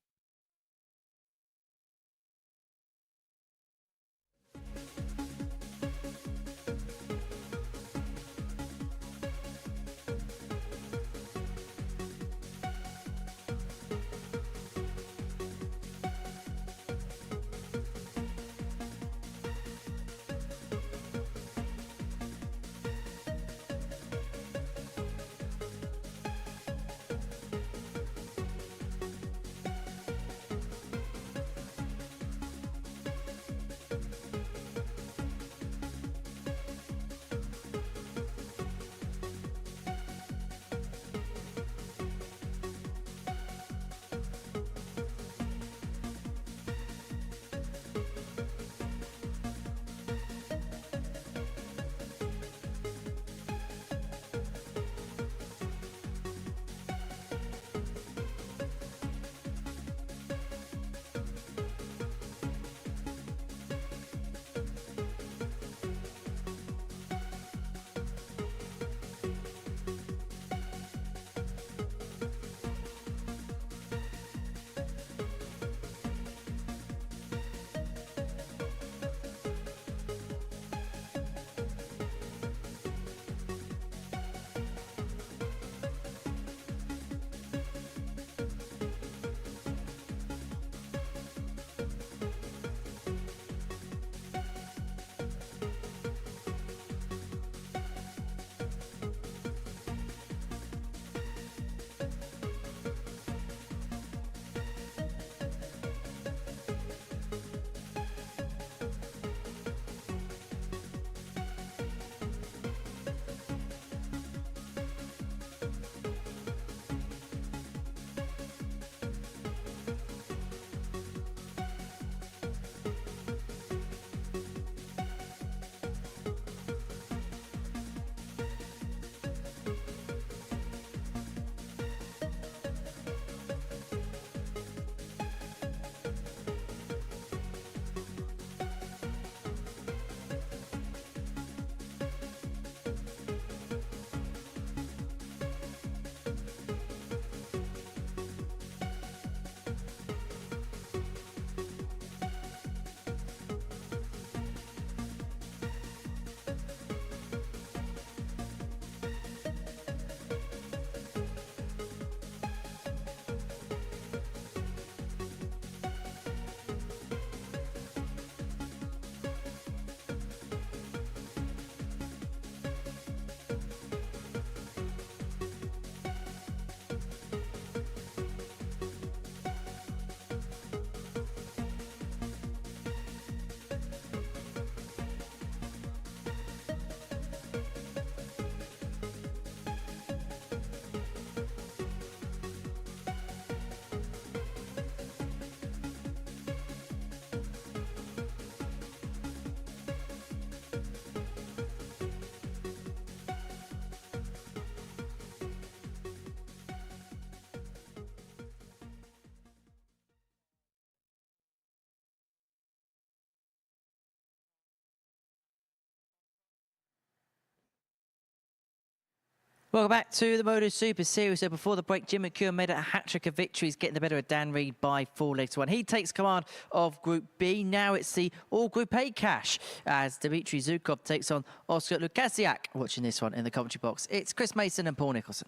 Welcome back to the MODUS Super Series. So before the break, Jim McEwan made it a hat-trick of victories, getting the better of Dan Reed by 4-1. He takes command of Group B. Now it's the all-Group A cash as Dimitri Zhukov takes on Oskar Lukasiak. Watching this one in the commentary box, it's Chris Mason and Paul Nicholson.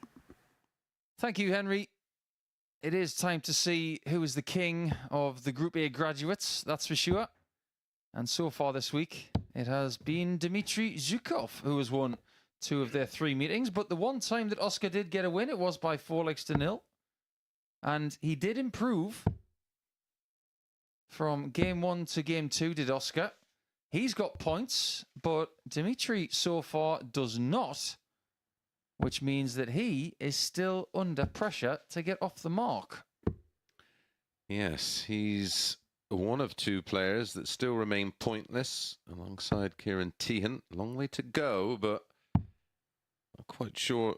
Thank you, Henry. It is time to see who is the king of the Group A graduates, that's for sure. And so far this week, it has been Dimitri Zhukov who has won 2 of their 3 meetings. But the one time that Oskar did get a win, it was by 4-0. And he did improve from game 1 to game 2, did Oskar. He's got points, but Dimitri so far does not, which means that he is still under pressure to get off the mark. Yes, he's one of 2 players that still remain pointless alongside Ciaran Teehan. Long way to go, but I'm quite sure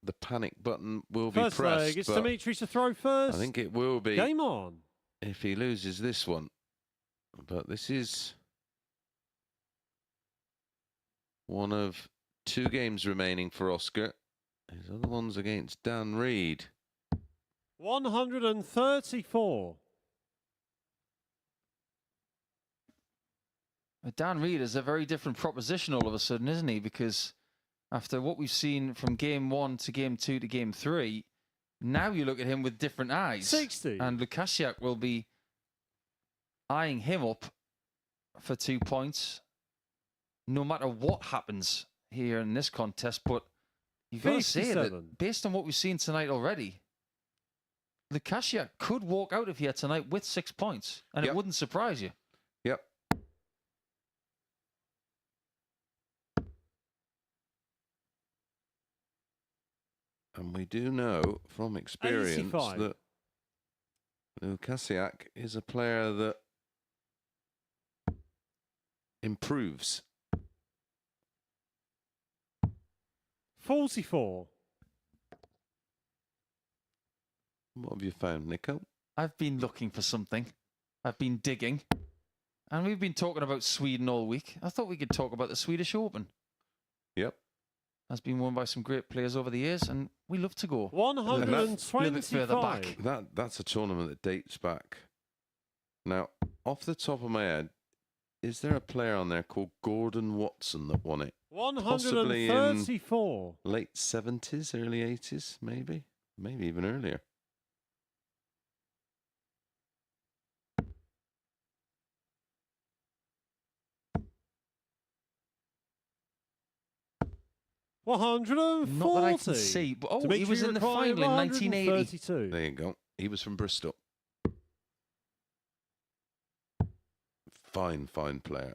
the panic button will be First pressed. leg, it's but Dimitri to throw first. I think it will be Game on. if he loses this one. But this is one of 2 games remaining for Oskar. His other one's against Dan Reed. 134. Dan Reed is a very different proposition all of a sudden, isn't he? Because after what we've seen from game 1 to game 2 to game 3, now you look at him with different eyes. 60. And Lukasiak will be eyeing him up for 2 points, no matter what happens here in this contest. But you've got to say 57. that based on what we've seen tonight already, Lukasiak could walk out of here tonight with 6 points, and Yep. it wouldn't surprise you. Yep. And we do know from experience 85. that Lukasiak is a player that improves. 44. What have you found, Nico? I've been looking for something. I've been digging. And we've been talking about Sweden all week. I thought we could talk about the Swedish Open. Yep. Has been won by some great players over the years, and we love to go 125. That's a tournament that dates back. Now, off the top of my head, is there a player on there called Gordon Watson that won it? Possibly in 134. late 70s, early 80s, maybe? Maybe even earlier. Not that I can 140. see. But, he Dimitri was in the required final in 1980. 132. There you go. He was from Bristol. Fine, fine player.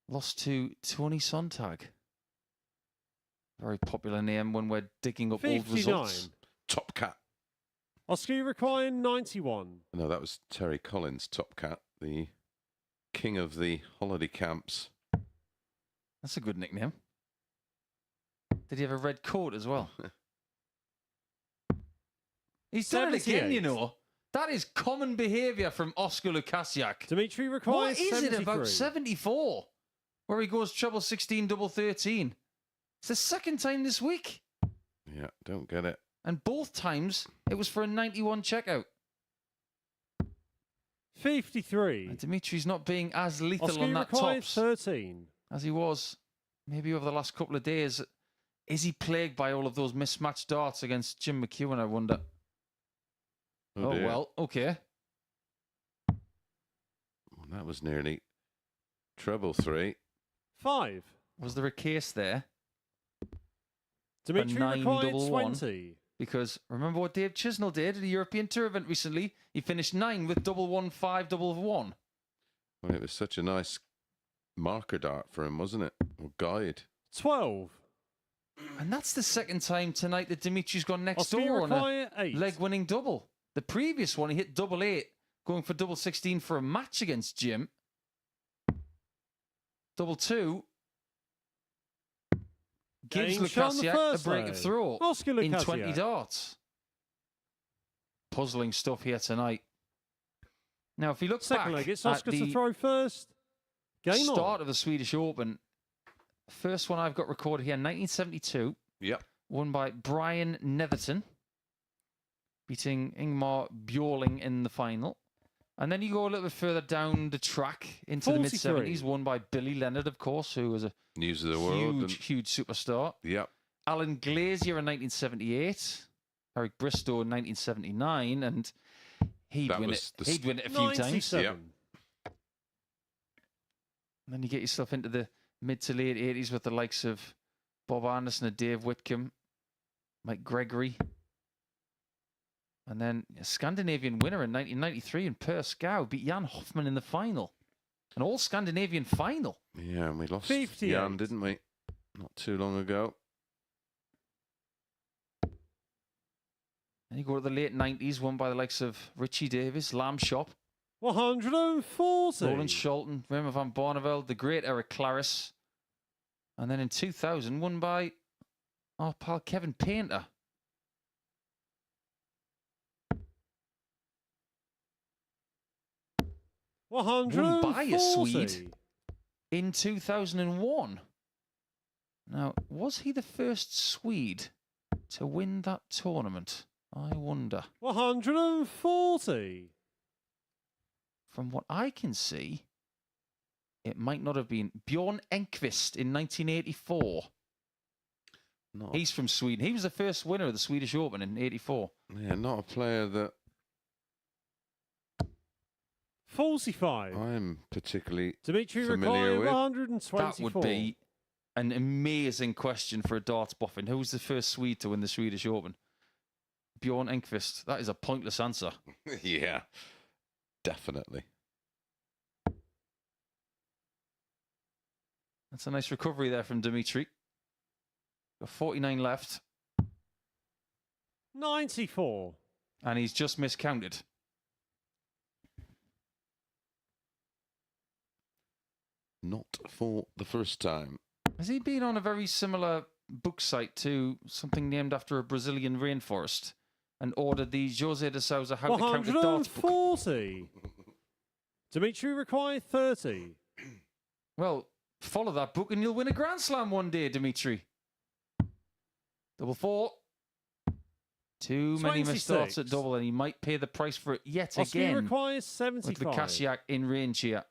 Lost to Tony Sontag. Very popular name when we're digging up old 59. results. Top Cat. Oskar requiring 91. No, that was Terry Collins, Top Cat, the king of the holiday camps. That's a good nickname. Did he have a red coat as well? He's done it again, 78. you know. That is common behaviour from Oskar Lukasiak. Dimitri requires What is 73. it about 74? Where he goes treble 16, double 13. It's the second time this week. Yeah, don't get it. And both times it was for a 91 checkout. 53. And Dimitri's not being as lethal Oskar on that requires tops 13. as he was maybe over the last couple of days. Is he plagued by all of those mismatched darts against Jim McEwan, I wonder? Oh, dear. well, okay. Well, that was nearly treble 3. 5. Was there a case there? Dimitri 9 required double 20. Because remember what Dave Chisnell did at a European Tour event recently? He finished 9 with double 1, 5, double 1. Well, it was such a nice marker dart for him, wasn't it? Or guide. 12. And that's the second time tonight that Dimitri's gone next Oskar door on a require 8. leg-winning double. The previous one, he hit double 8, going for double 16 for a match against Jim. Double 2 gives Game shown the Lukasiak a first break of leg. throw Oskar in Lukasiak. 20 darts. Puzzling stuff here tonight. Now, if you look Second back leg, it's at Oskar to the throw first. Game start on. of the Swedish Open, first one I've got recorded here, 1972, Yep. won by Brian Netherton, beating Ingmar Bjorling in the final. And then you go a little bit further down the track into the 43. mid-70s, won by Billy Leonard, of course, who was a News of the world. huge, huge superstar. Yep. Alan Glazier in 1978, Eric Bristow in 1979, and he'd That win was it. the He'd win it a few times. 97. And then you get yourself into the mid to late 80s with the likes of Bob Anderson and Dave Whitcomb. Mike Gregory. And then a Scandinavian winner in 1993 in Perskau beat Jan Hoffman in the final. An all-Scandinavian final. Yeah, and we lost 58. Jan, didn't we? Not too long ago. And you go to the late 90s, won by the likes of Richie Davis, Lamb Shop, 140. Roland Scholten, Raymond van Barneveld, the great Eric Claris. And then in 2000, won by our pal Kevin Painter. Won by a Swede in 2001. Now, was he the first Swede to win that tournament? I wonder. 140. From what I can see, it might not have been Bjorn Enqvist in 1984. Not, He's from Sweden. He was the first winner of the Swedish Open in '84. yeah, not a player that 45. I'm particularly Dimitri familiar Rakoy, with. 124. That would be an amazing question for a darts boffin. Who was the first Swede to win the Swedish Open? Bjorn Enqvist. That is a pointless answer. Yeah, definitely. That's a nice recovery there from Dimitri. Got 49 left, 94. and he's just miscounted. Not for the first time. Has he been on a very similar book site to something named after a Brazilian rainforest and ordered the Jose de Souza How to Count a Darts book? 140. Dimitri Rakoy, 30. Well, follow that book and you'll win a Grand Slam one day, Dimitri. Double four. Too many missed darts at 26. double, and he might pay the price for it yet Oskar again requires with 75. Lukasiak in range here.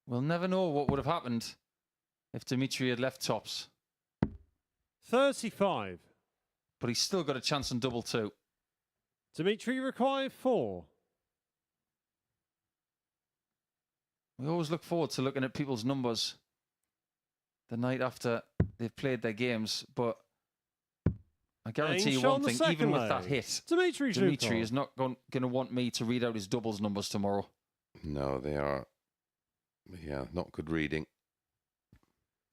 We'll never know what would have happened if Dimitri had left tops, 35. but he's still got a chance on double two. Dimitri Rakoy, 4. We always look forward to looking at people's numbers the night after they've played their games, but I guarantee you one thing, even with that hit, Dimitri Dimitri is not going to want me to read out his doubles numbers tomorrow. No, they are. Yeah, not good reading.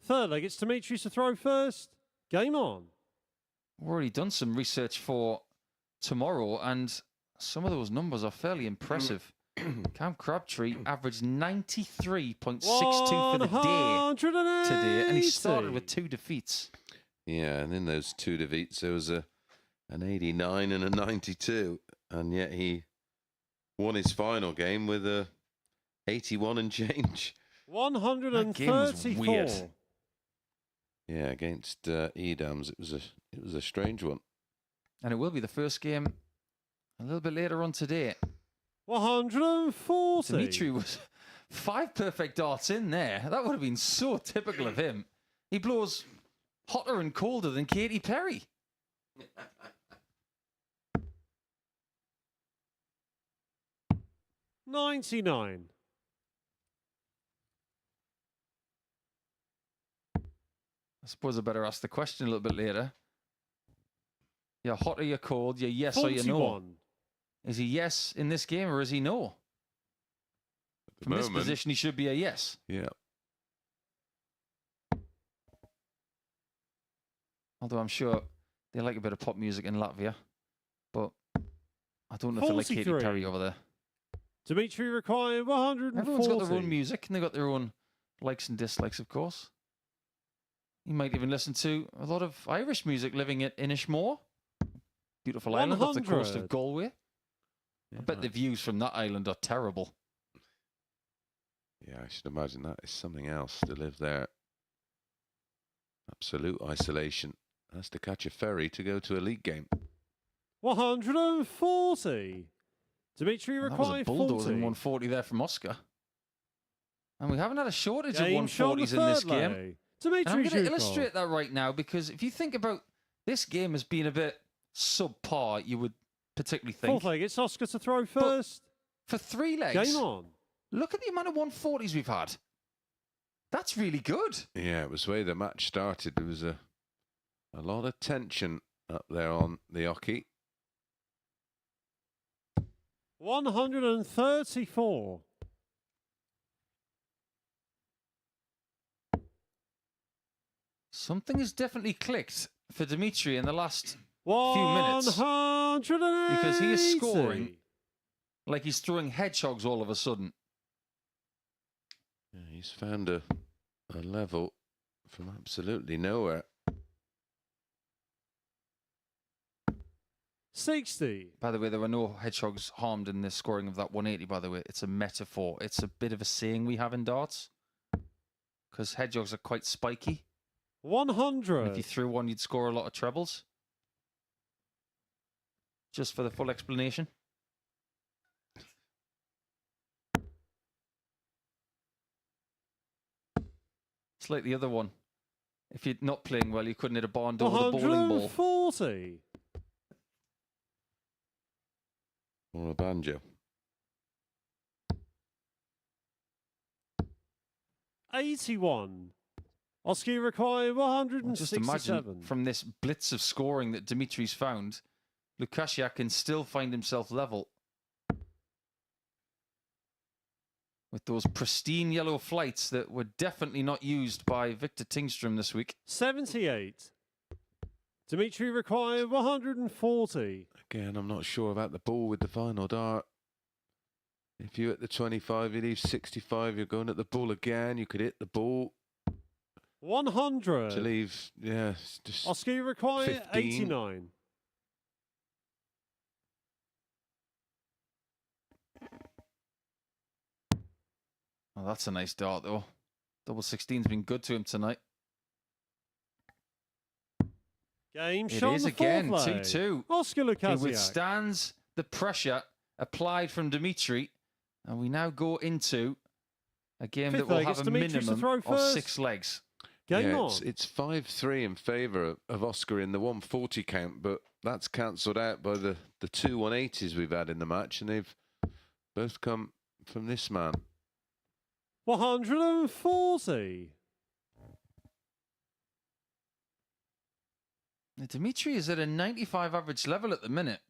Third leg, it's Dimitri to throw first. Game on. We've already done some research for tomorrow, and some of those numbers are fairly impressive. Cam Crabtree averaged 93.62 for the day today, and he started with 2 defeats. Yeah, and in those 2 defeats, there was an 89 and a 92, and yet he won his final game with a 81 and change. 134. That game was weird. Yeah, against Edams, it was a strange one. And it will be the first game a little bit later on today. 140. Dimitri was 5 perfect darts in there. That would have been so typical of him. He blows hotter and colder than Katy Perry. $99. I suppose I better ask the question a little bit later. You're hot or you're cold, you're yes 41. or you no. Is he yes in this game or is he no? From this position, he should be a yes. Yeah. Although I'm sure they like a bit of pop music in Latvia. But I don't know if they like Katy 43. Perry over there. Dimitri required 140. Everyone's got their own music and they've got their own likes and dislikes, of course. You might even listen to a lot of Irish music living at Inishmore. Beautiful island off the coast of Galway. Yeah. I bet the views from that island are terrible. Yeah, I should imagine that is something else to live there. Absolute isolation. Has to catch a ferry to go to a league game. 140. Dimitri That was a required bulldozing 40. 140 there from Oskar. And we haven't had a shortage Game of shot 140s the in this third game. leg. And I'm Dimitri going to Zhukov. illustrate that right now because if you think about this game as being a bit subpar, you would particularly think. Fourth leg, it's Oskar to throw first. For 3 legs, Game on. Look at the amount of 140s we've had. That's really good. Yeah, it was the way the match started. There was a lot of tension up there on the hockey. 134. Something has definitely clicked for Dimitri in the last few 180. minutes. Because he is scoring like he's throwing hedgehogs all of a sudden. Yeah, he's found a level from absolutely nowhere. 60. By the way, there were no hedgehogs harmed in the scoring of that 180, by the way. It's a metaphor. It's a bit of a saying we have in darts. Because hedgehogs are quite spiky. 100. And if you threw one, you'd score a lot of trebles. Just for the full explanation. It's like the other one. If you're not playing well, you couldn't hit a barn door with a bowling ball. 140. Or a banjo. 81. Oskar required Well, just 167. imagine from this blitz of scoring that Dimitri's found, Lukasiak can still find himself level. With those pristine yellow flights that were definitely not used by Victor Tingstrom this week. 78. Dimitri required 140. Again, I'm not sure about the ball with the final dart. If you're at the 25, you leave 65, you're going at the ball again. You could hit the ball. 100. To leave, yeah, it's just Oskar required 15. 89. Oh, that's a nice dart, though. Double 16's been good to him tonight. Game It shot is on the again, foreplay. 2-2. Oskar He Lukasiak. withstands the pressure applied from Dimitri. And we now go into a game Fifth that will leg, have it's a Dimitri's to minimum throw of first. 6 legs. Game yeah, on. it's 5-3 in favour of Oskar in the 140 count, but that's cancelled out by the two 180s we've had in the match, and they've both come from this man. 140. Now, Dimitri is at a 95 average level at the minute.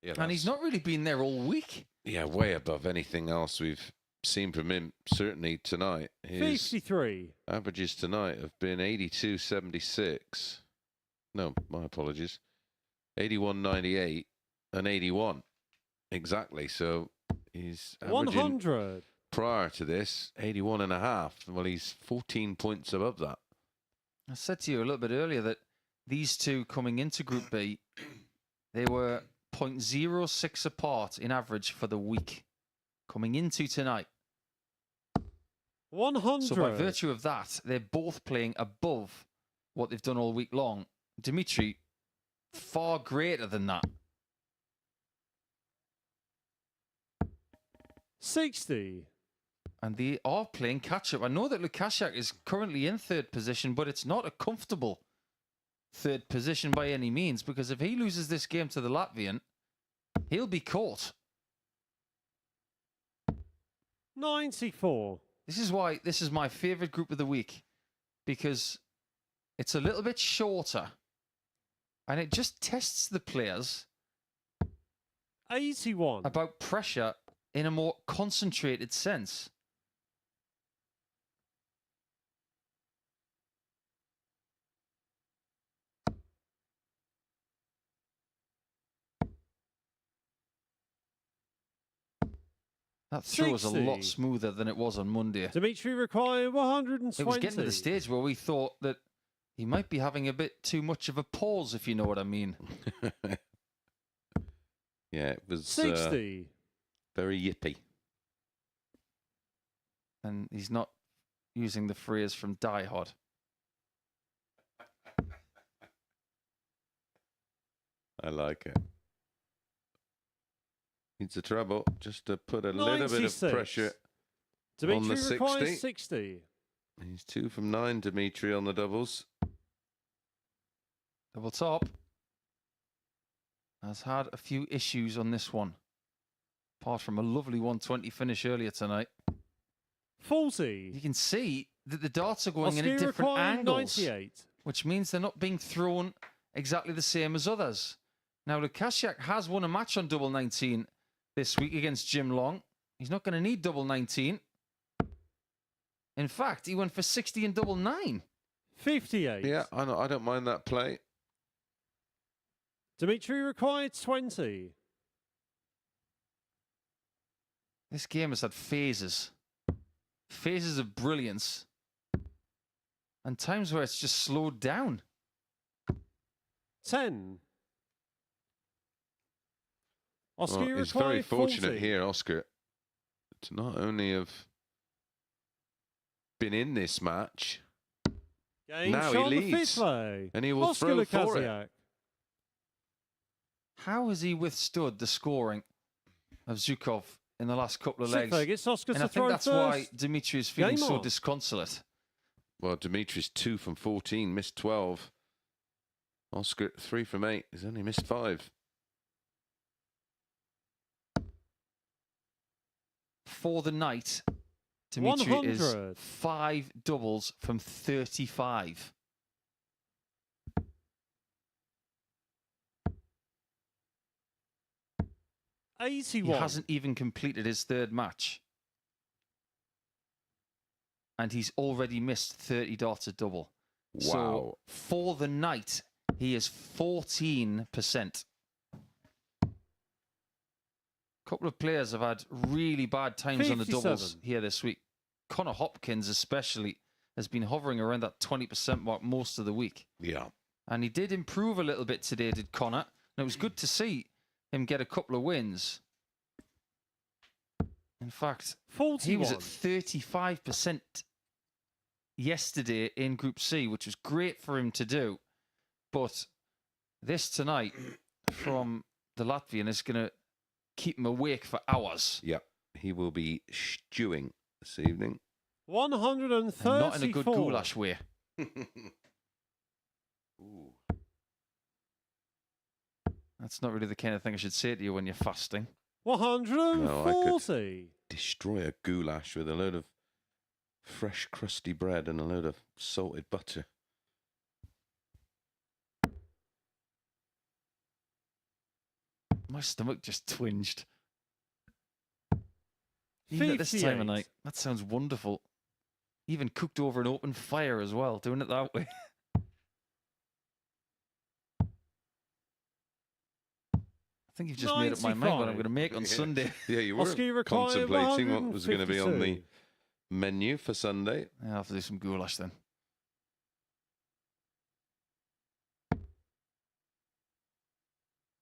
Yeah, And he's not really been there all week. Yeah, way above anything else we've seen from him, certainly tonight. His 53. averages tonight have been 82.76. No, my apologies. 81.98 and 81. Exactly. So he's averaging 100. prior to this 81.5. Well, he's 14 points above that. I said to you a little bit earlier that these two coming into Group B, they were 0.06 apart in average for the week. Coming into tonight. 100. So by virtue of that, they're both playing above what they've done all week long. Dimitri, far greater than that. 60. And they are playing catch-up. I know that Lukasiak is currently in 3rd position, but it's not a comfortable 3rd position by any means, because if he loses this game to the Latvian, he'll be caught. 94. This is why this is my favourite group of the week, because it's a little bit shorter and it just tests the players 81. about pressure in a more concentrated sense. That throw was a 60. lot smoother than it was on Monday. Dimitri required 120. It was getting to the stage where we thought that he might be having a bit too much of a pause, if you know what I mean. Yeah, it was 60. very yippy. And he's not using the phrase from Die Hard. I like it. Needs the treble just to put a little bit of 96. pressure. Dimitri on the requires 60. 60. He's 2 from 9, Dimitri, on the doubles. Double top has had a few issues on this one. Apart from a lovely 120 finish earlier tonight. 40. You can see that the darts are going in Oskar at different requiring angles, 98. which means they're not being thrown exactly the same as others. Now, Lukasiak has won a match on double 19 this week against Jim Long. He's not going to need double 19. In fact, he went for 60 and double 9. 58. Yeah, I don't mind that play. Dimitri required 20. This game has had phases. Phases of brilliance. And times where it's just slowed down. 10. Oskar Well, he's very required fortunate 40. here, Oskar, to not only have been in this match, Game now he shot on the leads, fifth play. and he will Oskar throw for it. Lukasiak. How has he withstood the scoring of Zhukov in the last couple of Sixth legs? leg, it's Oskar And to I think throw that's first. why Dimitri is feeling Game so on. disconsolate. Well, Dimitri's 2 from 14, missed 12. Oskar 3 from 8, he's only missed 5. For the night, Dimitri is 100. 5 doubles from 35. He 81. hasn't even completed his third match. And he's already missed 30 darts a double. Wow. So for the night, he is 14%. A couple of players have had really bad times on the doubles 57. here this week. Connor Hopkins especially has been hovering around that 20% mark most of the week. Yeah. And he did improve a little bit today, did Connor. And it was good to see him get a couple of wins. In fact, 41. he was at 35% yesterday in Group C, which was great for him to do. But this tonight from the Latvian is going to keep him awake for hours. Yeah. He will be stewing this evening. 134. And not in a good goulash way. Ooh. That's not really the kind of thing I should say to you when you're fasting. 140. Destroy a goulash with a load of fresh, crusty bread and a load of salted butter. My stomach just twinged. Even at this time 58. of night. That sounds wonderful. Even cooked over an open fire as well, doing it that way. I think you've just made up my mind what I'm going to make on Sunday. Yeah, you were Oskar required contemplating what was going to be on the 152. menu for Sunday. Yeah, I'll have to do some goulash then.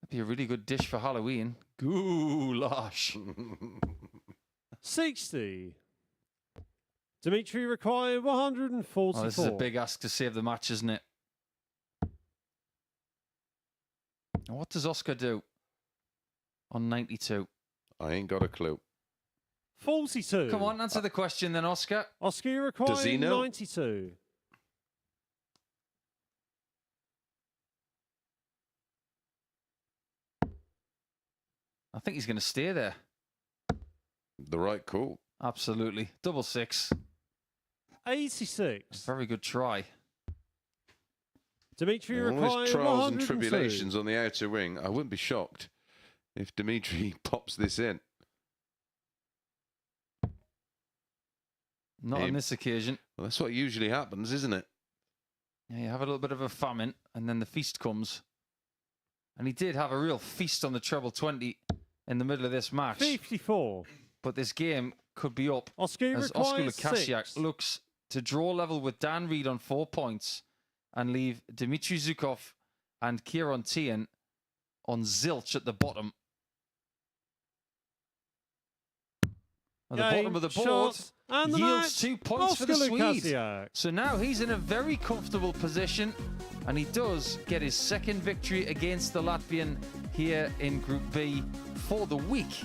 That'd be a really good dish for Halloween. Goulash. 60. Dimitri required 144. Oh, this is a big ask to save the match, isn't it? And what does Oskar do on 92? I ain't got a clue. 42. Come on, answer the question then, Oskar. Oskar required Does he know? 92. I think he's going to stay there. The right call. Absolutely. Double six. 86. Very good try. Dimitri All required his trials 102. and tribulations on the outer ring. I wouldn't be shocked if Dimitri pops this in. Not on this occasion. Well, that's what usually happens, isn't it? Yeah, you have a little bit of a famine, and then the feast comes. And he did have a real feast on the treble 20 in the middle of this match. 54. But this game could be up Oskar as Oskar requires Lukasiak 6. looks to draw level with Dan Reed on 4 points and leave Dimitri Zhukov and Ciaran Teehan on zilch at the bottom. At the bottom of the board, Shots, and the yields match, 2 points for the Oskar Swede. Lukasiak. So now he's in a very comfortable position, and he does get his second victory against the Latvian here in Group B for the week.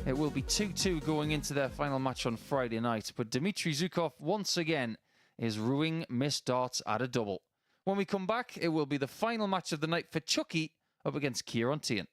It will be 2-2 going into their final match on Friday night. But Dimitri Zhukov, once again, is ruining missed darts at a double. When we come back, it will be the final match of the night for Chucky up against Ciaran Teehan.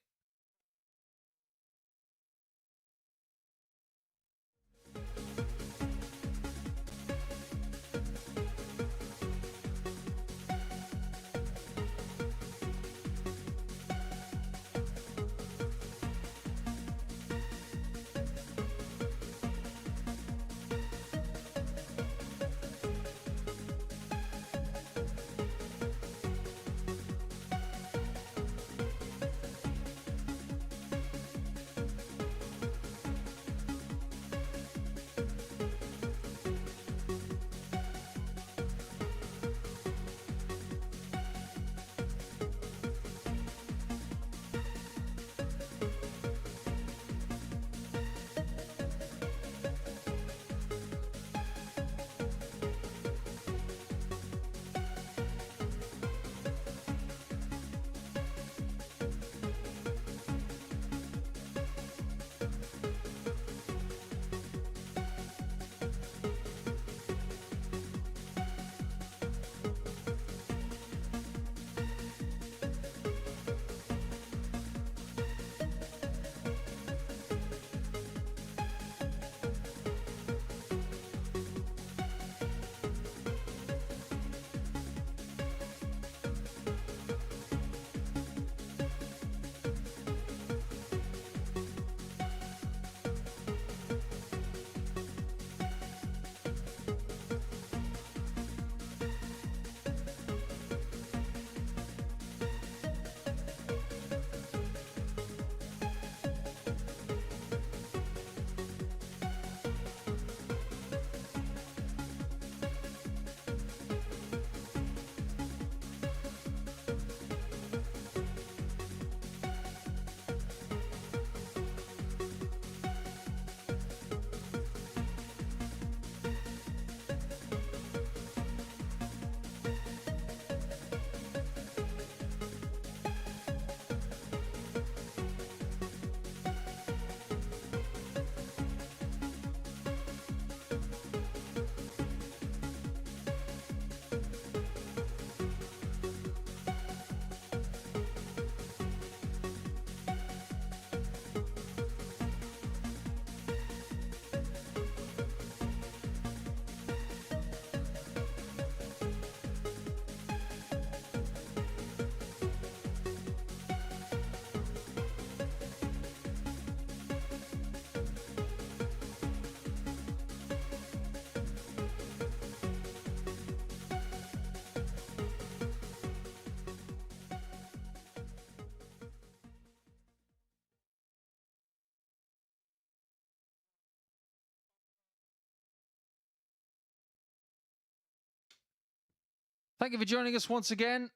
Thank you for joining us once again.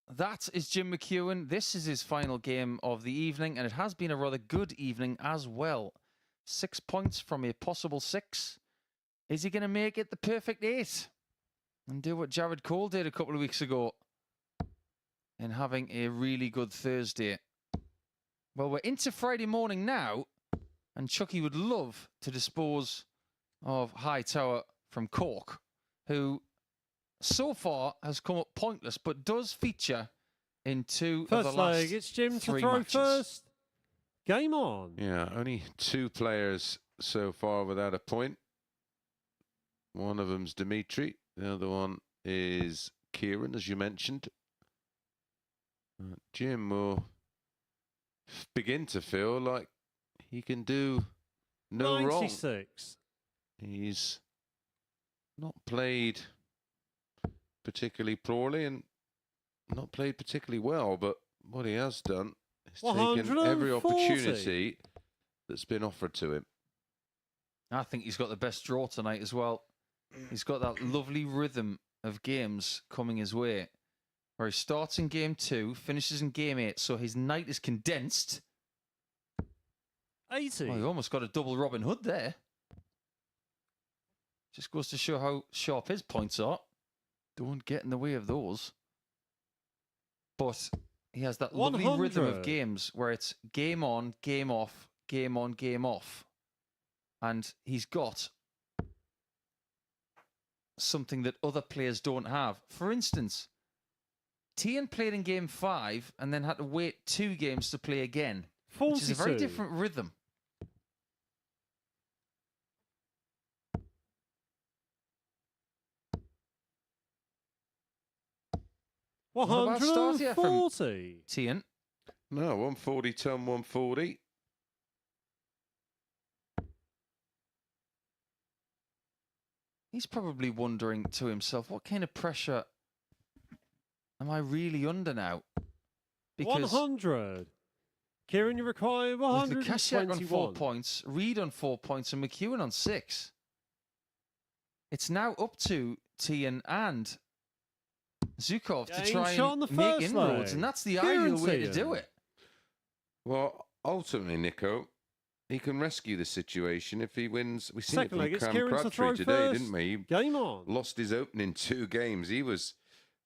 That is Jim McEwan. This is his final game of the evening, and it has been a rather good evening as well. 6 points from a possible 6. Is he going to make it the perfect 8 and do what Jared Cole did a couple of weeks ago in having a really good Thursday? Well, we're into Friday morning now, and Chucky would love to dispose of Hightower from Cork, who so far has come up pointless, but does feature in 2 of the First last leg, it's Jim to 3 throw matches. first. Game on. Yeah, only 2 players so far without a point. One of them's Dimitri. The other one is Ciaran, as you mentioned. Jim will begin to feel like he can do no wrong. 96. He's not played particularly poorly and not played particularly well, but what he has done is taken every 140. opportunity that's been offered to him. I think he's got the best draw tonight as well. He's got that lovely rhythm of games coming his way, where he starts in game 2, finishes in game 8, so his night is condensed. 80. Well, he almost got a double Robin Hood there. Just goes to show how sharp his points are. Don't get in the way of those. But he has that lovely 100. rhythm of games where it's game on, game off, game on, game off. And he's got something that other players don't have. For instance, Teehan played in game 5 and then had to wait 2 games to play again, 42. which is a very different rhythm. What about start here from 140. Teehan? No, 140, turn 140. He's probably wondering to himself, what kind of pressure am I really under now? Because 100. Ciaran, you require with 121. Lukasiak on 4 points, Reid on 4 points, and McEwan on 6. It's now up to Teehan and Zhukov to try and make inroads, and that's the ideal way to do it. Well, ultimately, Nico, he can rescue the situation if he wins. We seen it Second from leg, it's Cam Ciaran to Crabtree throw today, first. didn't we? He Game on. lost his opening 2 games. He was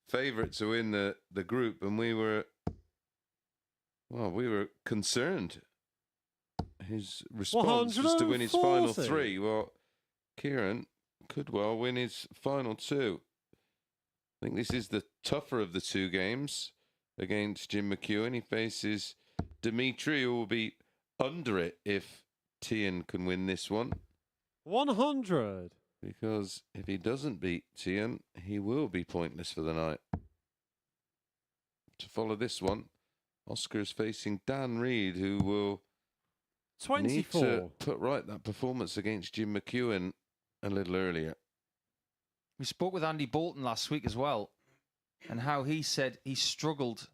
favourite to win the group, and we were concerned. His response was to win his final 3. Well, Ciaran could well win his final 2. I think this is the tougher of the 2 games against Jim McEwan. He faces Dimitri, who will be under it if Teehan can win this one. 100. Because if he doesn't beat Teehan, he will be pointless for the night. To follow this one, Oscar's facing Dan Reid, who will 24. need to put right that performance against Jim McEwan a little earlier. We spoke with Andy Bolton last week as well, and how he said he struggled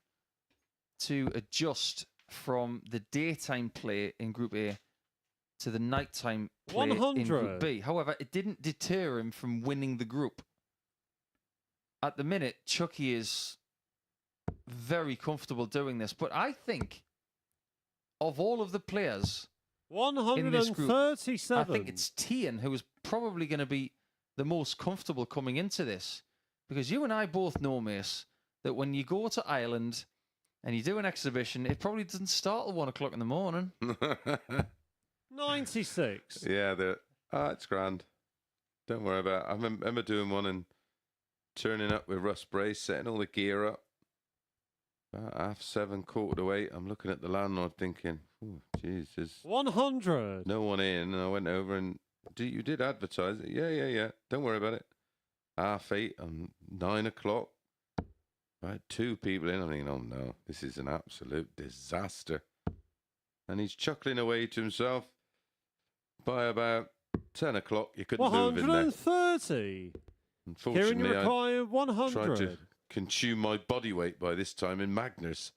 to adjust from the daytime play in Group A to the nighttime play 100. in Group B. However, it didn't deter him from winning the group. At the minute, Chucky is very comfortable doing this, but I think of all of the players in this group, 137. I think it's Teehan who is probably going to be the most comfortable coming into this. Because you and I both know, Mace, that when you go to Ireland and you do an exhibition, it probably doesn't start at 1 o'clock in the morning. 96. Yeah, it's grand. Don't worry about it. I remember doing one and turning up with Russ Brace, setting all the gear up. About 7:30, 8:15. I'm looking at the landlord thinking, oh, geez, there's 100. no one in. And I went over and, you did advertise it? Yeah. Don't worry about it. 8:30 and 9 o'clock. I had 2 people in. I'm thinking, oh no, this is an absolute disaster. And he's chuckling away to himself. By about 10 o'clock, you couldn't move in there. 130. Unfortunately, Ciaran, you require I tried 100. to consume my body weight by this time in Magnus.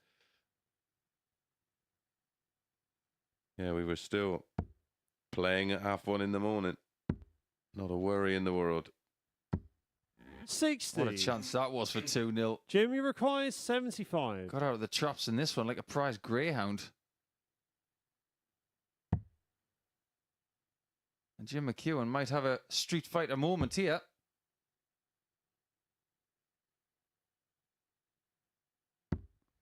Yeah, we were still playing at 1:30 in the morning. Not a worry in the world. 60. What a chance that was for 2-0. Jim, you require 75. Got out of the traps in this one like a prize greyhound. And Jim McEwan might have a Street Fighter moment here.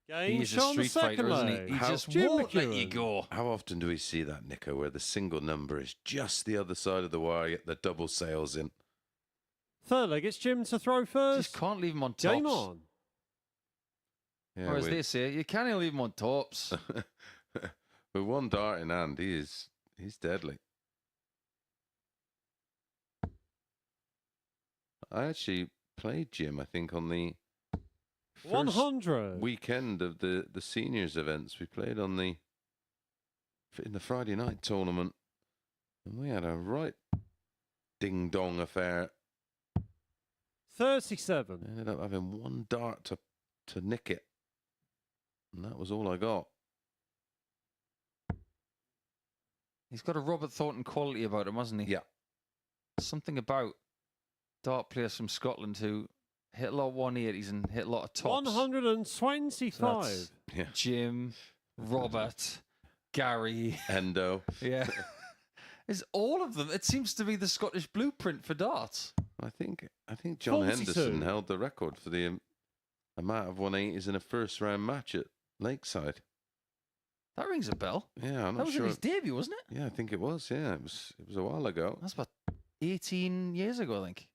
Game He's a shot on the Street Fighter, second isn't leg. he? He just Jim won't let you McEwan. go. How often do we see that, Nico, where the single number is just the other side of the wire, yet the double sails in? Third leg, it's Jim to throw first. Just can't leave him on tops. Game on. Yeah, Or as they say, you can't leave him on tops. with one dart in hand, he's deadly. I actually played Jim, I think, on the first 100. weekend of the seniors events. We played on in the Friday night tournament, and we had a right ding dong affair. 37. I ended up having one dart to nick it, and that was all I got. He's got a Robert Thornton quality about him, hasn't he? Yeah. Something about dart players from Scotland who hit a lot of 180s and hit a lot of tops. 125. So that's Yeah. Jim, Robert, Gary. Endo. Yeah. It's all of them. It seems to be the Scottish blueprint for darts. I think John 42. Henderson held the record for the amount of 180s in a first round match at Lakeside. That rings a bell. Yeah, I'm That not was sure. in his debut, wasn't it? Yeah, I think it was. Yeah, it was a while ago. That's about 18 years ago, I think.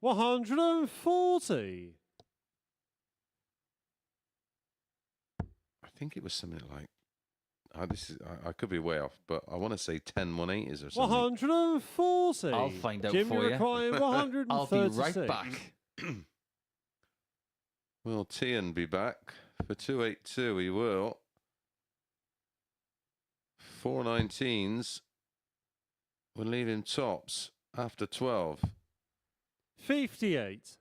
140. I think it was something like. I could be way off, but I want to say 10 180s or something. 140. I'll find out Jim, for you you. require 136. I'll be right back. Will Teehan be back for 282? He will. 419s will leave him tops after 12. 58.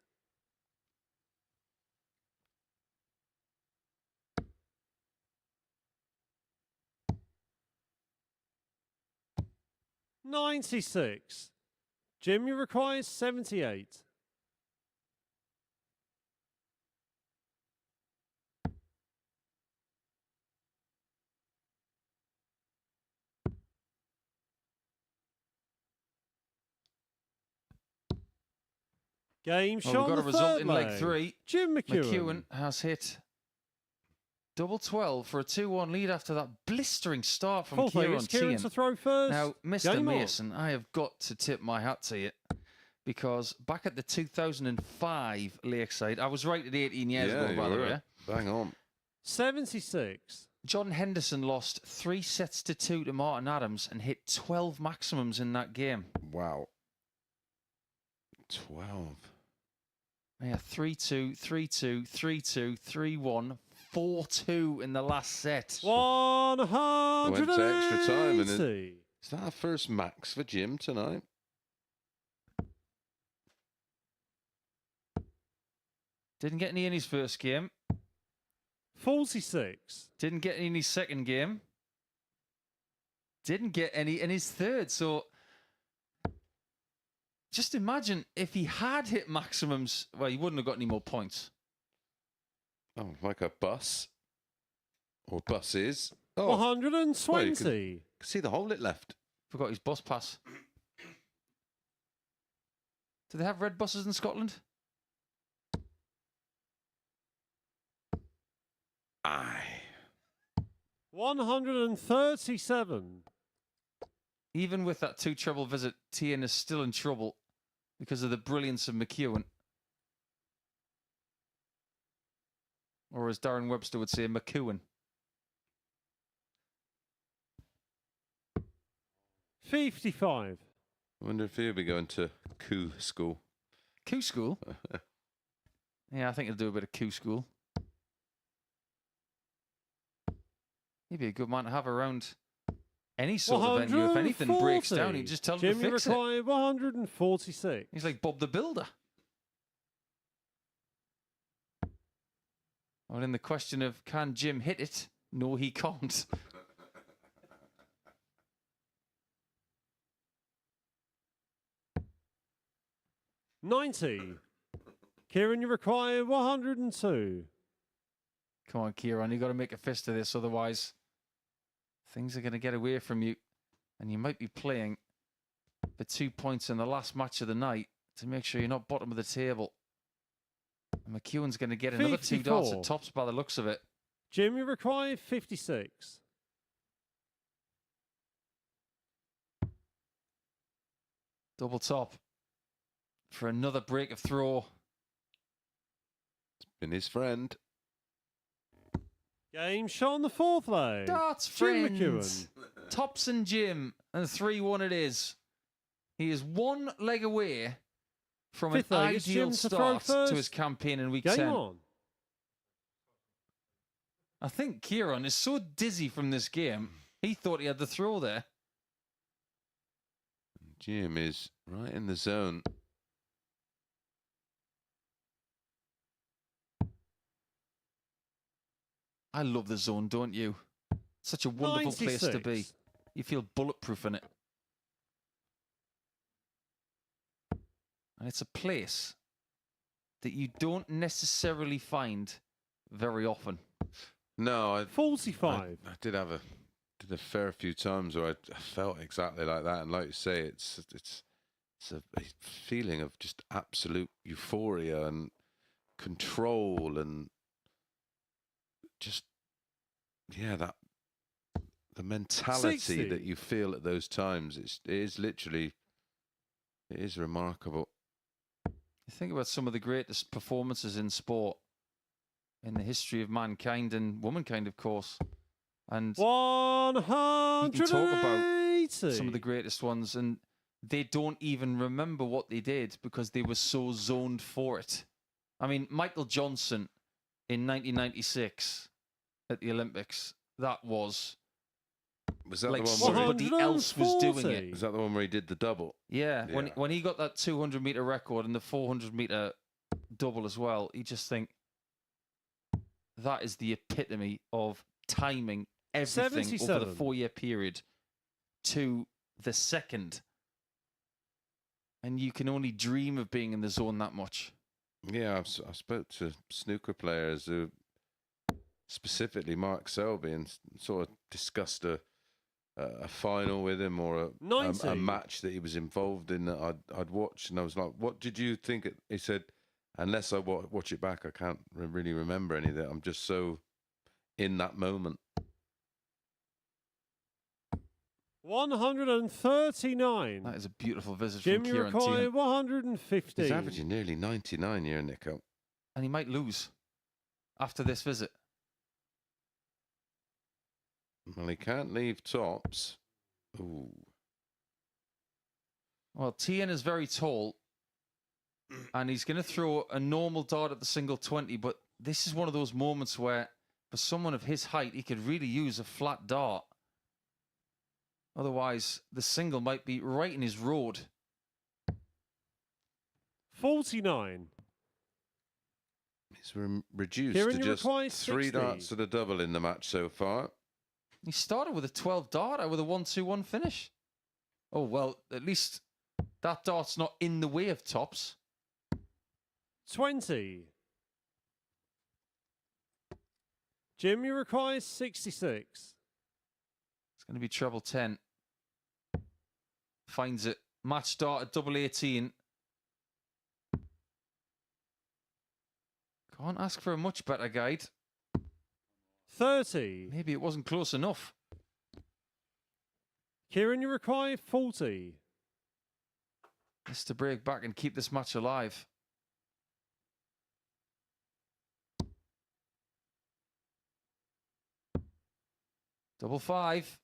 $96. Jim, you require 78. Game Well, shot we've got on a the result third in leg. leg 3. Jim McEwan. McEwan has hit double 12 for a 2-1 lead after that blistering start from Fourth leg, Ciaran it's Ciaran to Teehan. throw first. Now, Mr. Game on. Mason, I have got to tip my hat to you because back at the 2005 Lakeside, I was right at 18 years ago, you by the were. way. Bang on. 76. John Henderson lost 3 sets to 2 to Martin Adams and hit 12 maximums in that game. Wow. 12. Yeah, 3-2, 3-2, 3-2, 3-1, 4-2 in the last set. 180. Went to extra time. And is that our first max for Jim tonight? Didn't get any in his first game. 46. Didn't get any in his second game. Didn't get any in his third. So just imagine if he had hit maximums, well, he wouldn't have got any more points. Oh, like a bus. Or buses. Oh, 120. well, you can see the hole it left. Forgot his bus pass. Do they have red buses in Scotland? Aye. 137. Even with that 2 treble visit, Teehan is still in trouble because of the brilliance of McEwan. Or as Darren Webster would say, McEwan. 55. I wonder if he'll be going to coup school. Coup school? Yeah, I think he'll do a bit of coup school. He'd be a good man to have around any sort of venue. If anything breaks down, you just tell him Jim, to fix it. 146. He's like Bob the Builder. Well, in the question of can Jim hit it? No, he can't. 90. Ciaran, you require 102. Come on, Ciaran, you got to make a fist of this, otherwise things are going to get away from you, and you might be playing for 2 points in the last match of the night to make sure you're not bottom of the table. And McEwan's going to get another 2 darts 54. at tops by the looks of it. Jim, you require 56. Double top for another break of throw. It's been his friend. Game shot on the 4th leg. Darts Jim friends. McEwan. Tops and Jim, and 3-1 it is. He is 1 leg away from an 5th leg, it's ideal Jim to throw start first. to his campaign in week Game 10. on. I think Ciaran is so dizzy from this game, he thought he had the throw there. Jim is right in the zone. I love the zone, don't you? Such a wonderful place to be. 96. You feel bulletproof in it. And it's a place that you don't necessarily find very often. No, I 45. I did have did a fair few times where I felt exactly like that, and like you say, it's a feeling of just absolute euphoria and control, and just that the mentality 60. that you feel at those times. It is literally, it is remarkable. You think about some of the greatest performances in sport in the history of mankind and womankind, of course. And 180. you can talk about some of the greatest ones, and they don't even remember what they did because they were so zoned for it. I mean, Michael Johnson in 1996 at the Olympics, that was that like the one somebody else was doing it. Was that the one where he did the double? Yeah, when he got that 200-meter record and the 400-meter double as well, you just think that is the epitome of timing everything 77. over the 4-year period to the second. And you can only dream of being in the zone that much. Yeah, I spoke to snooker players who, specifically Mark Selby, and sort of discussed a final with him, or a match that he was involved in that I'd watched, and I was like, "What did you think?" He said, "Unless I watch it back, I can't really remember any of that. I'm just so in that moment." 139. That is a beautiful visit Jim, from you Ciaran require Teehan. 150. He's averaging nearly 99 here, Nico. And he might lose after this visit. Well, he can't leave tops. Ooh. Well, Teehan is very tall, and he's going to throw a normal dart at the single 20, but this is one of those moments where, for someone of his height, he could really use a flat dart. Otherwise, the single might be right in his road. 49. He's reduced Ciaran, to you just require 3 60. darts to the double in the match so far. He started with a 12 darter with a 1-2-1 finish. Oh, well, at least that dart's not in the way of tops. 20. Jim, you require 66. It's going to be treble 10. Finds it. Match start at double 18. Can't ask for a much better guide. 30. Maybe it wasn't close enough. Ciaran, you require 40. Just to break back and keep this match alive. Double 5.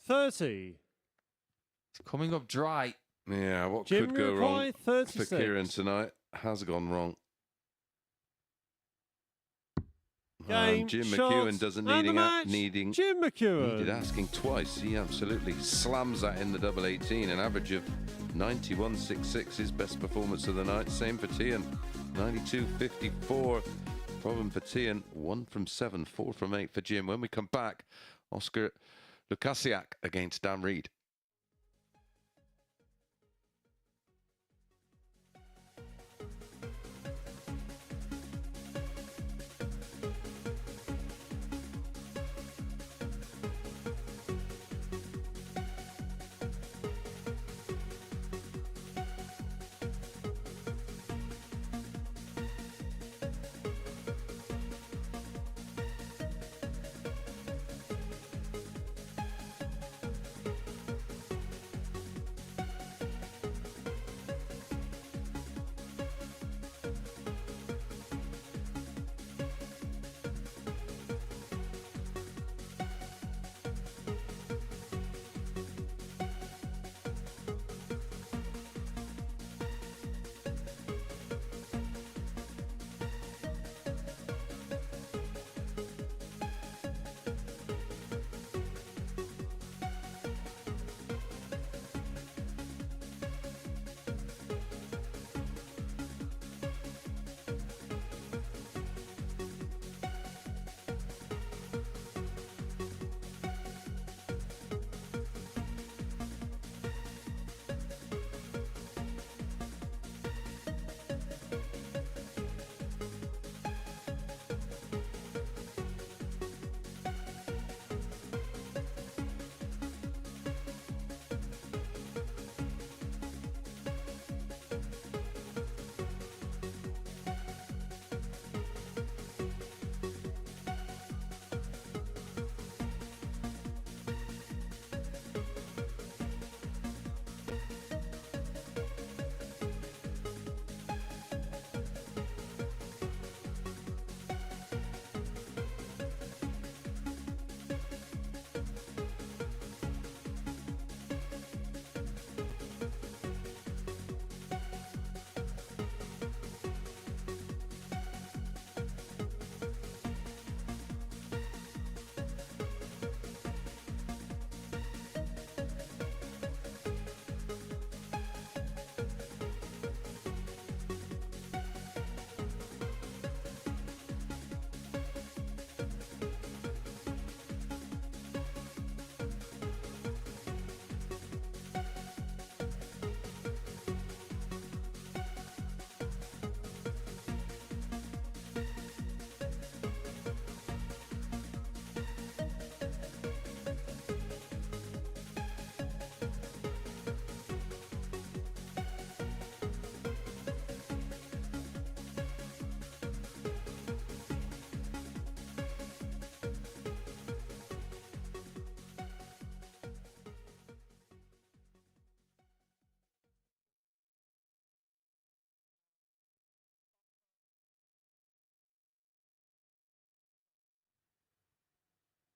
30. It's coming up dry. Yeah, what Jim, could you go wrong require for 36. Ciaran tonight has gone wrong. Game, Jim shots, McEwan doesn't and the needing match. Jim McEwan. needed asking twice. He absolutely slams that in the double 18, an average of 91.66, his best performance of the night. Same for Teehan, 92.54. Problem for Teehan, 1 from 7, 4 from 8 for Jim. When we come back, Oskar Lukasiak against Dan Reed.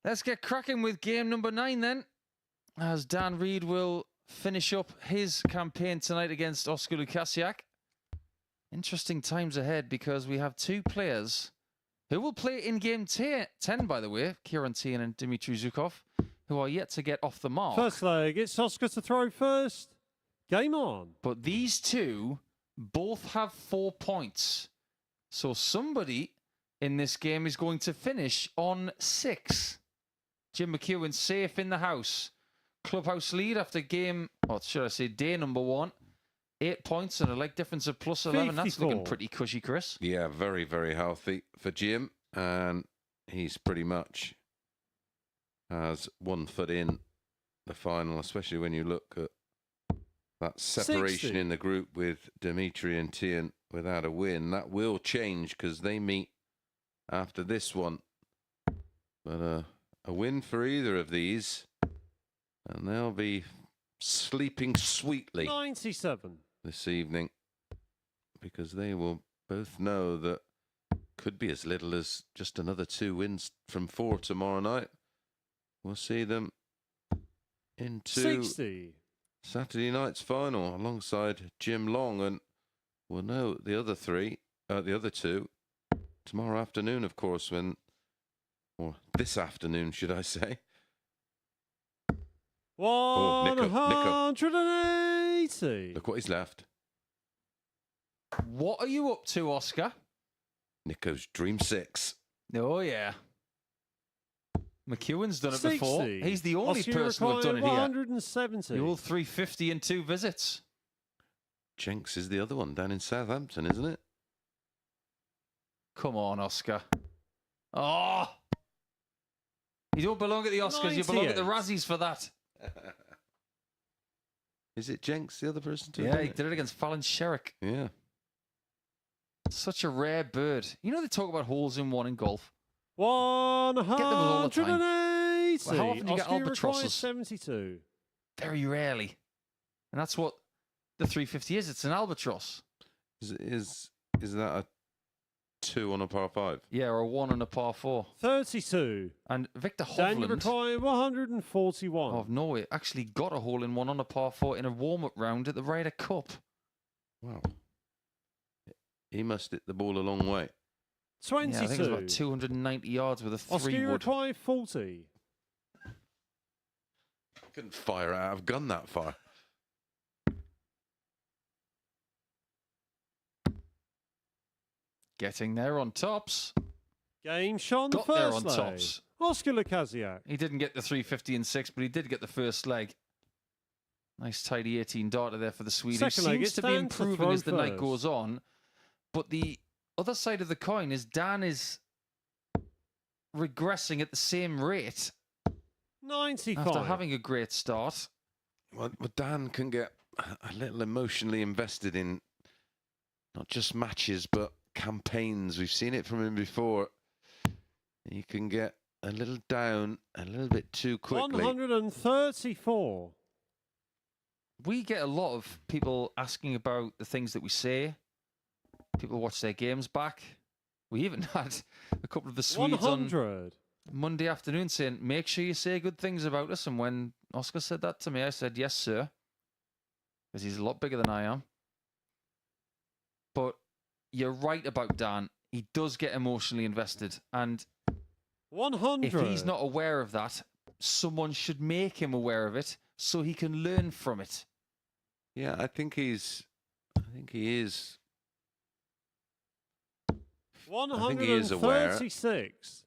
Let's get cracking with game number 9 then, as Dan Reid will finish up his campaign tonight against Oskar Lukasiak. Interesting times ahead because we have 2 players who will play in game 10, by the way, Ciaran, Teehan and Dimitri Zhukov, who are yet to get off the mark. First leg, it's Oskar to throw first. Game on. But these 2 both have 4 points. So somebody in this game is going to finish on 6. Jim McEwan safe in the house. Clubhouse lead after game, or should I say day number 1. 8 points and a leg difference of plus 11. 54. That's looking pretty cushy, Chris. Yeah, very, very healthy for Jim. And he's pretty much has 1 foot in the final, especially when you look at that separation 60. in the group with Dimitri and Teehan without a win. That will change because they meet after this one. But a win for either of these, and they'll be sleeping sweetly 97. this evening, because they will both know that could be as little as just another 2 wins from 4 tomorrow night. We'll see them into 60. Saturday night's final alongside Jim Long, and we'll know the other 2 tomorrow afternoon, of course, or this afternoon, should I say. Nico. 180. Look what he's left. What are you up to, Oskar? Nico's Dream 6. Oh, yeah. McEwan's done it 60. before. He's the only Oskar person who's done it here. 170. The all 350 in 2 visits. Jenks is the other one down in Southampton, isn't it? Come on, Oskar. Oh! You don't belong at the Oscars, you belong at the 98. Razzies for that. Is it Jenks, the other person? To Yeah, he did it against Fallon Sherrick. Yeah. Such a rare bird. You know they talk about holes in one in golf. 180. Well, how often do you get Oskar albatrosses? requires 72. Very rarely. And that's what the 350 is. It's an albatross. Is that a 2 on a par 5? Yeah, or a 1 on a par 4. 32. And Victor Daniel Hovland require 141. of Norway actually got a hole in one on a par 4 in a warm-up round at the Ryder Cup. Wow. He must hit the ball a long way. 22. Yeah, I think it was about 290 yards with a 3 Oskar wood. require 40. I couldn't fire out of gun that far. Getting there on tops. Game shot on the Got there first on leg. tops. Oskar Lukasiak. He didn't get the 350 and 6, but he did get the first leg. Nice tidy 18 darter there for the Swede. He Second leg, seems it's to be Dan to improving throw as the night first. goes on. But the other side of the coin is Dan is regressing at the same rate 95. after having a great start. Well, Dan can get a little emotionally invested in not just matches, but campaigns. We've seen it from him before. He can get a little down a little bit too quickly. 134. We get a lot of people asking about the things that we say. People watch their games back. We even had a couple of the Swedes on 100. Monday afternoon saying, make sure you say good things about us. And when Oskar said that to me, I said, yes, sir. Because he's a lot bigger than I am. But you're right about Dan. He does get emotionally invested. And 100. if he's not aware of that, someone should make him aware of it so he can learn from it. Yeah, I think he is. 136.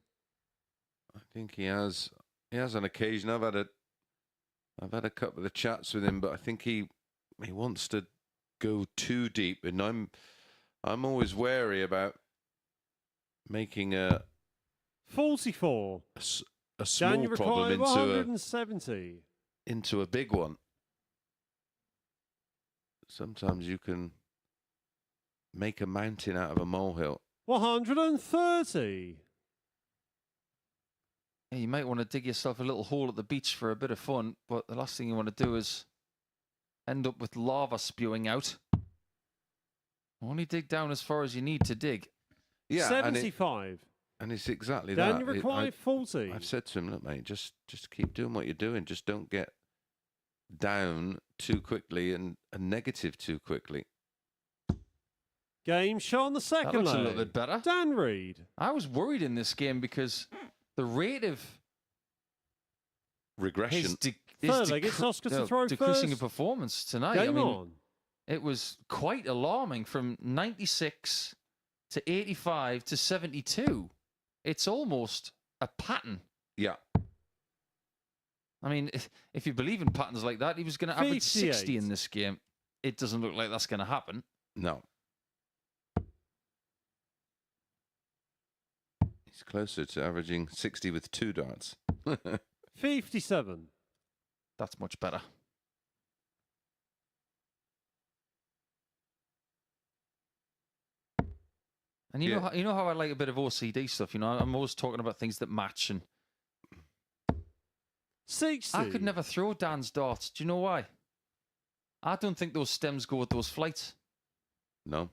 I think he has on occasion. I've had a couple of chats with him, but I think he wants to go too deep, and I'm always wary about making a 44. small Daniel problem require 170. into a big one. Sometimes you can make a mountain out of a molehill. 130. Yeah, you might want to dig yourself a little hole at the beach for a bit of fun, but the last thing you want to do is end up with lava spewing out. Only dig down as far as you need to dig. Yeah, 75. And it's exactly Dan, that. you require 40. I've said to him, look, mate, just keep doing what you're doing. Just don't get down too quickly and negative too quickly. Game shot on the That second looks a leg. little bit better. Dan Reed. I was worried in this game because the rate of Regression. Third leg, it's Oskar to throw decreasing in first. performance tonight. Game I mean, on. it was quite alarming from 96 to 85 to 72. It's almost a pattern. Yeah. I mean, if you believe in patterns like that, he was going to average 60 58. in this game. It doesn't look like that's going to happen. No. He's closer to averaging 60 with 2 darts. 57. That's much better. And you know how I like a bit of OCD stuff. You know, I'm always talking about things that match, and 60. I could never throw Dan's darts. Do you know why? I don't think those stems go with those flights. No.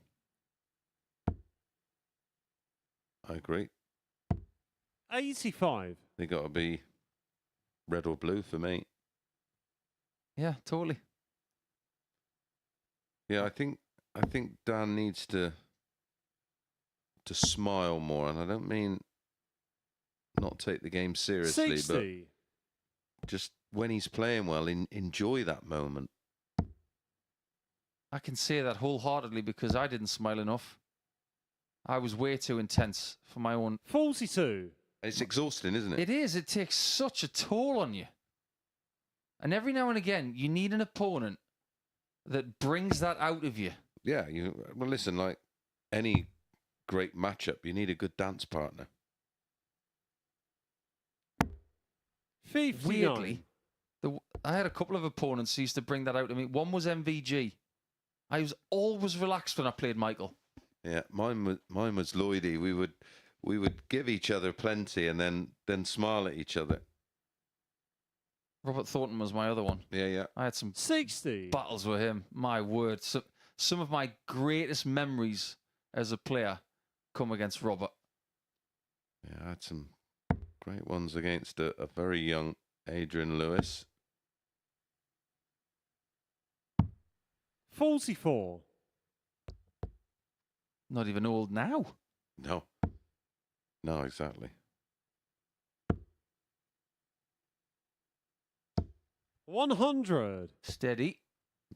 I agree. 85. They got to be red or blue for me. Yeah, totally. Yeah, I think Dan needs to smile more, and I don't mean not take the game seriously, 60. but just when he's playing well, enjoy that moment. I can say that wholeheartedly because I didn't smile enough. I was way too intense for my own. 42. It's exhausting, isn't it? It is. It takes such a toll on you. And every now and again, you need an opponent that brings that out of you. Yeah, well, listen, like any great matchup, you need a good dance partner. 59. Weirdly, I had a couple of opponents who used to bring that out to me. One was MVG. I was always relaxed when I played Michael. Yeah, mine was Lloydie. We would give each other plenty and then smile at each other. Robert Thornton was my other one. Yeah. I had some 60. battles with him. My word. So, some of my greatest memories as a player come against Robert. Yeah, I had some great ones against a very young Adrian Lewis. 44. Not even old now. No, exactly. 100. Steady.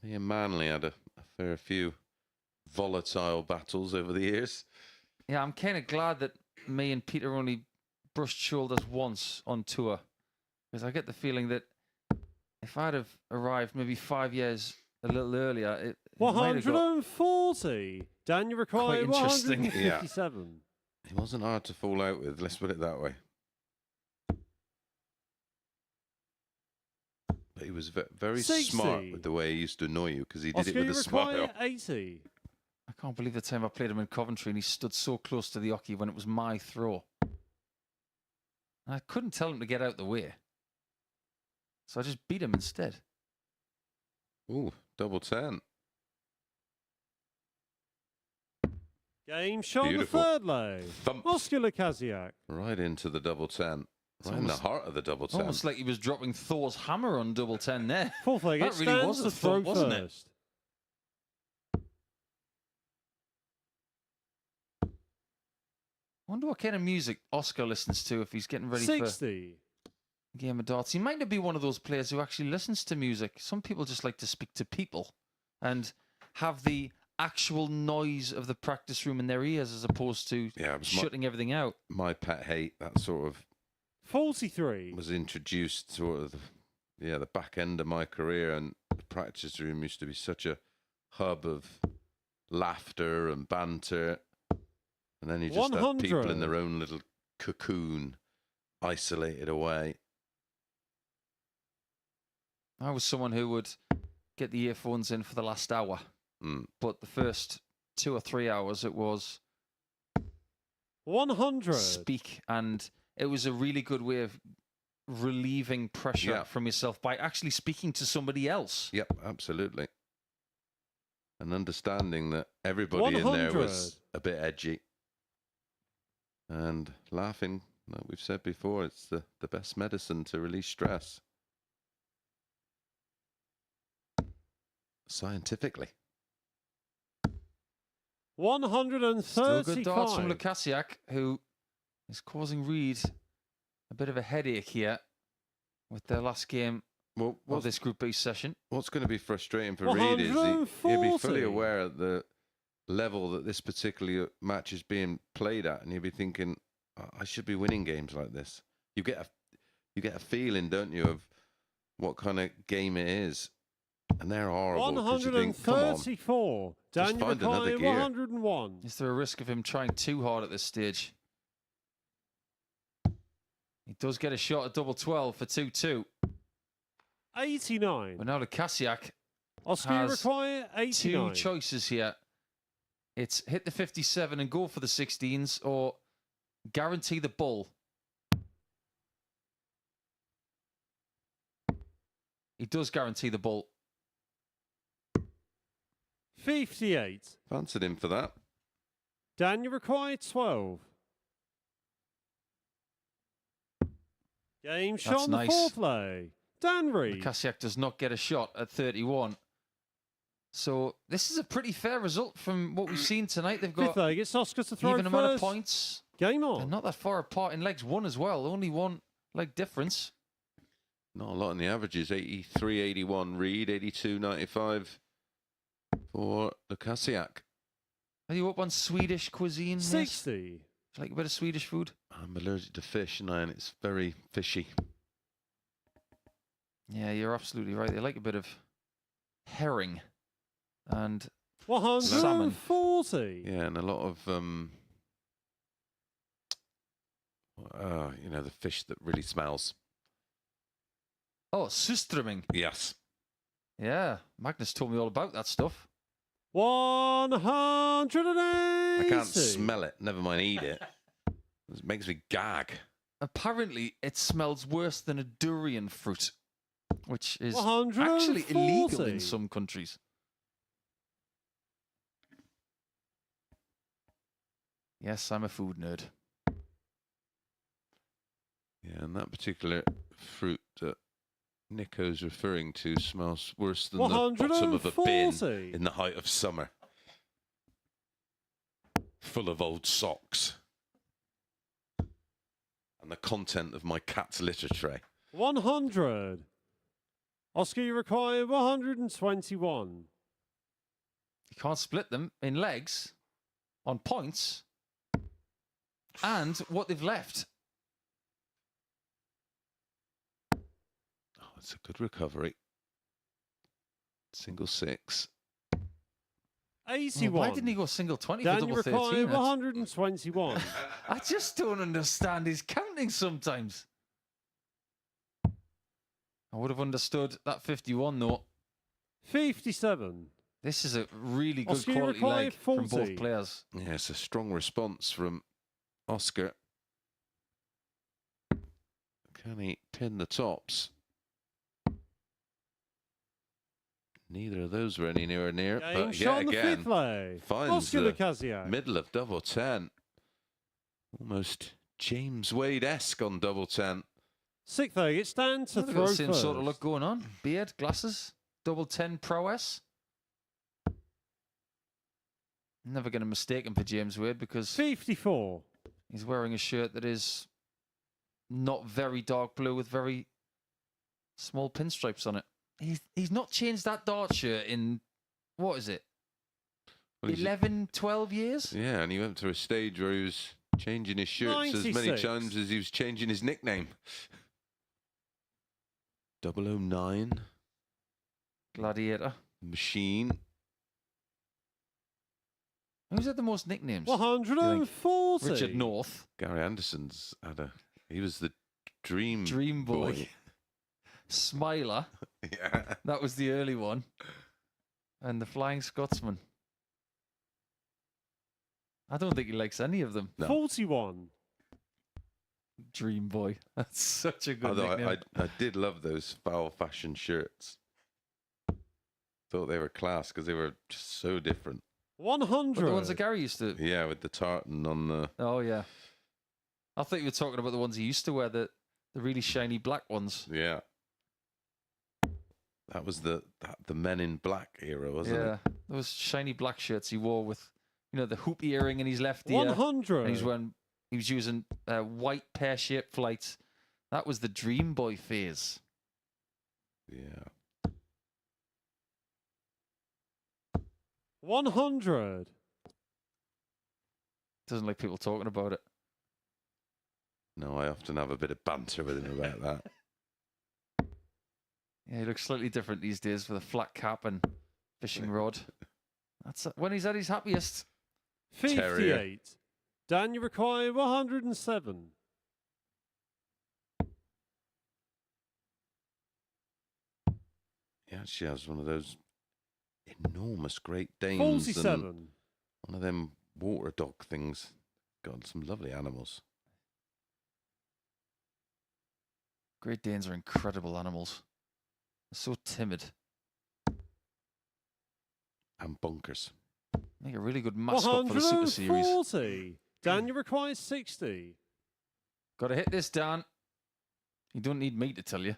Me and Manley had a fair few volatile battles over the years. Yeah, I'm kind of glad that me and Peter only brushed shoulders once on tour. Because I get the feeling that if I'd have arrived maybe 5 years a little earlier, it might have got 140. Dan, you require quite interesting. 157. He wasn't hard to fall out with, let's put it that way. But he was very 60. smart with the way he used to annoy you because he did Oskar, it you with a require smile. 80. I can't believe the time I played him in Coventry and he stood so close to the hockey when it was my throw. And I couldn't tell him to get out the way. So I just beat him instead. Ooh, double 10. Game shot on the Beautiful. third leg. Thump. Oskar Lukasiak. Right into the double 10. Right in the almost- heart of the double 10. Almost like he was dropping Thor's hammer on double 10 there. Fourth leg, That it really stands was to a throw thump, wasn't it? first. I wonder what kind of music Oskar listens to if he's getting ready 60. for a game of darts. He might not be one of those players who actually listens to music. Some people just like to speak to people and have the actual noise of the practice room in their ears as opposed to Yeah, it was shutting everything out. my pet hate. That sort of 43. was introduced sort of the back end of my career, and the practice room used to be such a hub of laughter and banter, and then you just have people 100. in their own little cocoon, isolated away. I was someone who would get the earphones in for the last hour, but the first 2 or 3 hours it was 100. speak, and it was a really good way of relieving pressure Yeah. from yourself by actually speaking to somebody else. Yep, absolutely. And understanding that everybody in there was 100. a bit edgy. And laughing, like we've said before, it's the best medicine to release stress. Scientifically. 135. Still good darts from Lukasiak, who is causing Reed a bit of a headache here with their last game of this Group B session. What's going to be frustrating for Reed is he'll be fully aware of the level that this particular match is being played at, and he'll be thinking, I should be winning games like this. You get a feeling, don't you, of what kind of game it is. And they're horrible. 134. Daniel McEwan, 101. Is there a risk of him trying too hard at this stage? He does get a shot at double 12 for 2-2. 89. But now Lukasiak Oskar has require 89. two choices here. It's hit the 57 and go for the 16s, or guarantee the bull. He does guarantee the bull. 58. Fancied him for that. Daniel required 12. Game shot on the fourth lay. Dan Reed. Lukasiak does not get a shot at 31. So this is a pretty fair result from what we've seen tonight. They've got fifth leg. It's Oskar to throw even first. amount of points. Game on. They're not that far apart in legs one as well. Only one leg difference. Not a lot in the averages. 83, 81 Reed, 82, 95 for Lukasiak. Are you up on Swedish cuisine? 60. Do you like a bit of Swedish food? I'm allergic to fish, and it's very fishy. Yeah, you're absolutely right. They like a bit of herring and 140. Yeah, and a lot of the fish that really smells. oh, surströmming. Yes. Yeah, Magnus told me all about that stuff. 180. I can't smell it, never mind eat it. It makes me gag. Apparently, it smells worse than a durian fruit, which is 140. actually illegal in some countries. Yes, I'm a food nerd. Yeah, and that particular fruit that Nico's referring to smells worse than the bottom of a bin in the height of summer. Full of old socks. And the content of my cat's litter tray. 100. Oskar, you require 121. You can't split them in legs, on points, and what they've left. Oh, it's a good recovery. Single 6. 81. Well, why didn't he go single 20 Dan, for double you require 13? 121. I just don't understand his counting sometimes. I would have understood that 51 though. 57. This is a really good Oskar, quality require leg 40. from both players. Yeah, it's a strong response from Oskar. Can he pin the tops? Neither of those were any nearer near. Game But shot yet on the again, fifth lay. finds Oskar the Lukasiak. middle of double 10. Almost James Wade-esque on double 10. Sixth leg. It's Dan to They've throw got the same first. sort of look going on. Beard, glasses, double 10 prowess. Never going to mistake him for James Wade because 54. he's wearing a shirt that is not very dark blue with very small pinstripes on it. He's not changed that dart shirt in, what is it, Well, 11, 12 years? Yeah, and he went through a stage where he was changing his shirts as many 96. times as he was changing his nickname. 009. Gladiator. Machine. Who's had the most nicknames? 140. Richard North. Gary Anderson's he was the Dream Boy. Smiler. Yeah. That was the early one. And the Flying Scotsman. I don't think he likes any of them. No. 41. Dream Boy. That's such a good Although nickname. I did love those foul fashion shirts. Thought they were class because they were just so different. 100. But the ones that Gary used to... Yeah, with the tartan on the... Oh, yeah. I thought you were talking about the ones he used to wear, the really shiny black ones. Yeah. That was the Men in Black era, wasn't it? Yeah, those shiny black shirts he wore with, you know, the hoop earring in his left ear. 100. And he was using white pear-shaped flights. That was the Dream Boy phase. Yeah. 100. Doesn't like people talking about it. No, I often have a bit of banter with him about that. Yeah, he looks slightly different these days with a flat cap and fishing rod. That's when he's at his happiest. 58. Terrier. Dan, you require 107. Yeah, she has one of those enormous Great Danes. 47. And one of them water dog things. God, some lovely animals. Great Danes are incredible animals. They're so timid. And bonkers. Make a really good mascot for the Super Series. 140. Dan, you require 60. Got to hit this, Dan. You don't need me to tell you.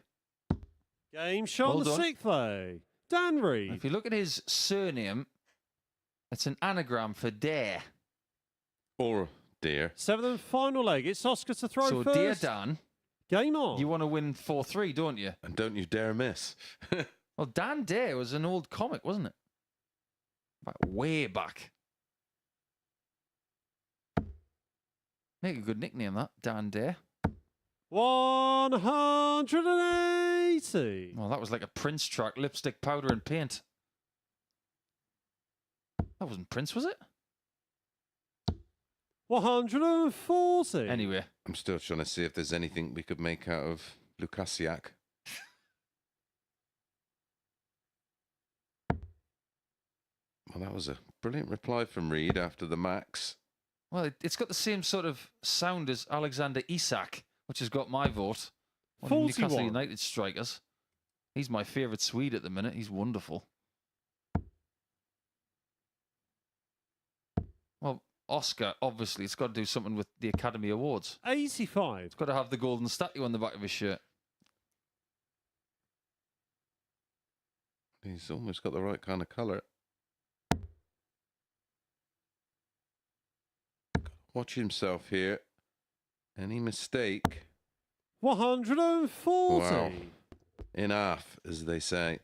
Game shot Well the done. 6th leg. Dan Reed. If you look at his surname, it's an anagram for dare. Or dear. 7th and final leg. It's Oskar to throw So, first. dear Dan, Game on. you want to win 4-3, don't you? And don't you dare miss. Well, Dan Dare was an old comic, wasn't it? Way back. Make a good nickname, that. Dan Dare. 180. Well, that was like a Prince track, lipstick, powder, and paint. That wasn't Prince, was it? 140. Anyway. I'm still trying to see if there's anything we could make out of Lukasiak. Well, that was a brilliant reply from Reed after the max. Well, it's got the same sort of sound as Alexander Isak, which has got my vote. One of the Newcastle 41. United strikers. He's my favourite Swede at the minute. He's wonderful. Well, Oskar, obviously, it's got to do something with the Academy Awards. 85. It's got to have the golden statue on the back of his shirt. He's almost got the right kind of colour. Watch himself here. Any mistake? 140. Wow. In half, as they say.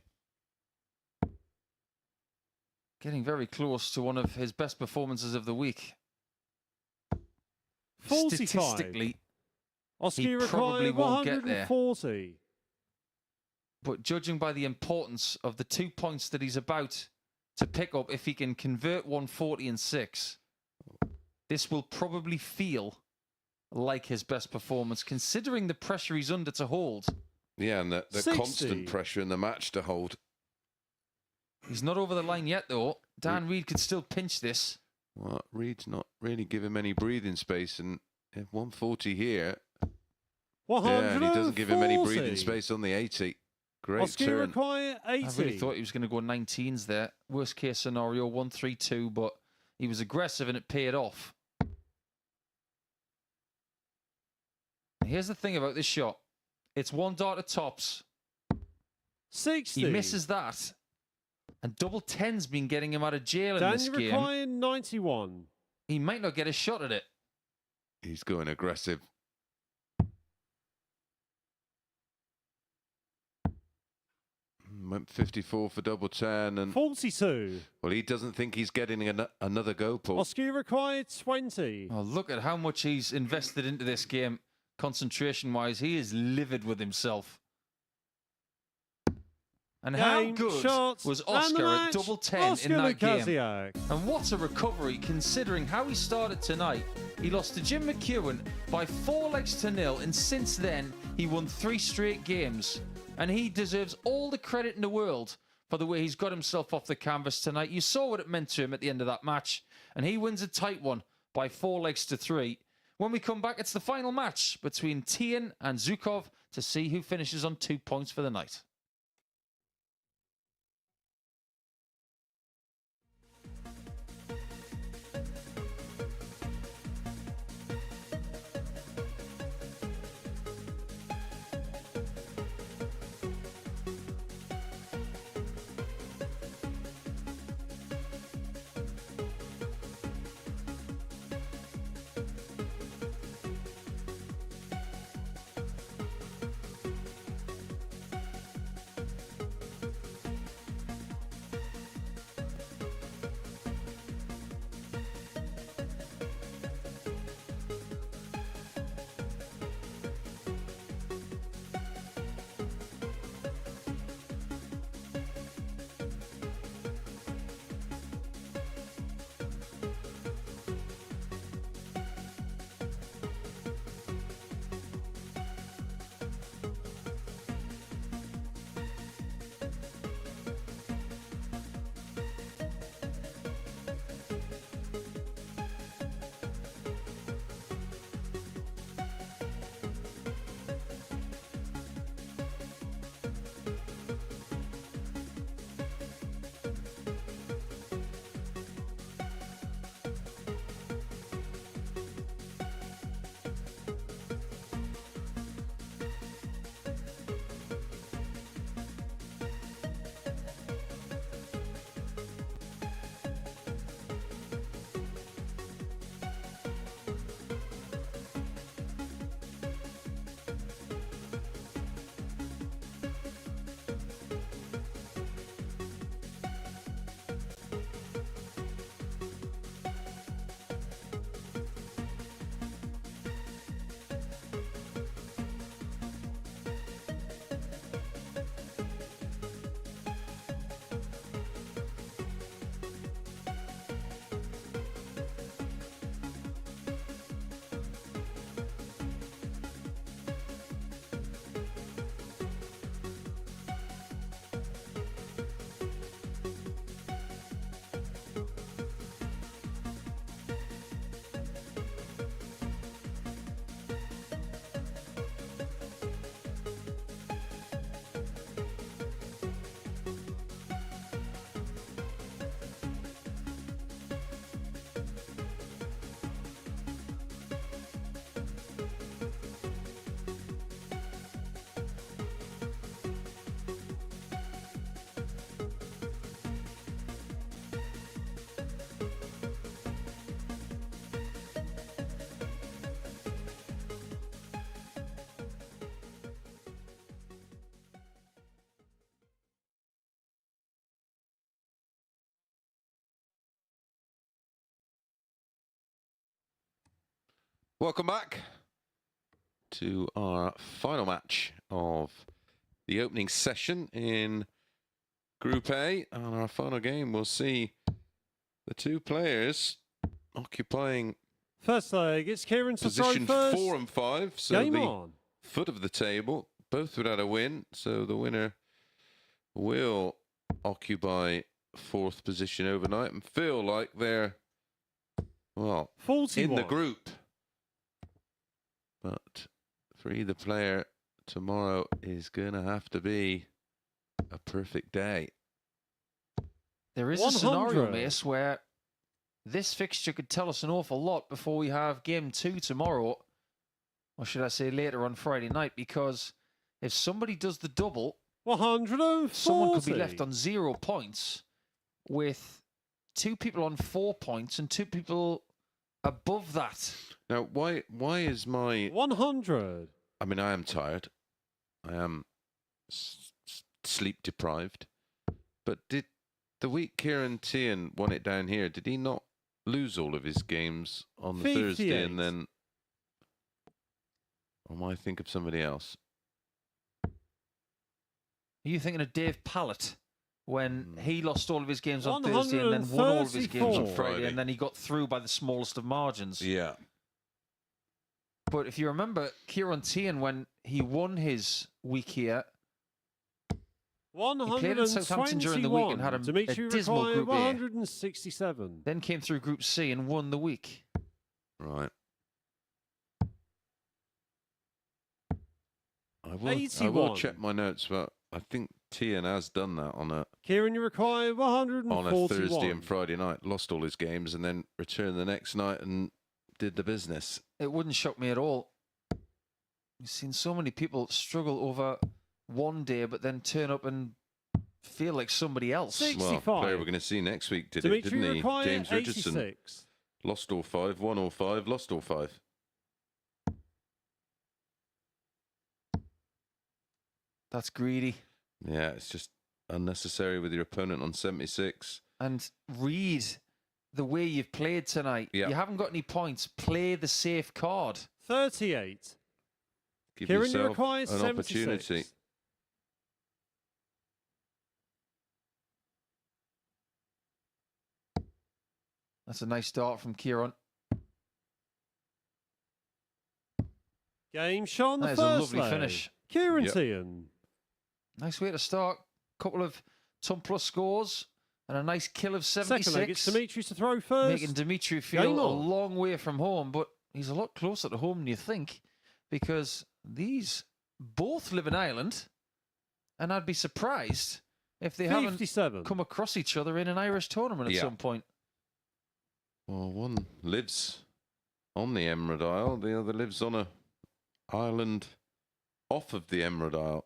Getting very close to one of his best performances of the week. 45. Statistically, Oskar he probably require won't get there. 140. but judging by the importance of the 2 points that he's about to pick up, if he can convert 140 and 6, this will probably feel like his best performance, considering the pressure he's under to hold. Yeah, and the 60. constant pressure in the match to hold. He's not over the line yet, though. Dan Reed could still pinch this. Well, Reed's not really giving him any breathing space, and if 140 here, 140. yeah, and he doesn't give him any breathing space on the 80. Great Oskar turn. require 80. I really thought he was going to go 19s there. Worst case scenario, 1-3-2, but he was aggressive and it paid off. Here's the thing about this shot. It's one dart at tops. 60. He misses that. And double 10's been getting him out of jail in Dan, this you game. require 91. He might not get a shot at it. He's going aggressive. Went 54 for double 10, and 42. well, he doesn't think he's getting another go, Paul. Oskar required 20. Oh, look at how much he's invested into this game, concentration-wise. He is livid with himself. And how Game, good shots, was and the Oskar at match, double 10 Oskar in that game? Lukasiak. And what a recovery, considering how he started tonight. He lost to Jim McEwan by 4-0, and since then, he won 3 straight games. And he deserves all the credit in the world for the way he's got himself off the canvas tonight. You saw what it meant to him at the end of that match. And he wins a tight one by 4-3. When we come back, it's the final match between Teehan and Zhukov to see who finishes on 2 points for the night. Welcome back to our final match of the opening session in Group A. And our final game, we'll see the two players occupying First leg, it's Ciaran to throw position first. 4 and 5. So Game the on. foot of the table, both without a win. So the winner will occupy 4th position overnight and feel like they're, well, 41. in the group. But for either player, tomorrow is going to have to be a perfect day. There is 100. a scenario, Mace, where this fixture could tell us an awful lot before we have game 2 tomorrow, or should I say later on Friday night, because if somebody does the double, 140. someone could be left on 0 points with 2 people on 4 points and 2 people above that. Now, why is my... 100. I mean, I am tired. I am sleep deprived. But did the week Ciaran Teehan won it down here, did he not lose all of his games on the 58. Thursday and then... Or am I thinking of somebody else? Are you thinking of Dave Pallett when he lost all of his games on Thursday and then won all of his games on 134. Friday and then he got through by the smallest of margins? Yeah. But if you remember, Ciaran Teehan, when he won his week here, he played in Southampton during the week and had a Dimitri dismal required Group A. 167. Then came through Group C and won the week. Right. I will 81. check my notes, but I think Teehan has done that on a Ciaran, you require 141. on a Thursday and Friday night. Lost all his games and then returned the next night and did the business. It wouldn't shock me at all. We've seen so many people struggle over one day, but then turn up and feel like somebody else. 65. Well, player we're going to see next week did Dimitri it, didn't he? require James Richardson. 86. Lost all 5, won all 5, lost all 5. That's greedy. Yeah, it's just unnecessary with your opponent on 76. And read the way you've played tonight. Yeah. You haven't got any points. Play the safe card. 38. Give Ciaran, you yourself require an 76. opportunity. That's a nice start from Ciaran. Game shot on the That is first a lovely leg. finish. Ciaran Yep. Teehan. Nice way to start. Couple of ton plus scores and a nice kill of 76. Second leg, it's Dimitri to throw first. Making Dimitri feel Game a on. long way from home, but he's a lot closer to home than you think, because these both live in Ireland, and I'd be surprised if they 57. haven't come across each other in an Irish tournament at Yeah. some point. Well, one lives on the Emerald Isle, the other lives on a island off of the Emerald Isle.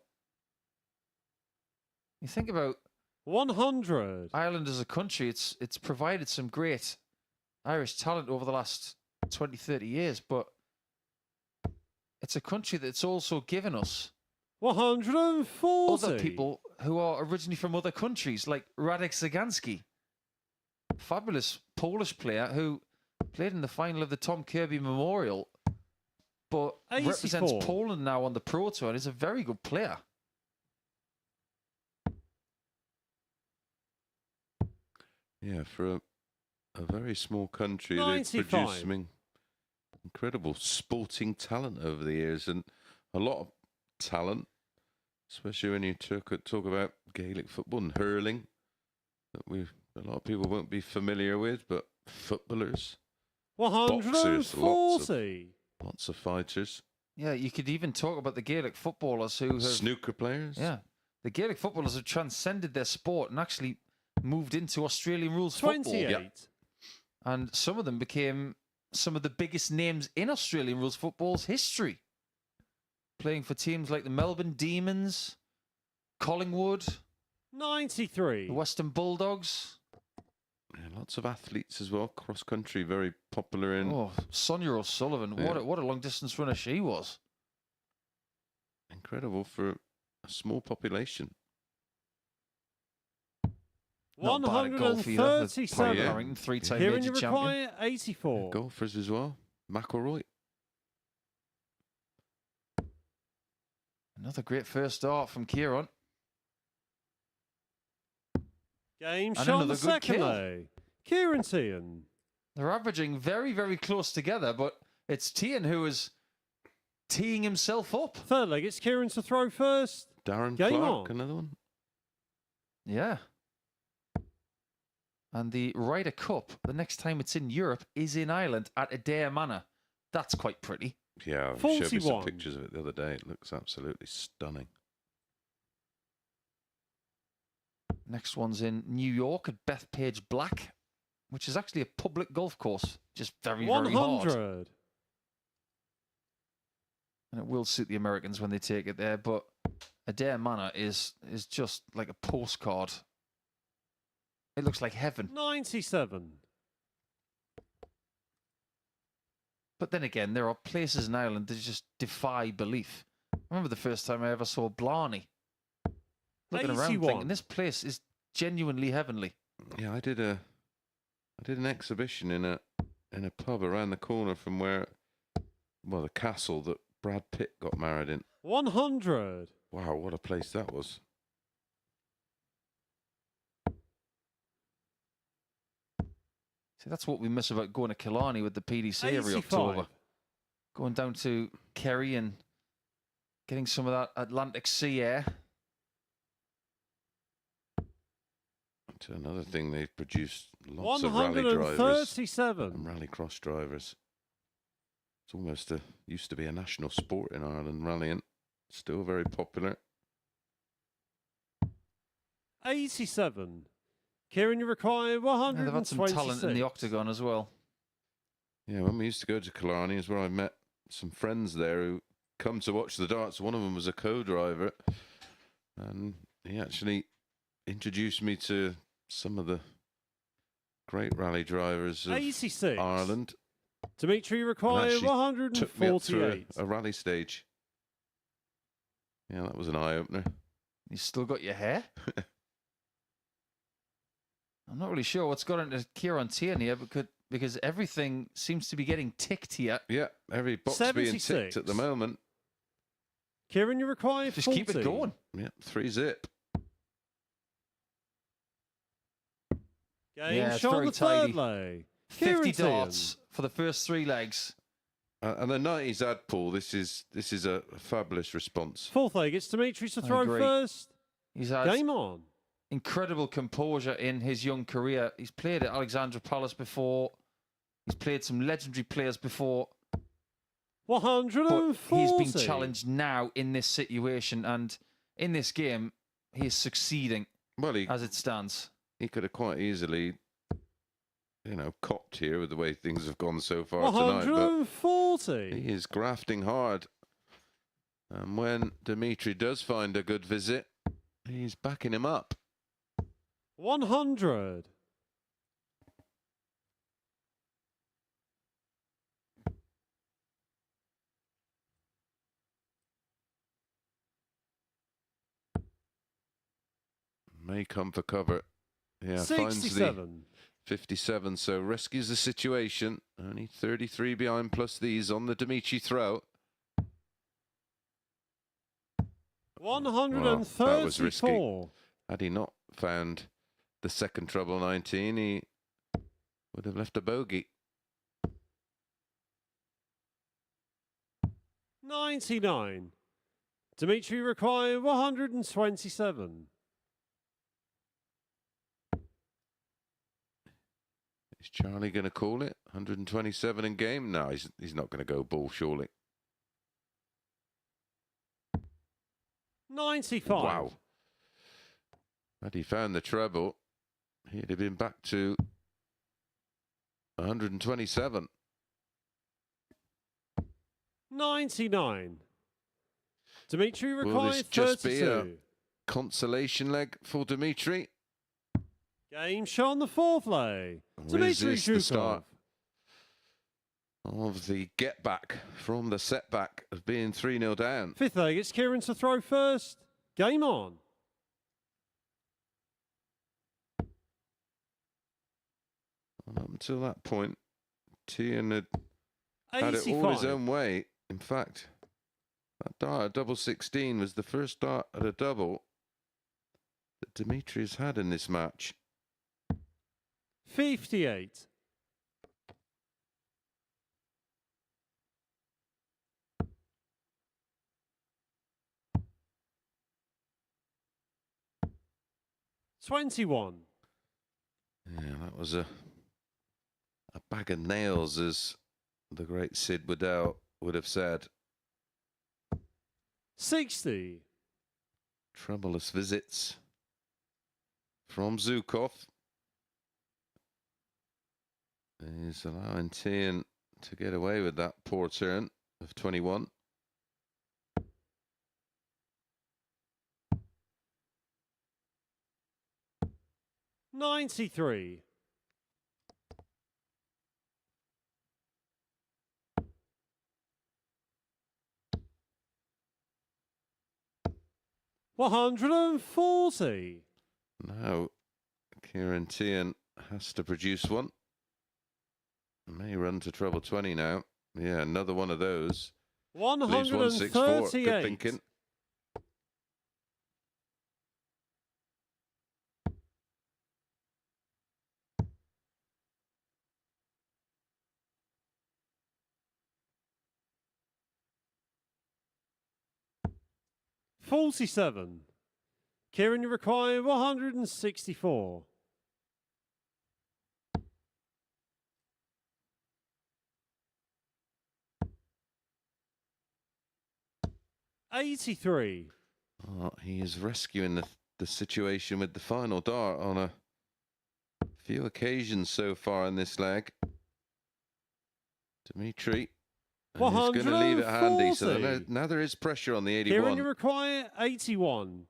You think about 100. Ireland as a country, it's provided some great Irish talent over the last 20, 30 years, but it's a country that's also given us 140. other people who are originally from other countries, like Radek Zagansky, fabulous Polish player who played in the final of the Tom Kirby Memorial, but 84. represents Poland now on the Pro Tour and is a very good player. Yeah, for a very small country, they've 95. produced some incredible sporting talent over the years, and a lot of talent, especially when you talk about Gaelic football and hurling, that a lot of people won't be familiar with, but footballers, 140. lots of fighters, Yeah, you could even talk about the Gaelic footballers who have... snooker players. Yeah, the Gaelic footballers have transcended their sport and actually moved into Australian rules 28. football. And some of them became some of the biggest names in Australian rules football's history. Playing for teams like the Melbourne Demons, Collingwood, 93. the Western Bulldogs. Yeah, lots of athletes as well, cross country, very popular in. Oh, Sonia O'Sullivan, Yeah. what a long distance runner she was. Incredible for a small population. Not bad at golf either. With Paddy 137. Yeah. Harrington, three-time Ciaran, major you champion. require 84. Golfers as well. McElroy. Another great first start from Ciaran. Game And shot another the good second kill. leg. Ciaran Teehan. They're averaging very, very close together, but it's Teehan who is teeing himself up. Third leg, it's Ciaran to throw first. Darren Game Clark, on. another one. Yeah. And the Ryder Cup, the next time it's in Europe, is in Ireland at Adair Manor. That's quite pretty. Yeah, you showed me some 41. pictures of it the other day. It looks absolutely stunning. Next one's in New York at Bethpage Black, which is actually a public golf course. Just very, very hard. 100. And it will suit the Americans when they take it there, but Adair Manor is just like a postcard. It looks like heaven. 97. But then again, there are places in Ireland that just defy belief. I remember the first time I ever saw Blarney. Looking around 81. thinking, this place is genuinely heavenly. Yeah, I did an exhibition in a pub around the corner from where, well, the castle that Brad Pitt got married in. 100. Wow, what a place that was. See, that's what we miss about going to Killarney with the PDC every 85. October. Going down to Kerry and getting some of that Atlantic Sea air. To another thing, they've produced lots of rally drivers 137. and rallycross drivers. It's almost used to be a national sport in Ireland, rallying. Still very popular. 87. Ciaran, you require Yeah, they've had 126. some talent in the octagon as well. Yeah, when we used to go to Killarney is where I met some friends there who come to watch the darts. One of them was a co-driver, and he actually introduced me to some of the great rally drivers of 86. Ireland. Dimitri, you And require actually took me up through 148. a rally stage. Yeah, that was an eye-opener. You still got your hair? I'm not really sure what's got into Ciaran Teehan here because everything seems to be getting ticked here. Yeah, every box being 76. ticked at the moment. Ciaran, you require Just 40. keep it going. Yeah, 3-zip. Game Yeah, it's shot very the third tidy. leg. 50 Ciaran darts for the first 3 legs. And the 90s ad pool, this is a fabulous response. Fourth leg, it's Dimitri to I throw agree. first. He's had Game on. incredible composure in his young career. He's played at Alexandra Palace before. He's played some legendary players before. But 140. he's been challenged now in this situation. And in this game, he is succeeding Well, as it stands. he could have quite easily, copped here with the way things have gone so far tonight. But 140. he is grafting hard. And when Dimitri does find a good visit, he's backing him up. 100. May come for cover. Yeah, finds the 67. 57, so rescues the situation. Only 33 behind plus these on the Dimitri throw. Well, that was risky. 134. Had he not found the second treble 19, he would have left a bogey. 99. Dimitri require 127. Is Charlie going to call it? 127 in game? No, he's not going to go ball, surely. 95. Wow. Had he found the treble, he'd have been back to 127. 99. Dimitri Will requires this just 32. be a consolation leg for Dimitri? Game shot on the fourth leg. Dimitri Resist the Zhukov. start of the get back from the setback of being 3-0 down. Fifth leg, it's Ciaran to throw first. Game on. And up until that point, Teehan had it all his 85. own way. In fact, That dart at double 16 was the first dart at a double that Dimitri has had in this match. 58. $21. Yeah, that was a bag of nails, as the great Sid Waddell would have said. 60. Troublous visits from Zhukov. He's allowing Teehan to get away with that poor turn of 21. $93. $140. Now, Ciaran Teehan has to produce one. May run to treble 20 now. Yeah, another one of those. Leaves 164. Good thinking. $47. Ciaran, you require 164. $83. Oh, he is rescuing the situation with the final dart on a few occasions so far in this leg. Dimitri. And he's going to leave it handy. So now there is pressure on the 81. Ciaran, you require 81.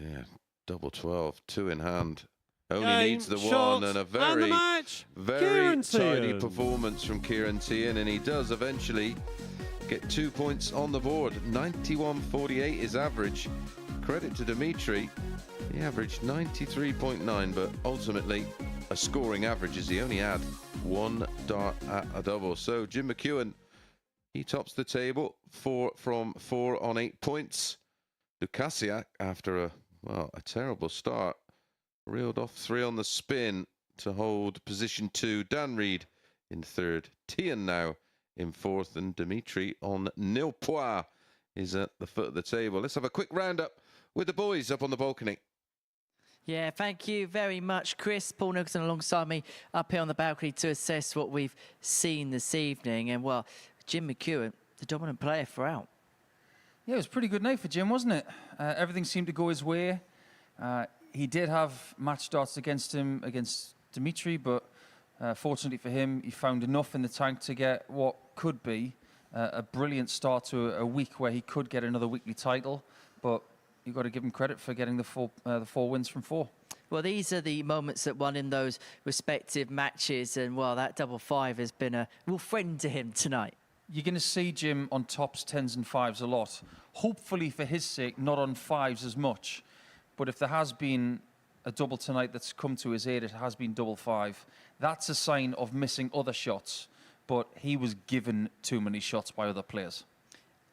Yeah, double 12, 2 in hand. Only Game, needs the shot, one, and a and the very, match. very tidy Teehan. performance from Ciaran Teehan, and he does eventually get 2 points on the board. 91.48 is average. Credit to Dimitri. He averaged 93.9, but ultimately a scoring average, as he only had one dart at a double. So Jim McEwan, he tops the table, 4 from 4 on 8 points. Lukasiak, after a terrible start, reeled off 3 on the spin to hold position 2. Dan Reed in 3rd. Teehan now in 4th, and Dimitri on nil points is at the foot of the table. Let's have a quick roundup with the boys up on the balcony. Yeah, thank you very much, Chris. Paul Nicholson alongside me up here on the balcony to assess what we've seen this evening. And, well, Jim McEwan, the dominant player throughout. Yeah, it was a pretty good night for Jim, wasn't it? Everything seemed to go his way. He did have match darts against him, against Dimitri, but fortunately for him, he found enough in the tank to get what could be a brilliant start to a week where he could get another weekly title. But you've got to give him credit for getting the 4 wins from 4. Well, these are the moments that won him those respective matches, and, well, that double 5 has been a real friend to him tonight. You're going to see Jim on tops, 10s and 5s a lot. Hopefully, for his sake, not on 5s as much. But if there has been a double tonight that's come to his aid, it has been double 5. That's a sign of missing other shots. But he was given too many shots by other players.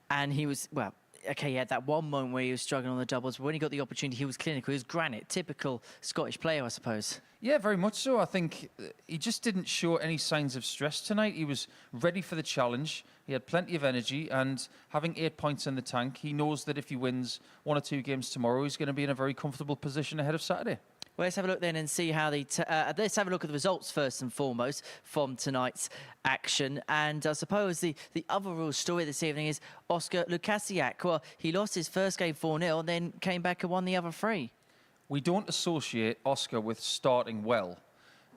And he was, well, okay, he had that one moment where he was struggling on the doubles, but when he got the opportunity, he was clinical. He was granite, typical Scottish player, I suppose. Yeah, very much so. I think he just didn't show any signs of stress tonight. He was ready for the challenge. He had plenty of energy, and having 8 points in the tank, he knows that if he wins 1 or 2 games tomorrow, he's going to be in a very comfortable position ahead of Saturday. Well, let's have a look then and see how let's have a look at the results first and foremost from tonight's action. And I suppose the other real story this evening is Oskar Lukasiak. Well, he lost his first game 4-0 and then came back and won the other 3. We don't associate Oskar with starting well.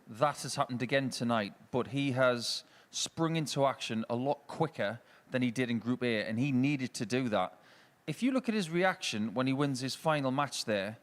That has happened again tonight, but he has sprung into action a lot quicker than he did in Group A, and he needed to do that. If you look at his reaction when he wins his final match there,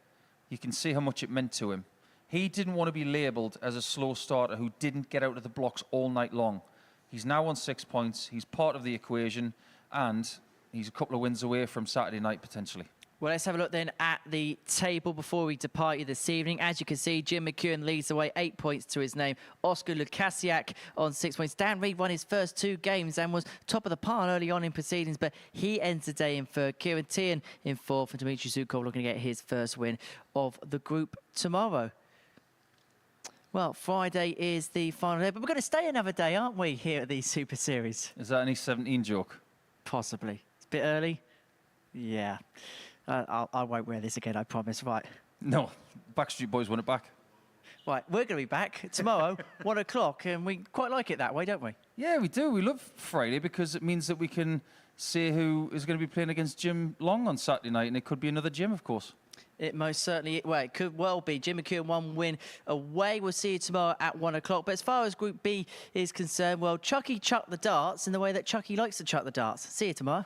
you can see how much it meant to him. He didn't want to be labelled as a slow starter who didn't get out of the blocks all night long. He's now on 6 points. He's part of the equation, and he's a couple of wins away from Saturday night, potentially. Well, let's have a look then at the table before we depart you this evening. As you can see, Jim McEwan leads the way, 8 points to his name. Oskar Lukasiak on 6 points. Dan Reed won his first 2 games and was top of the pile early on in proceedings, but he ends the day in third. Ciaran Teehan in fourth, and Dimitri Zhukov looking to get his first win of the group tomorrow. Well, Friday is the final day, but we're going to stay another day, aren't we, here at the Super Series? Is that an E17 joke? Possibly. It's a bit early. Yeah. I won't wear this again, I promise. Right. No, Backstreet Boys won it back. Right, we're going to be back tomorrow, 1 o'clock, and we quite like it that way, don't we? Yeah, we do. We love Friday because it means that we can see who is going to be playing against Jim Long on Saturday night, and it could be another Jim, of course. It most certainly, well, it could well be. Jim McEwan 1 win away. We'll see you tomorrow at 1 o'clock. But as far as Group B is concerned, well, Chucky chucked the darts in the way that Chucky likes to chuck the darts. See you tomorrow.